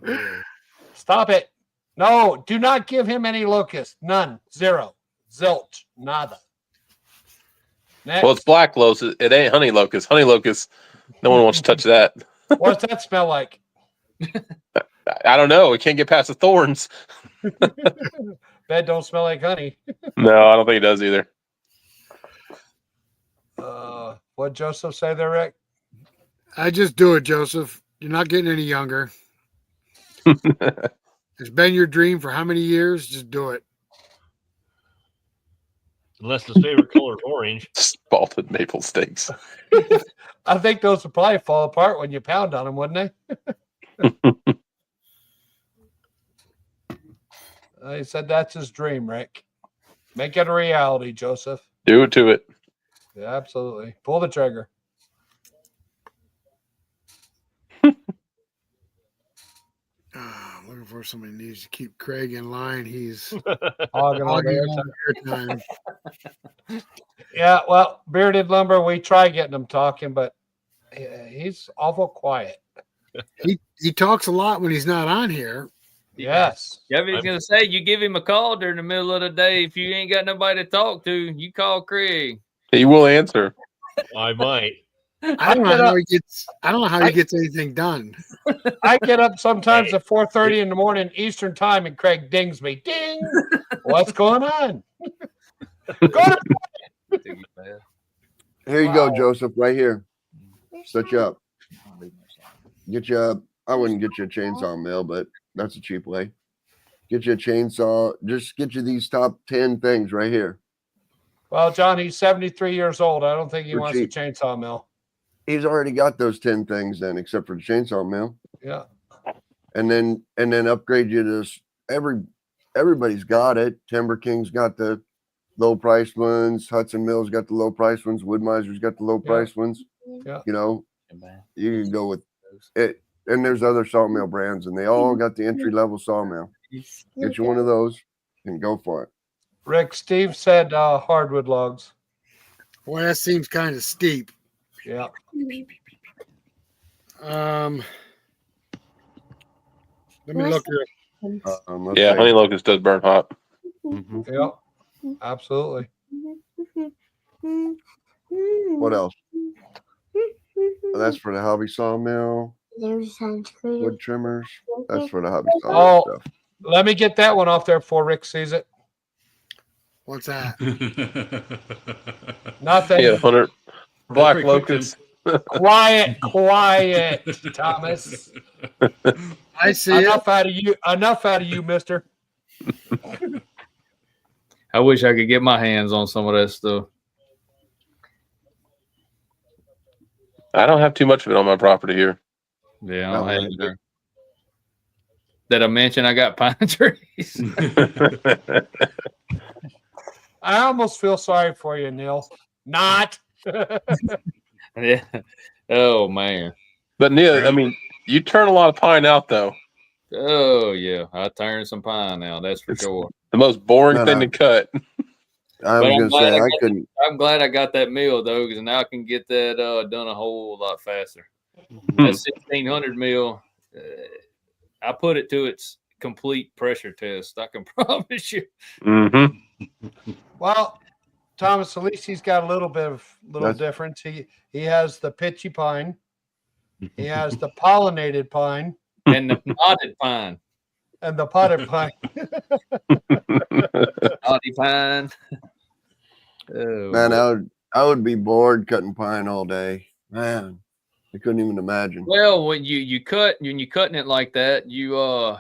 this. Stop it. No, do not give him any locust. None. Zero. Zilch. Nada. Next. Well, it's black locust. It ain't honey locust. Honey locust, no one wants to touch that. What's that smell like? I don't know. It can't get past the thorns. Bed don't smell like honey. No, I don't think it does either. What Joseph say there, Rick? I just do it, Joseph. You're not getting any younger. It's been your dream for how many years? Just do it. Unless his favorite color is orange. Salted maple steaks. I think those would probably fall apart when you pound on them, wouldn't they? He said that's his dream, Rick. Make it a reality, Joseph. Do it to it. Yeah, absolutely. Pull the trigger. Looking for somebody who needs to keep Craig in line. He's Hogging all the hogging airtime. all the airtime. Yeah, well, Bearded Lumber, we try getting him talking, but he's awful quiet. He talks a lot when he's not on here. Yes. Yeah, I was going to say, you give him a call during the middle of the day. If you ain't got nobody to talk to, you call Craig. He will answer. I might. I don't know how he gets anything done. I get up sometimes at 4:30 in the morning Eastern time, and Craig dings me. Ding! What's going on? Go to Here you go, Joseph, right here. Set you up. Get you a, I wouldn't get you a chainsaw mill, but that's a cheap way. Get you a chainsaw. Just get you these top 10 things right here. Well, John, he's 73 years old. I don't think he For wants cheap. a chainsaw mill. He's already got those 10 things then, except for the chainsaw mill. Yeah. And then upgrade you to everybody's got it. Timber King's got the low price ones. Hudson Mill's got the low price ones. Woodmiser's got the low price ones. Yeah. You know, you can go with it. And there's other sawmill brands, and they all got the entry level sawmill. Get you one of those and go for it. Rick, Steve said hardwood logs. Boy, that seems kind of steep. Yeah. Let me look here. Let's Yeah, see. honey locust does burn hot. Yeah. Absolutely. What else? Oh, that's for the hobby sawmill. Wood trimmers. That's for the hobby sawmill Oh, stuff. let me get that one off there before Rick sees it. What's that? Nothing. Yeah, 100 black Very quick, locusts. Quiet, Thomas. I see it. Enough out of you, mister. I wish I could get my hands on some of that stuff. I don't have too much of it on my property here. Yeah, I No, don't have I it there. that I mentioned I got pine trees. I almost feel sorry for you, Neil. Not. Yeah. Oh man. But Neil, I mean, you turn a lot of pine out though. Oh yeah, I turned some pine now. That's for It's sure. the most boring No, thing no. to cut. I But was I'm gonna glad say I I got couldn't. I'm glad I got that mill though, because now I can get that done a whole lot faster. Hmm. That 1600 mill, I put it to its complete pressure test. I can promise you. Mm-hmm. Well, Thomas, at least he's got a little bit of That's- difference. He has the pitchy pine. He has the pollinated pine And the potted pine, and the potted pine. potty pine. Oh, Man, boy. I would be bored cutting pine all day. Man, I couldn't even imagine. Well, when you're cutting it like that, you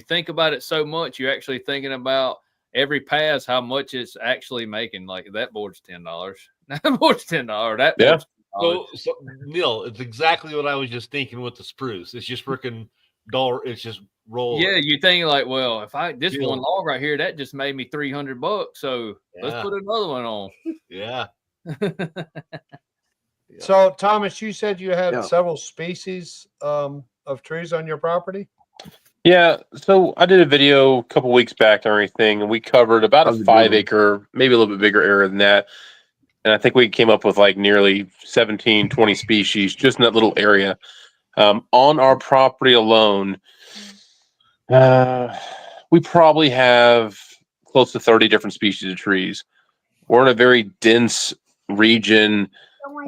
think about it so much. You're actually thinking about every pass, how much it's actually making. Like that board's $10. That board's $10. That Yeah. board's $10. So Neil, it's exactly what I was just thinking with the spruce. It's just freaking dull. It's just rolling. Yeah, you think like, well, if this Deal. one log right here, that just made me $300. So let's Yeah. put another one on. Yeah. So, Thomas, you said you had Yeah. several species of trees on your property. Yeah, so I did a video a couple weeks back and everything, and we covered about a How's it 5 doing? acre, maybe a little bit bigger area than that. And I think we came up with like nearly 17, 20 species just in that little area. On our property alone, we probably have close to 30 different species of trees. We're in a very dense region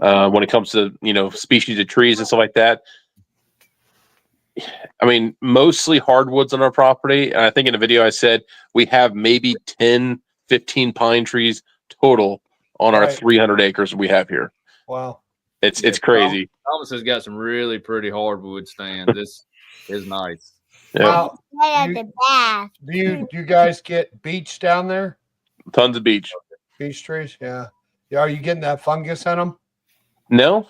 when it comes to, species of trees and stuff like that. I mean, mostly hardwoods on our property. And I think in a video I said we have maybe 10, 15 pine trees total on our Right. 300 acres we have here. Wow. It's Yeah, crazy. Thomas has got some really pretty hardwood stands. This is nice. Yeah, Now, Right You- at the bath. do you guys get beech down there? tons of beech. Beech trees? Yeah. Yeah. Are you getting that fungus in them? No,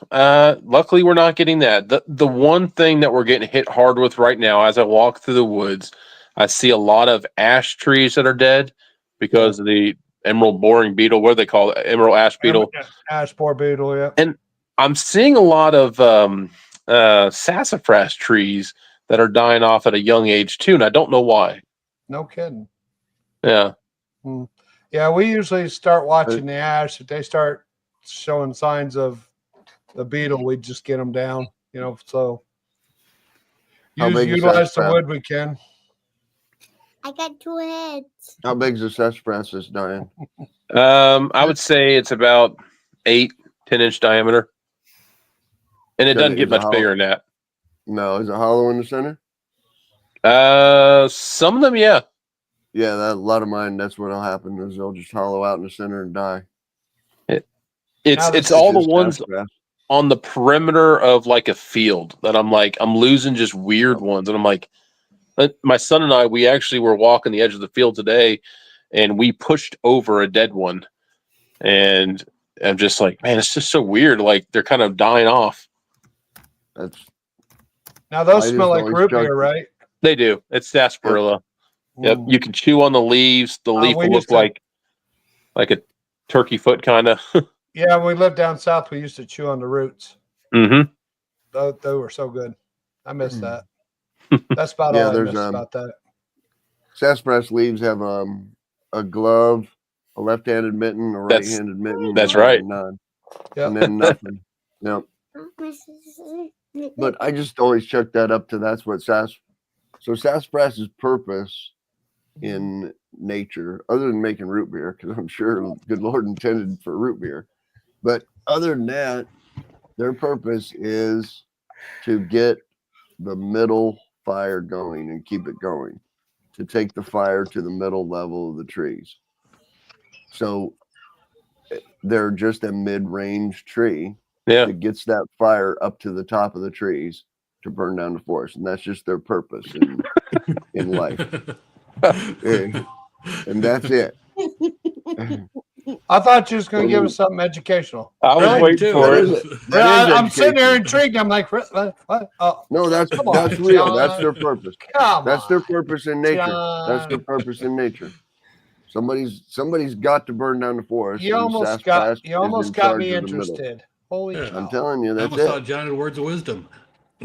luckily we're not getting that. The one thing that we're getting hit hard with right now, as I walk through the woods, I see a lot of ash trees that are dead because of the emerald boring beetle. What do they call it? Emerald ash beetle. Ash borer beetle. Yeah. I'm seeing a lot of sassafras trees that are dying off at a young age too, and I don't know why. No kidding. Yeah. Yeah. We usually start watching the ash. If they start showing signs of the beetle, we just get them down. So How big is utilize the sassafras? wood we can. I got 2 heads. How big is the sassafras, Diane? I would say it's about 8, 10-inch diameter. And it Is doesn't it- get is it much bigger than that. No, is it hollow in the center? Some of them, yeah. Yeah, a lot of mine. That's what'll happen is they'll just hollow out in the center and die. Now It's this all the Just ones sassafras. on the perimeter of like a field that I'm losing just weird ones. And I'm like, my son and I, we actually were walking the edge of the field today and we pushed over a dead one. And I'm just like, man, it's just so weird. Like they're kind of dying off. That's Now those I smell just like always root judge- beer, right? They do. It's sarsaparilla. Yep. Mm. You can chew on the leaves. The leaf we will used look to- like a turkey foot kind of. Yeah, when we lived down south, we used to chew on the roots. Mm-hmm. They were so good. I miss that. That's about Yeah, all I there's, miss about that. sassafras leaves have a glove, a left-handed mitten, a That's- right-handed mitten. that's and right. None. Yeah. And then nothing. Yep. But I just always chuck that up to that's what sassafras's purpose in nature, other than making root beer, because I'm sure good Lord intended for root beer. But other than that, their purpose is to get the middle fire going and keep it going, to take the fire to the middle level of the trees. So they're just a mid-range tree Yeah. that gets that fire up to the top of the trees to burn down the forest, and that's just their purpose in life. And that's it. I thought you was going to give us something educational. I was Really? waiting for That it. is- that is I'm sitting there educational. intrigued. I'm like, what? Oh, No, that's come on, real. That's John. their purpose. Come That's on. their purpose in nature. That's their John. purpose in nature. Somebody's got to burn down the forest. You and almost Sassafras got is in charge me of the middle. interested. Holy Yeah. cow. I'm telling you, I that's almost thought it. John had words of wisdom.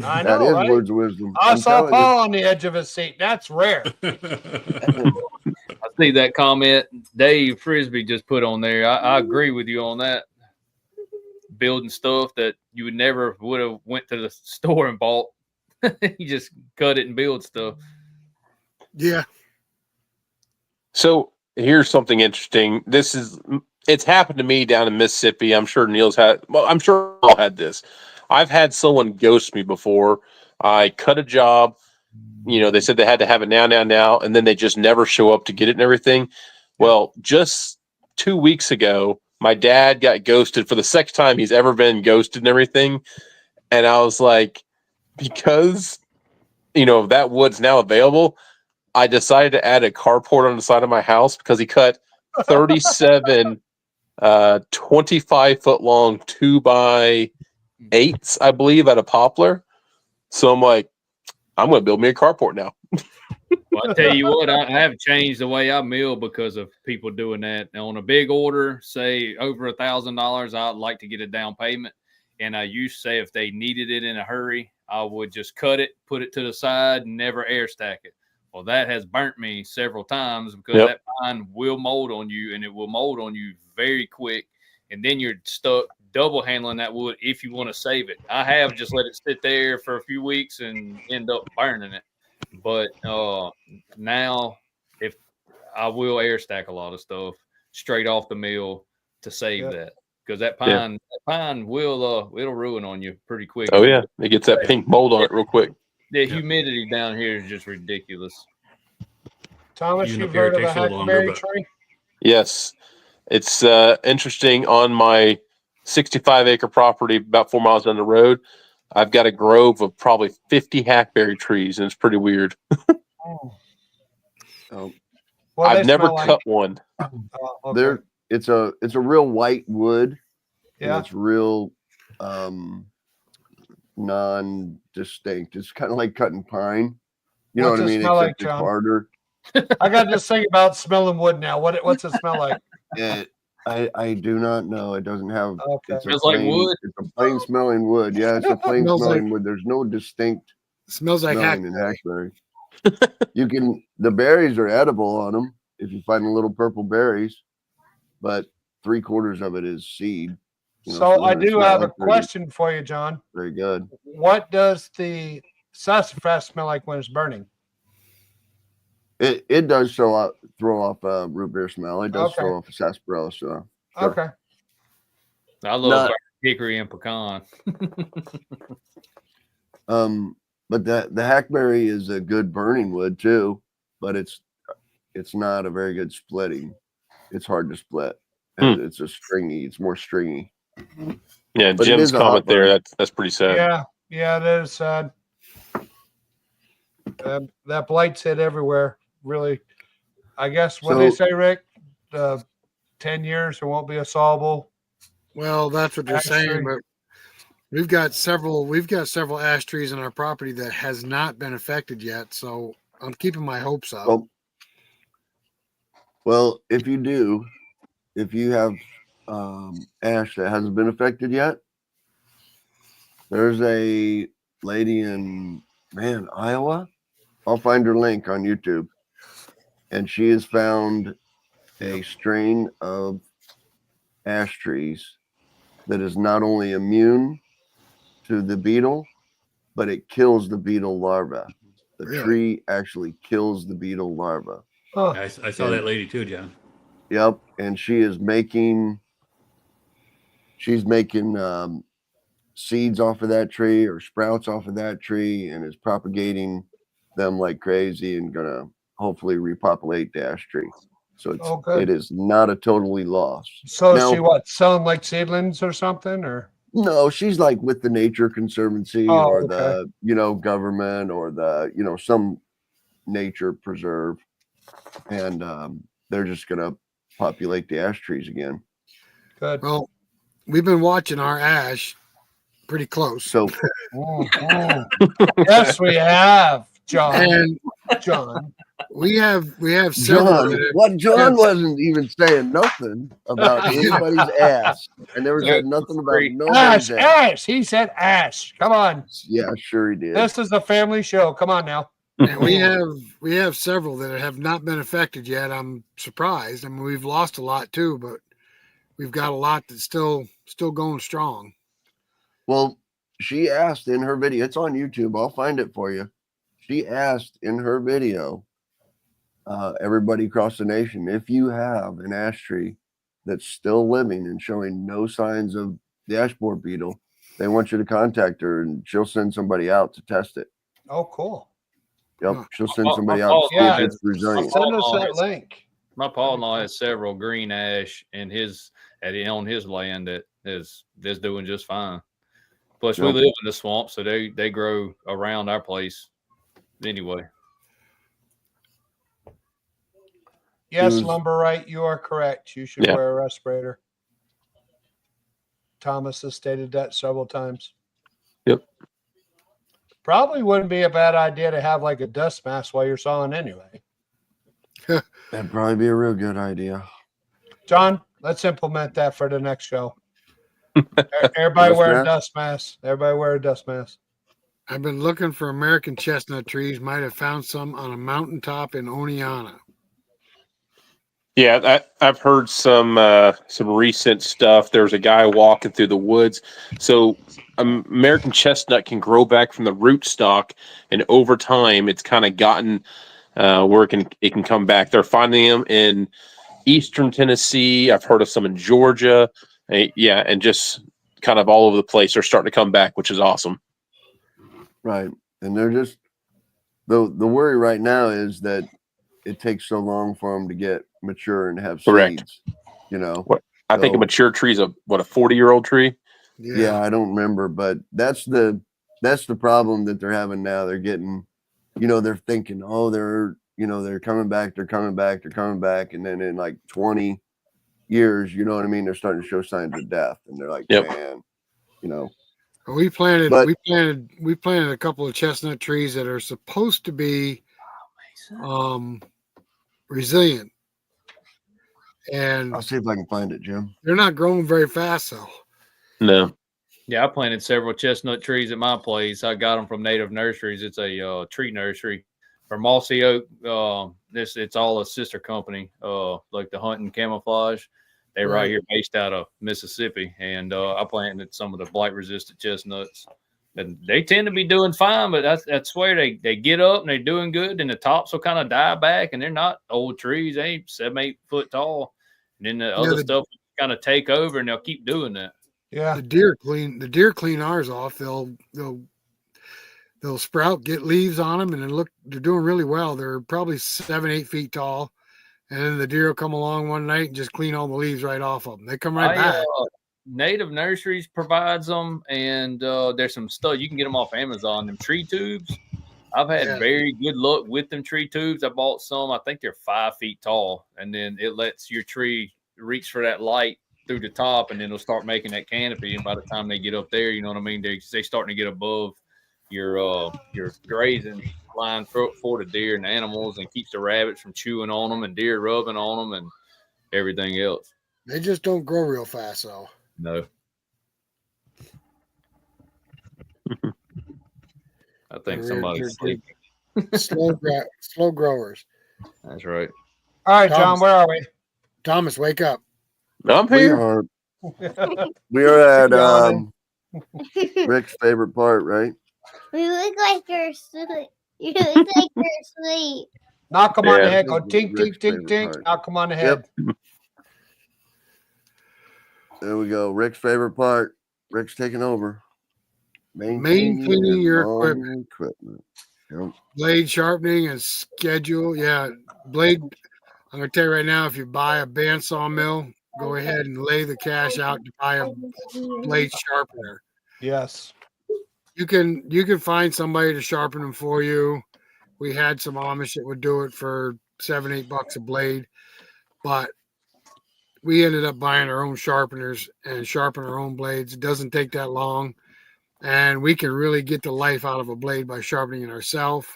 I That know, is right? words of wisdom. I I'm saw telling you. Paul on the edge of his seat. That's rare. I see that comment Dave Frisbee just put on there. I agree with you on that. Building stuff that you would never would have went to the store and bought. You just cut it and build stuff. Yeah. So here's something interesting. It's happened to me down in Mississippi. I'm sure Neil's had. Well, I'm sure I'll had this. I've had someone ghost me before. I cut a job. They said they had to have it now, and then they just never show up to get it and everything. Well, just 2 weeks ago, my dad got ghosted for the second time he's ever been ghosted and everything. And I was like, because, that wood's now available, I decided to add a carport on the side of my house because he cut 37 25-foot long 2x8s, I believe, at a poplar. So I'm like, I'm going to build me a carport now. Well, I tell you what, I have changed the way I mill because of people doing that. Now, on a big order, say over $1,000, I'd like to get a down payment. And I used to say if they needed it in a hurry, I would just cut it, put it to the side, and never air stack it. Well, that has burnt me several times because that pine will mold on you, and it will mold on you very quick. And then you're stuck double handling that wood if you want to save it. I have just let it sit there for a few weeks and end up burning it. But now, if I will air stack a lot of stuff straight off the mill to save that, because that pine will it'll ruin on you pretty quick. Oh yeah, it gets that pink mold on it real quick. The humidity down here is just ridiculous. Thomas, Even you've up here, it heard of a takes a little longer, hackberry but- tree? Yes, it's interesting. On my 65-acre property, about 4 miles down the road, I've got a grove of probably 50 hackberry trees, and it's pretty weird. Oh, Well, they I've never smell cut like, one. okay. it's a real white wood. And Yeah. it's real non-distinct. It's kind of like cutting pine. You know What's what I it mean? smell like, Except it's John? harder. I got this thing about smelling wood now. What's it smell like? I do not know. It doesn't have. Okay. It's a Smells like plain, wood? It's a plain smelling wood. Yeah, it's a plain Smells smelling like- wood. There's no distinct Smells like smelling hack. in hackberry. The berries are edible on them if you find the little purple berries, but 3/4 of it is seed. So I it's do not have a like very- question for you, John. Very good. What does the sassafras smell like when it's burning? It does throw off a root beer smell. It does Okay. throw off a sarsaparilla smell. Sure. Okay. I love Not- burnt hickory and pecan. But the hackberry is a good burning wood too, but it's not a very good splitting. It's hard to split. And it's it's more stringy. Yeah, But it Jim's is a hot comment there. burn. That's pretty sad. Yeah, it is sad. That blight's hit everywhere. Really, I guess what they So- say, Rick, 10 years there won't be a sawable. Well, that's what they're Ash saying, tree. but we've got several ash trees in our property that has not been affected yet. So I'm keeping my hopes up. Well, if you have ash that hasn't been affected yet, there's a lady in Iowa. I'll find her link on YouTube, and she has found a strain of ash trees that is not only immune to the beetle, but it kills the beetle larva. The Really? tree actually kills the beetle larva. Huh. I saw that lady too, John. Yep, and she's making seeds off of that tree or sprouts off of that tree, and is propagating them like crazy, and gonna hopefully repopulate the ash tree. So Oh, good. it is not a totally lost. So Now- she what, selling like seedlings or something, or? No, she's like with the Nature Conservancy Oh, or okay. the government or some nature preserve, and they're just gonna populate the ash trees again. Good. Well, we've been watching our ash pretty close. So Yes, we have, John. And John. we have several. John, that have- what John yes. wasn't even saying nothing about anybody's ass. I never said nothing about nobody's Ash, ass. Ash. He said Ash. Come on. Yeah, sure he did. This is a family show. Come on now. And we have several that have not been affected yet. I'm surprised. I mean, we've lost a lot too, but we've got a lot that's still going strong. Well, she asked in her video, it's on YouTube, I'll find it for you. She asked in her video, everybody across the nation, if you have an ash tree that's still living and showing no signs of the ash borer beetle, they want you to contact her and she'll send somebody out to test it. Oh, cool. Yep, she'll send somebody my out to see fault. if it's resilient. Send us Oh, that it's- link. My pa-in-law has several green ash on his land that is doing just fine. Plus, we Yep. live in the swamp, so they grow around our place anyway. Yes, was- Lumberite, you are correct. You should Yeah. wear a respirator. Thomas has stated that several times. Yep. Probably wouldn't be a bad idea to have like a dust mask while you're sawing anyway. That'd probably be a real good idea. John, let's implement that for the next show. Everybody Dust wear a mask? dust mask. Everybody wear a dust mask. I've been looking for American chestnut trees. Might have found some on a mountaintop in Oneonta. Yeah, I've heard some recent stuff. There's a guy walking through the woods. So American chestnut can grow back from the rootstock, and over time, it's kind of gotten where it can come back. They're finding them in eastern Tennessee. I've heard of some in Georgia. Yeah, and just kind of all over the place. They're starting to come back, which is awesome. Right. And they're just the worry right now is that it takes so long for them to get mature and have Correct. seeds. You know. I think a So- mature tree is a 40-year-old tree. Yeah, I don't remember, but that's the problem that they're having now. They're getting, they're thinking, oh, they're coming back, and then in like 20 years, you know what I mean, they're starting to show signs of death, and they're like, Yep. man, We planted But- we planted a couple of chestnut trees that are supposed to be resilient, and I'll see if I can find it, Jim. they're not growing very fast though. No. Yeah, I planted several chestnut trees at my place. I got them from Native Nurseries. It's a tree nursery for Mossy Oak. It's all a sister company, like the Hunt and Camouflage. They're right here, based out of Mississippi, and I planted some of the blight-resistant chestnuts. And they tend to be doing fine, but that's where they get up and they're doing good, and the tops will kind of die back, and they're not old trees. They ain't 7-8 foot tall, and then the other stuff kind of take over, and they'll keep doing that. Yeah. The deer clean ours off. They'll sprout, get leaves on them, and then they're doing really well. They're probably 7-8 feet tall, and then the deer will come along one night and just clean all the leaves right off of them. They come right back. Native Nurseries provides them, and there's some stuff you can get them off Amazon. Them tree tubes, I've had very good luck with them tree tubes. I bought some. I think they're 5 feet tall, and then it lets your tree reach for that light through the top, and then it'll start making that canopy. And by the time they get up there, you know what I mean, they starting to get above your grazing line for the deer and the animals, and keeps the rabbits from chewing on them and deer rubbing on them and everything else. They just don't grow real fast though. No. I think somebody's sleeping. slow growers. That's right. All right, John, where are we? Thomas, wake up. I'm We here. are at Yawning. Rick's favorite part, right? You look like you're asleep. You look like you're asleep. Knock him on the Yeah. head. Go This is tink, Rick's tink, tink, favorite tink. part. Knock him on the head. There we go. Rick's favorite part. Rick's taking over. Maintaining your own equipment. Yep. Blade sharpening and schedule. Yeah, blade. I'm gonna tell you right now, if you buy a bandsaw mill, go ahead and lay the cash out to buy a blade sharpener. Yes. You can find somebody to sharpen them for you. We had some Amish that would do it for $7-8 a blade, but we ended up buying our own sharpeners and sharpen our own blades. It doesn't take that long, and we can really get the life out of a blade by sharpening it ourselves.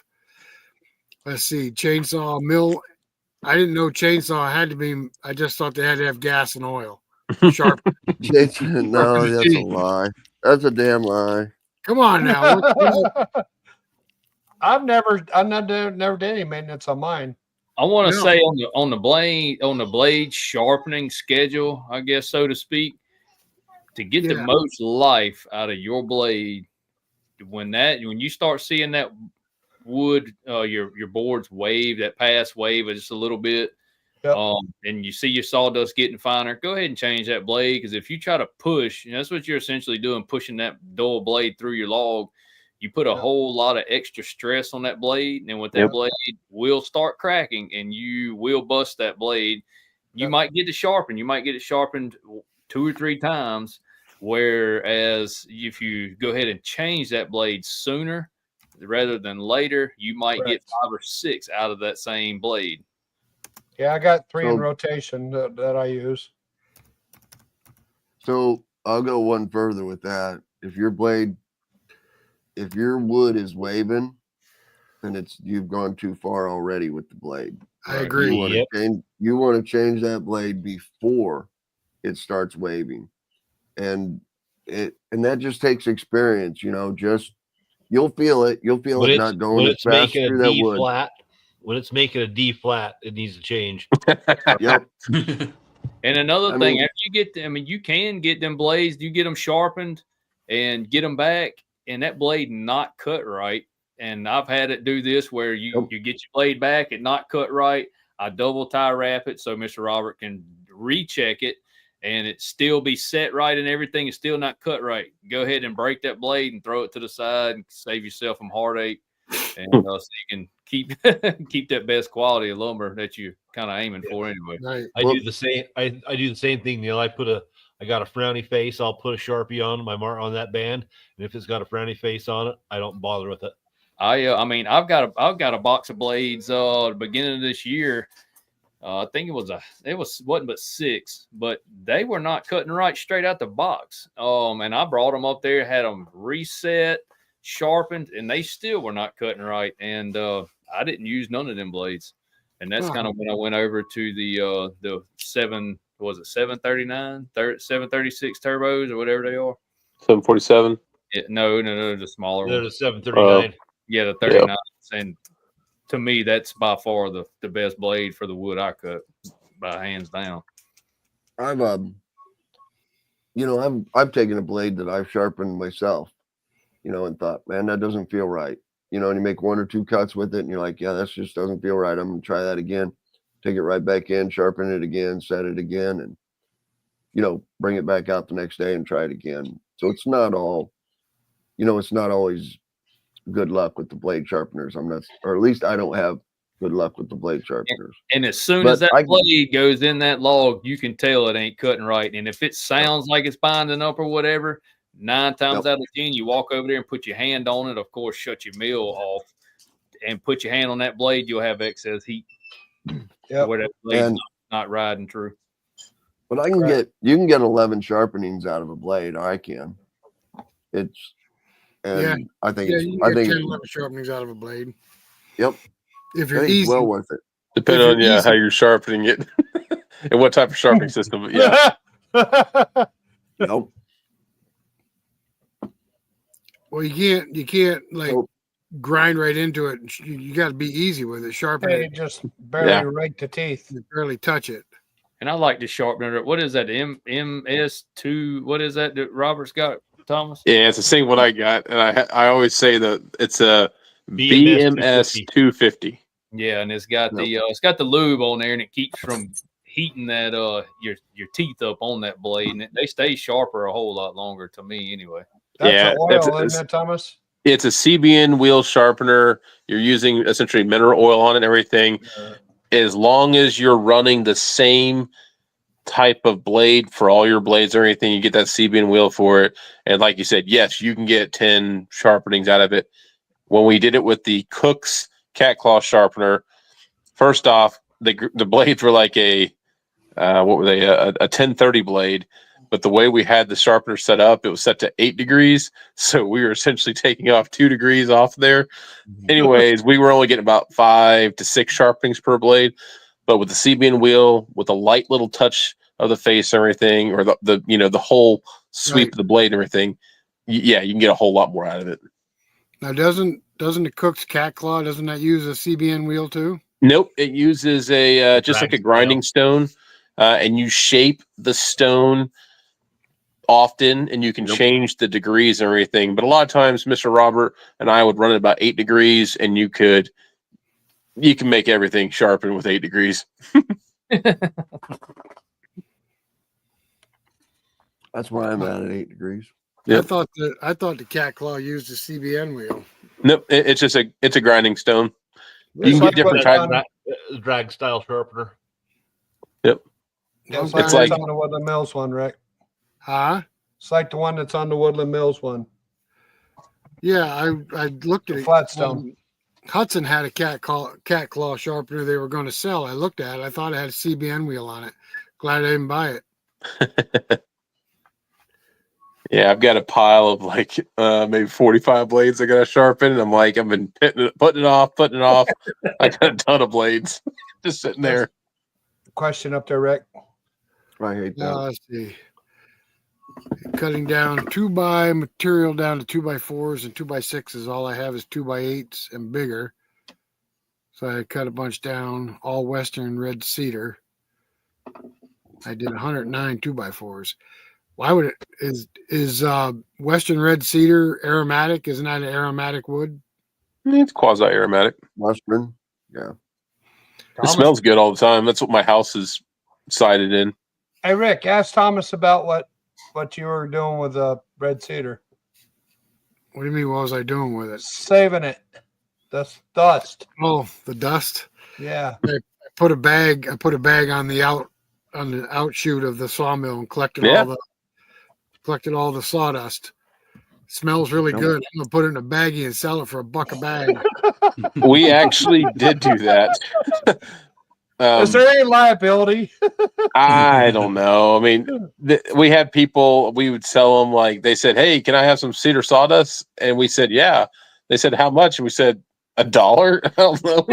Let's see, chainsaw mill. I didn't know chainsaw had to be. I just thought they had to have gas and oil. Sharp. No, that's a lie. That's a damn lie. Come on now. I've never did any maintenance on mine. I want to No. say on the blade sharpening schedule, I guess so to speak, to get the Yeah. most life out of your blade, when you start seeing that wood, your boards wave, that pass wave just a little bit, Yep. and you see your sawdust getting finer, go ahead and change that blade, because if you try to push, that's what you're essentially doing, pushing that dull blade through your log. You put a whole lot of extra stress on that blade, and with that blade will start cracking, and you will bust that blade. You might get it sharpened. You might get it sharpened 2 or 3 times, whereas if you go ahead and change that blade sooner rather than later, you might get 5 or 6 out of that same blade. Yeah, I got 3 in rotation that I use. So I'll go one further with that. If your wood is waving, then you've gone too far already with the blade. I agree. You want to change that blade before it starts waving, and that just takes experience. You'll feel it. You'll feel it not going as fast through that wood. When it's making a D flat, it needs to change. Yep. And another thing, after you get them, you can get them blades, you get them sharpened and get them back, and that blade not cut right. And I've had it do this where you get your blade back, it not cut right. I double tie wrap it so Mr. Robert can recheck it, and it still be set right and everything is still not cut right. Go ahead and break that blade and throw it to the side and save yourself some heartache, and so you can keep that best quality of lumber that you're kind of aiming for anyway. Right. I do the same. I do the same thing, Neil. I got a frowny face. I'll put a Sharpie on my mark on that band, and if it's got a frowny face on it, I don't bother with it. I mean, I've got a box of blades. At the beginning of this year, I think it wasn't but 6, but they were not cutting right straight out the box. And I brought them up there, had them reset, sharpened, and they still were not cutting right. And I didn't use none of them blades. And that's kind of when I went over to the 739, 736 turbos or whatever they are. 747. No, the smaller one. They're the 739. Yeah, the 39. And to me, that's by far the best blade for the wood I cut, by hands down. I've taken a blade that I've sharpened myself, and thought, man, that doesn't feel right. And you make 1 or 2 cuts with it, and you're like, yeah, that just doesn't feel right. I'm gonna try that again. Take it right back in, sharpen it again, set it again, and bring it back out the next day and try it again. So it's not all, it's not always good luck with the blade sharpeners. Or at least I don't have good luck with the blade sharpeners. And as soon as that blade goes in that log, you can tell it ain't cutting right. And if it sounds like it's binding up or whatever, 9 times out of 10, you walk over there and put your hand on it. Of course, shut your mill off and put your hand on that blade. You'll have excess heat. Where that blade's not riding true. But you can get 11 sharpenings out of a blade. I can. I think you can get 10, 11 sharpenings out of a blade. Yep. If you're easy, well worth it. Depending on how you're sharpening it and what type of sharpening system. But yeah. Nope. Well, you can't grind right into it. You got to be easy with it. Sharpen it. Just barely rake the teeth. You barely touch it. And I like to sharpen it. What is that? MS2. What is that Robert's got, Thomas? Yeah, it's the same one I got, and I always say that it's a BMS 250. Yeah, and it's got the lube on there, and it keeps from heating that your teeth up on that blade, and they stay sharper a whole lot longer to me anyway. That's oil, isn't it, Thomas? It's a CBN wheel sharpener. You're using essentially mineral oil on it and everything. As long as you're running the same type of blade for all your blades or anything, you get that CBN wheel for it. And like you said, yes, you can get 10 sharpenings out of it. When we did it with the Cook's cat claw sharpener, first off, the blades were like a what were they? A 1030 blade. But the way we had the sharpener set up, it was set to 8 degrees. So we were essentially taking off 2 degrees off there. Anyways, we were only getting about 5 to 6 sharpenings per blade. But with the CBN wheel, with a light little touch of the face and everything, or the whole sweep of the blade and everything, you can get a whole lot more out of it. Now, doesn't the Cook's cat claw, doesn't that use a CBN wheel too? Nope, it uses a just like a grinding stone, and you shape the stone often, and you can change the degrees and everything. But a lot of times, Mr. Robert and I would run it about 8 degrees, and you can make everything sharpen with 8 degrees. That's why I'm at 8 degrees. Yep. I thought the cat claw used a CBN wheel. Nope, it's just a grinding stone. You can get different types. Drag style sharpener. Yep. It's like on the Woodland Mills one, Rick. Huh? It's like the one that's on the Woodland Mills one. Yeah, I looked at The it. Flatstone. Hudson had a cat claw sharpener they were going to sell. I looked at it. I thought it had a CBN wheel on it. Glad I didn't buy it. Yeah, I've got a pile of like maybe 45 blades I got to sharpen. And I've been putting it off. I got a ton of blades just sitting there. Question up there, Rick. I hate that. Let's see. Cutting down 2x material down to 2x4s and 2x6s. All I have is 2x8s and bigger. So I cut a bunch down, all Western red cedar. I did 109 2x4s. Why would it is Western red cedar aromatic? Isn't that an aromatic wood? It's quasi aromatic. Western, yeah. It smells good all the time. That's what my house is sided in. Hey, Rick, ask Thomas about what you were doing with the red cedar. What do you mean? What was I doing with it? Saving it. That's dust. Oh, the dust. Yeah. I put a bag on the outshoot of the sawmill and collected all the sawdust. Smells really good. I'm gonna put it in a baggie and sell it for $1 a bag. We actually did do that. Is there any liability? I don't know. I mean, we had people, we would sell them like, they said, "Hey, can I have some cedar sawdust?" And we said, "Yeah." They said, "How much?" And we said, $1. I don't know.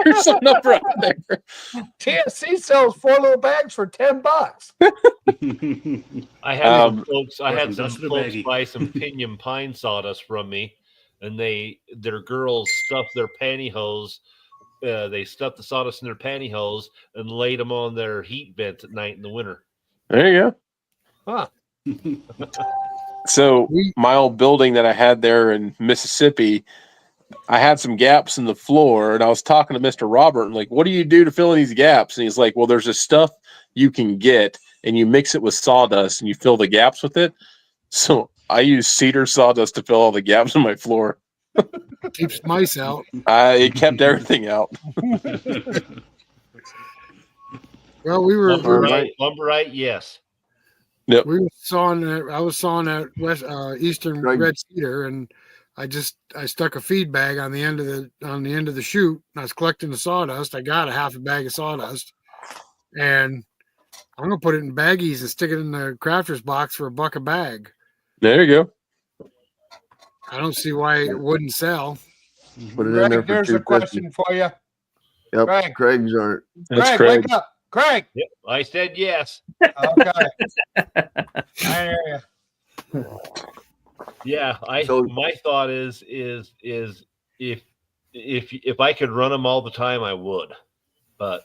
There's some number out there. TSC sells 4 little bags for $10. I had some folks buy some pinyon pine sawdust from me, and their girls stuffed their pantyhose. They stuffed the sawdust in their pantyhose and laid them on their heat vents at night in the winter. There you go. Huh. So my old building that I had there in Mississippi, I had some gaps in the floor, and I was talking to Mr. Robert, and like, "What do you do to fill in these gaps?" And he's like, "Well, there's this stuff you can get, and you mix it with sawdust, and you fill the gaps with it." So I use cedar sawdust to fill all the gaps in my floor. Keeps mice out. It kept everything out. Well, we were lumberite, yes. Yep. We were sawing. I was sawing at Eastern red cedar, and I stuck a feed bag on the end of the chute. And I was collecting the sawdust. I got a half a bag of sawdust, and I'm gonna put it in baggies and stick it in the crafter's box for $1 a bag. There you go. I don't see why it wouldn't sell. Put it in there for There's a question for you. Yep, Craig's aren't. Craig, wake up. Craig. Yep, I said yes. Okay. I hear you. Yeah, my thought is if I could run them all the time, I would. But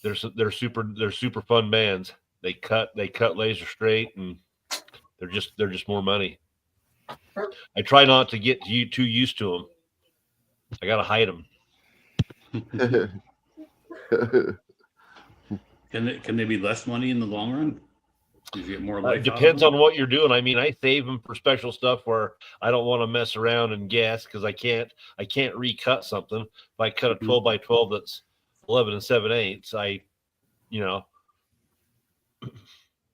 they're super fun bands. They cut laser straight, and they're just more money. I try not to get too used to them. I gotta hide them. Can they be less money in the long run? You get more life. It depends on what you're doing. I mean, I save them for special stuff where I don't want to mess around and guess, because I can't recut something. If I cut a 12 by 12 that's 11 7/8,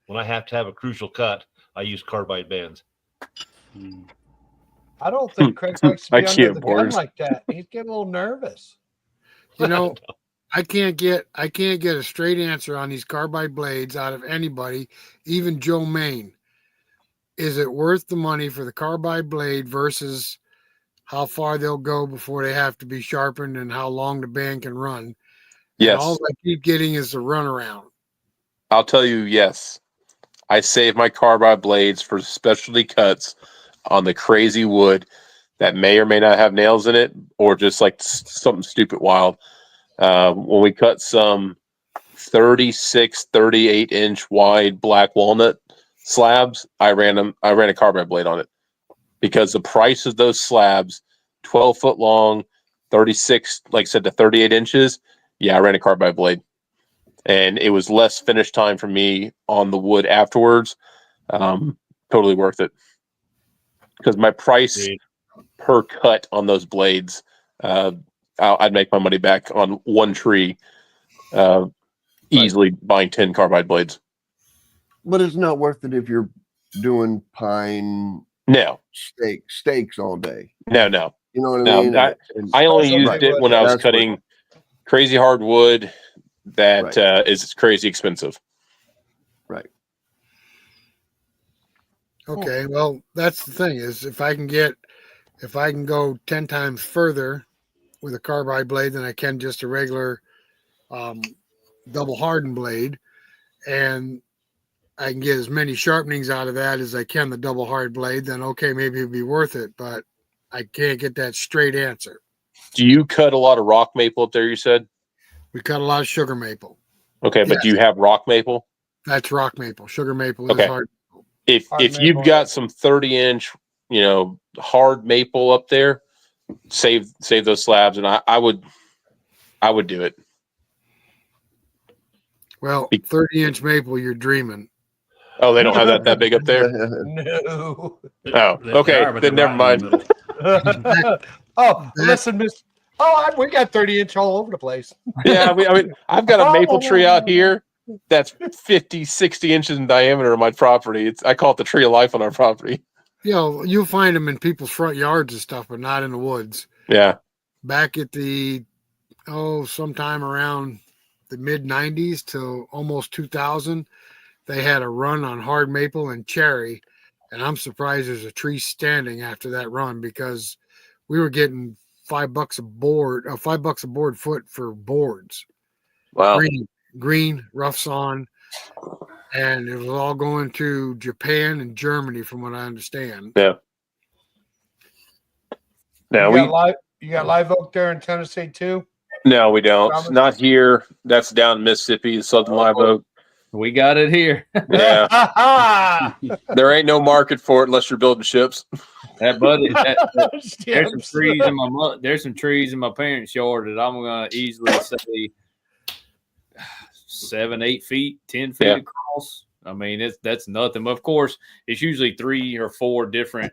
when I have to have a crucial cut, I use carbide bands. I don't think Craig likes to be under the gun like that. He's getting a little nervous. You know, I can't get a straight answer on these carbide blades out of anybody, even Joe Main. Is it worth the money for the carbide blade versus how far they'll go before they have to be sharpened and how long the band can run? And Yes. all I keep getting is the runaround. I'll tell you, yes. I save my carbide blades for specialty cuts on the crazy wood that may or may not have nails in it, or just like something stupid wild. When we cut some 36, 38 inch wide black walnut slabs, I ran a carbide blade on it because the price of those slabs, 12-foot long, 36, like I said, to 38 inches. Yeah, I ran a carbide blade, and it was less finish time for me on the wood afterwards. Totally worth it because my price per cut on those blades, I'd make my money back on one tree, easily buying 10 carbide blades. But it's not worth it if you're doing pine No, steaks all day. no. You know what I No, mean? I only used Right. it when I was That's cutting crazy hard wood that Right. is crazy expensive. Right. Okay, well, that's the thing is if I can go 10 times further with a carbide blade than I can just a regular double hardened blade, and I can get as many sharpenings out of that as I can the double hard blade, then okay, maybe it'd be worth it, but I can't get that straight answer. Do you cut a lot of rock maple up there, you said? We cut a lot of sugar maple. Okay, but Yes. do you have rock maple? That's rock maple. Sugar maple Okay. is hard. If Hard if maple, you've got some 30-inch, hard maple up there, save those slabs, and I would do it. Well, 30-inch maple, you're dreaming. Oh, they don't have that big up there? No. Oh, okay. but Then they're never rotten in mind. the middle. Oh, listen, Miss. Oh, we got 30-inch all over the place. Yeah, I mean, I've got a maple tree out here that's 50, 60 inches in diameter on my property. I call it the tree of life on our property. You'll find them in people's front yards and stuff, but not in the woods. Yeah. Back at sometime around the mid 90s to almost 2000, they had a run on hard maple and cherry. And I'm surprised there's a tree standing after that run because we were getting $5 a board foot for boards. Wow. Green, rough sawn. And it was all going to Japan and Germany, from what I understand. Yeah. Now You got live oak there in Tennessee too? No, we don't. Not here. That's down in Mississippi, Southern Live Oak. We got it here. Yeah. There ain't no market for it unless you're building ships. That buddy, there's some trees in there's some trees in my parents' yard that I'm gonna easily say 7, 8 feet, 10 feet across. I mean, that's nothing. But of course, it's usually 3 or 4 different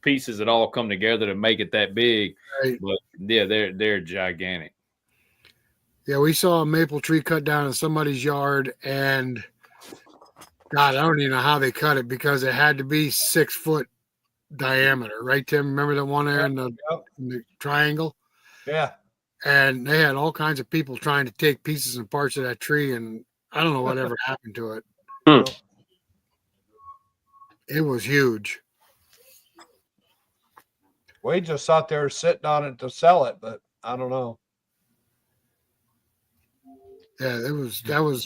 pieces that all come together to make it that big. Right. But yeah, they're gigantic. Yeah, we saw a maple tree cut down in somebody's yard, and God, I don't even know how they cut it because it had to be 6 foot diameter, right, Tim? Remember the one there in the triangle? Yeah. And they had all kinds of people trying to take pieces and parts of that tree, and I don't know whatever happened to it. It was huge. We just thought they were sitting on it to sell it, but I don't know. Yeah, that was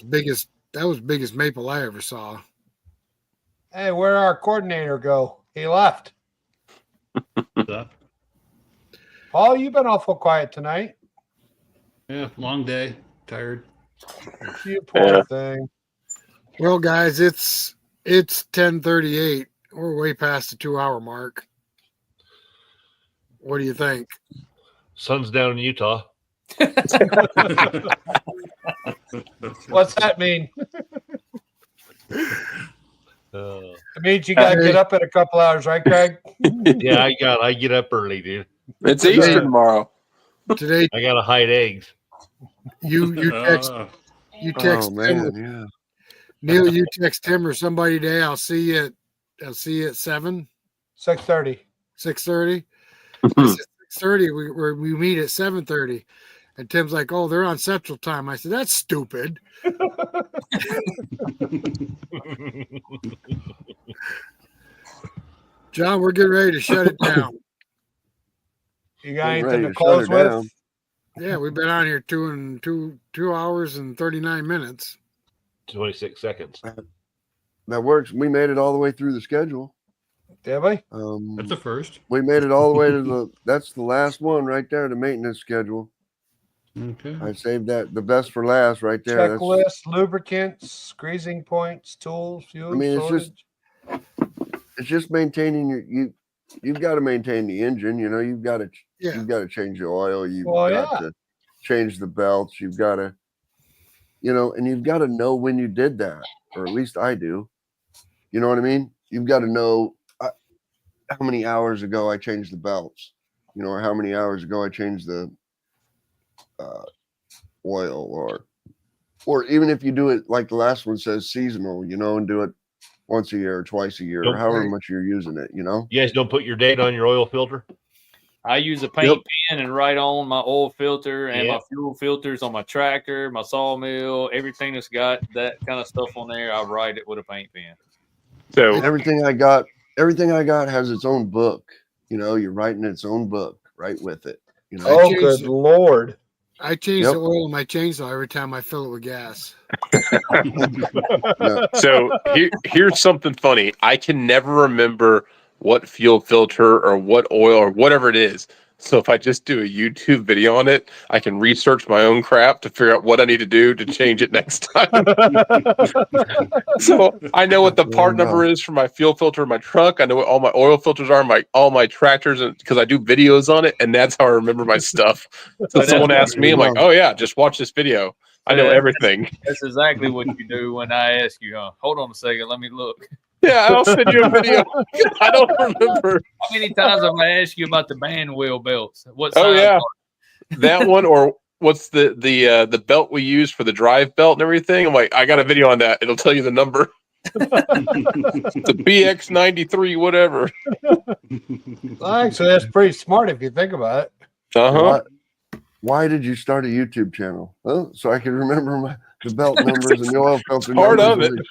biggest maple I ever saw. Hey, where'd our coordinator go? He left. Paul, you've been awful quiet tonight. Yeah, long day. Tired. You poor thing. Well, guys, it's 10:38. We're way past the 2-hour mark. What do you think? Sun's down in Utah. What's that mean? It means you got to get up in a couple hours, right, Craig? Yeah, I get up early, dude. It's Easter tomorrow. Today I gotta hide eggs. you text Oh man, Tim, yeah. Neil, you text Tim or somebody today. I'll see you at 7, 6:30. 6:30. 6:30. We meet at 7:30, And Tim's like, "Oh, they're on Central Time." I said, "That's stupid." John, we're getting ready to shut it down. You got Getting anything ready to to shut close her with? down. Yeah, we've been on here 2 hours and 39 minutes. 26 seconds. That works. We made it all the way through the schedule. Did we? That's the first. We made it all the way to that's the last one right there, the maintenance schedule. Okay. I saved that, the best for last right there. That's, Checklist, lubricants, greasing points, tools, fuel. I mean, it's storage. just maintaining you've got to maintain the engine, you've got to change the oil, you've got to change the belts, you've got to, and you've got to know when you did that, or at least I do. You know what I mean? You've got to know how many hours ago I changed the belts, or how many hours ago I changed the oil, or even if you do it like the last one says seasonal, and do it once a year or twice a year, or however much you're using it, You guys don't put your date on your oil filter? I use a paint pen and write on my oil filter and my fuel filters on my tractor, my sawmill, everything that's got that kind of stuff on there. I write it with a paint pen. So everything I got has its own book. You're writing its own book right with it. Oh, good Lord. I change the oil in my chainsaw every time I fill it with gas. So here's something funny. I can never remember what fuel filter or what oil or whatever it is. So if I just do a YouTube video on it, I can research my own crap to figure out what I need to do to change it next time. So I know what the part number is for my fuel filter in my truck. I know what all my oil filters are, all my tractors, and because I do videos on it, and that's how I remember my stuff. So someone asks me, I'm like, "Oh yeah, just watch this video. I know everything." That's exactly what you do when I ask you, hold on a second, let me look. Yeah, I'll send you a video. I don't remember. How many times have I asked you about the band wheel belts? What Oh size yeah, are that one, or what's the belt we use for the drive belt and everything? I'm like, I got a video on that. It'll tell you the number. The BX93, whatever. Actually, that's pretty smart if you think about it. Uh-huh. Why did you start a YouTube channel? Well, so I could remember the belt numbers and the oil filter Part numbers of it.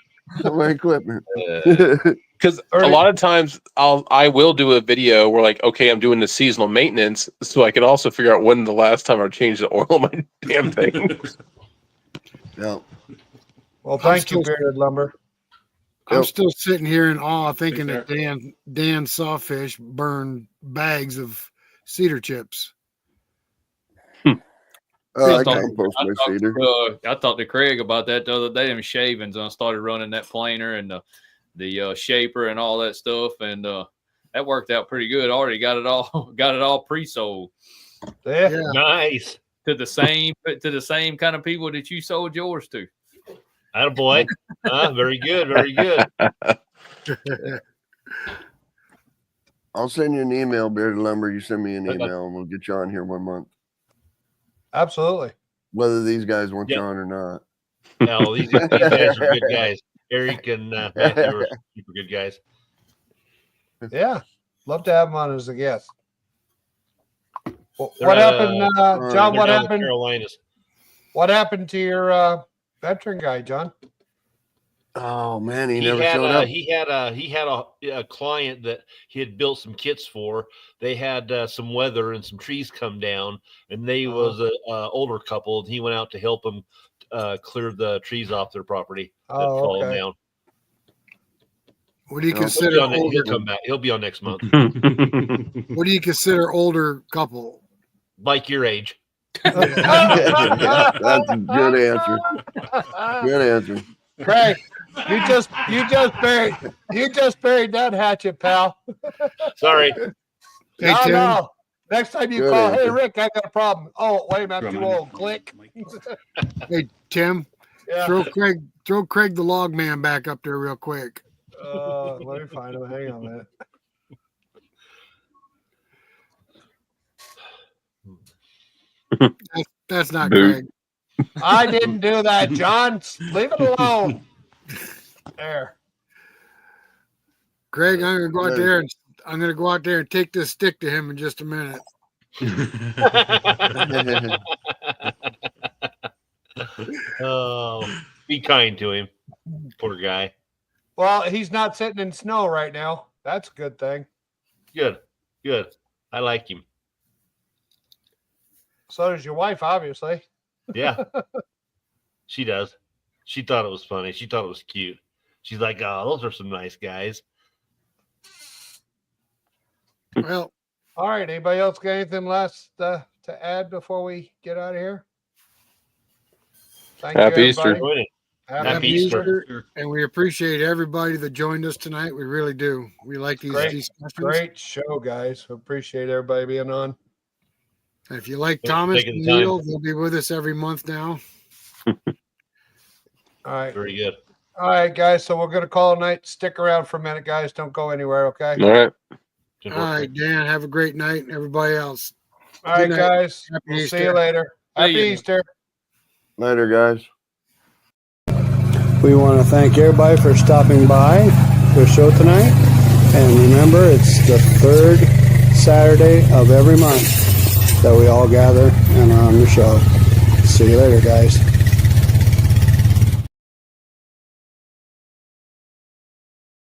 of my equipment. Because a lot of times I will do a video where like, okay, I'm doing the seasonal maintenance, so I can also figure out when the last time I changed the oil on my damn thing. Yeah. Well, thank you, Bearded Lumber. I'm still sitting here in awe thinking that Dan Sawfish burned bags of cedar chips. I compost my cedar. I talked to Craig about that the other day. Them shavings, and I started running that planer and the shaper and all that stuff, and that worked out pretty good. Already got it all pre-sold. Yeah. Nice. To the same kind of people that you sold yours to. Attaboy. Very good. Very good. I'll send you an email, Bearded Lumber. You send me an email, and we'll get you on here 1 month. Absolutely. Whether these guys want you on or not. No, these guys are good guys. Erik and Matthew are super good guys. Yeah. Love to have them on as a guest. What happened, John? What happened? Carolinas. What happened to your veteran guy, John? Oh man, he never showed up. He had a client that he had built some kits for. They had some weather and some trees come down, and they was a older couple. And he went out to help them clear the trees off their property that fallen down. What do you consider? He'll come back. He'll be on next month. What do you consider older couple? Like your age. That's a good answer. Good answer. Craig, you just buried that hatchet, pal. Sorry. Hey, Tim. No. Next time you Good call, answer. hey Rick, I got a problem. Oh, wait a minute, I'm too old. Click. Hey, Tim. Yeah. Throw Craig the log man back up there real quick. Let me find him. Hang on a minute. That's not Boo. Craig. I didn't do that, John. Leave it alone. There. Craig, I'm gonna go out there and take this stick to him in just a minute. Oh, be kind to him. Poor guy. Well, he's not sitting in snow right now. That's a good thing. Good. I like him. So does your wife, obviously. Yeah. She does. She thought it was funny. She thought it was cute. She's like, oh, those are some nice guys. Well, All right. Anybody else got anything last to add before we get out of here? Thank Happy you, Easter. everybody. Happy Easter. Sure. and we appreciate everybody that joined us tonight. We really do. We like these Great. discussions. Great show, guys. Appreciate everybody being on. And if you like Thanks for Thomas taking and the time. Neil, they'll be with us every month now. All right. Very good. All right, guys. So we're going to call it a night. Stick around for a minute, guys. Don't go anywhere, okay? All right. Good All work. right, Dan, have a great night. And everybody else. All right, Good night. guys. Happy We'll see Easter. you later. Happy ya. Easter. Later, guys. We want to thank everybody for stopping by the show tonight. And remember, it's the third Saturday of every month that we all gather and are on the show. See you later, guys.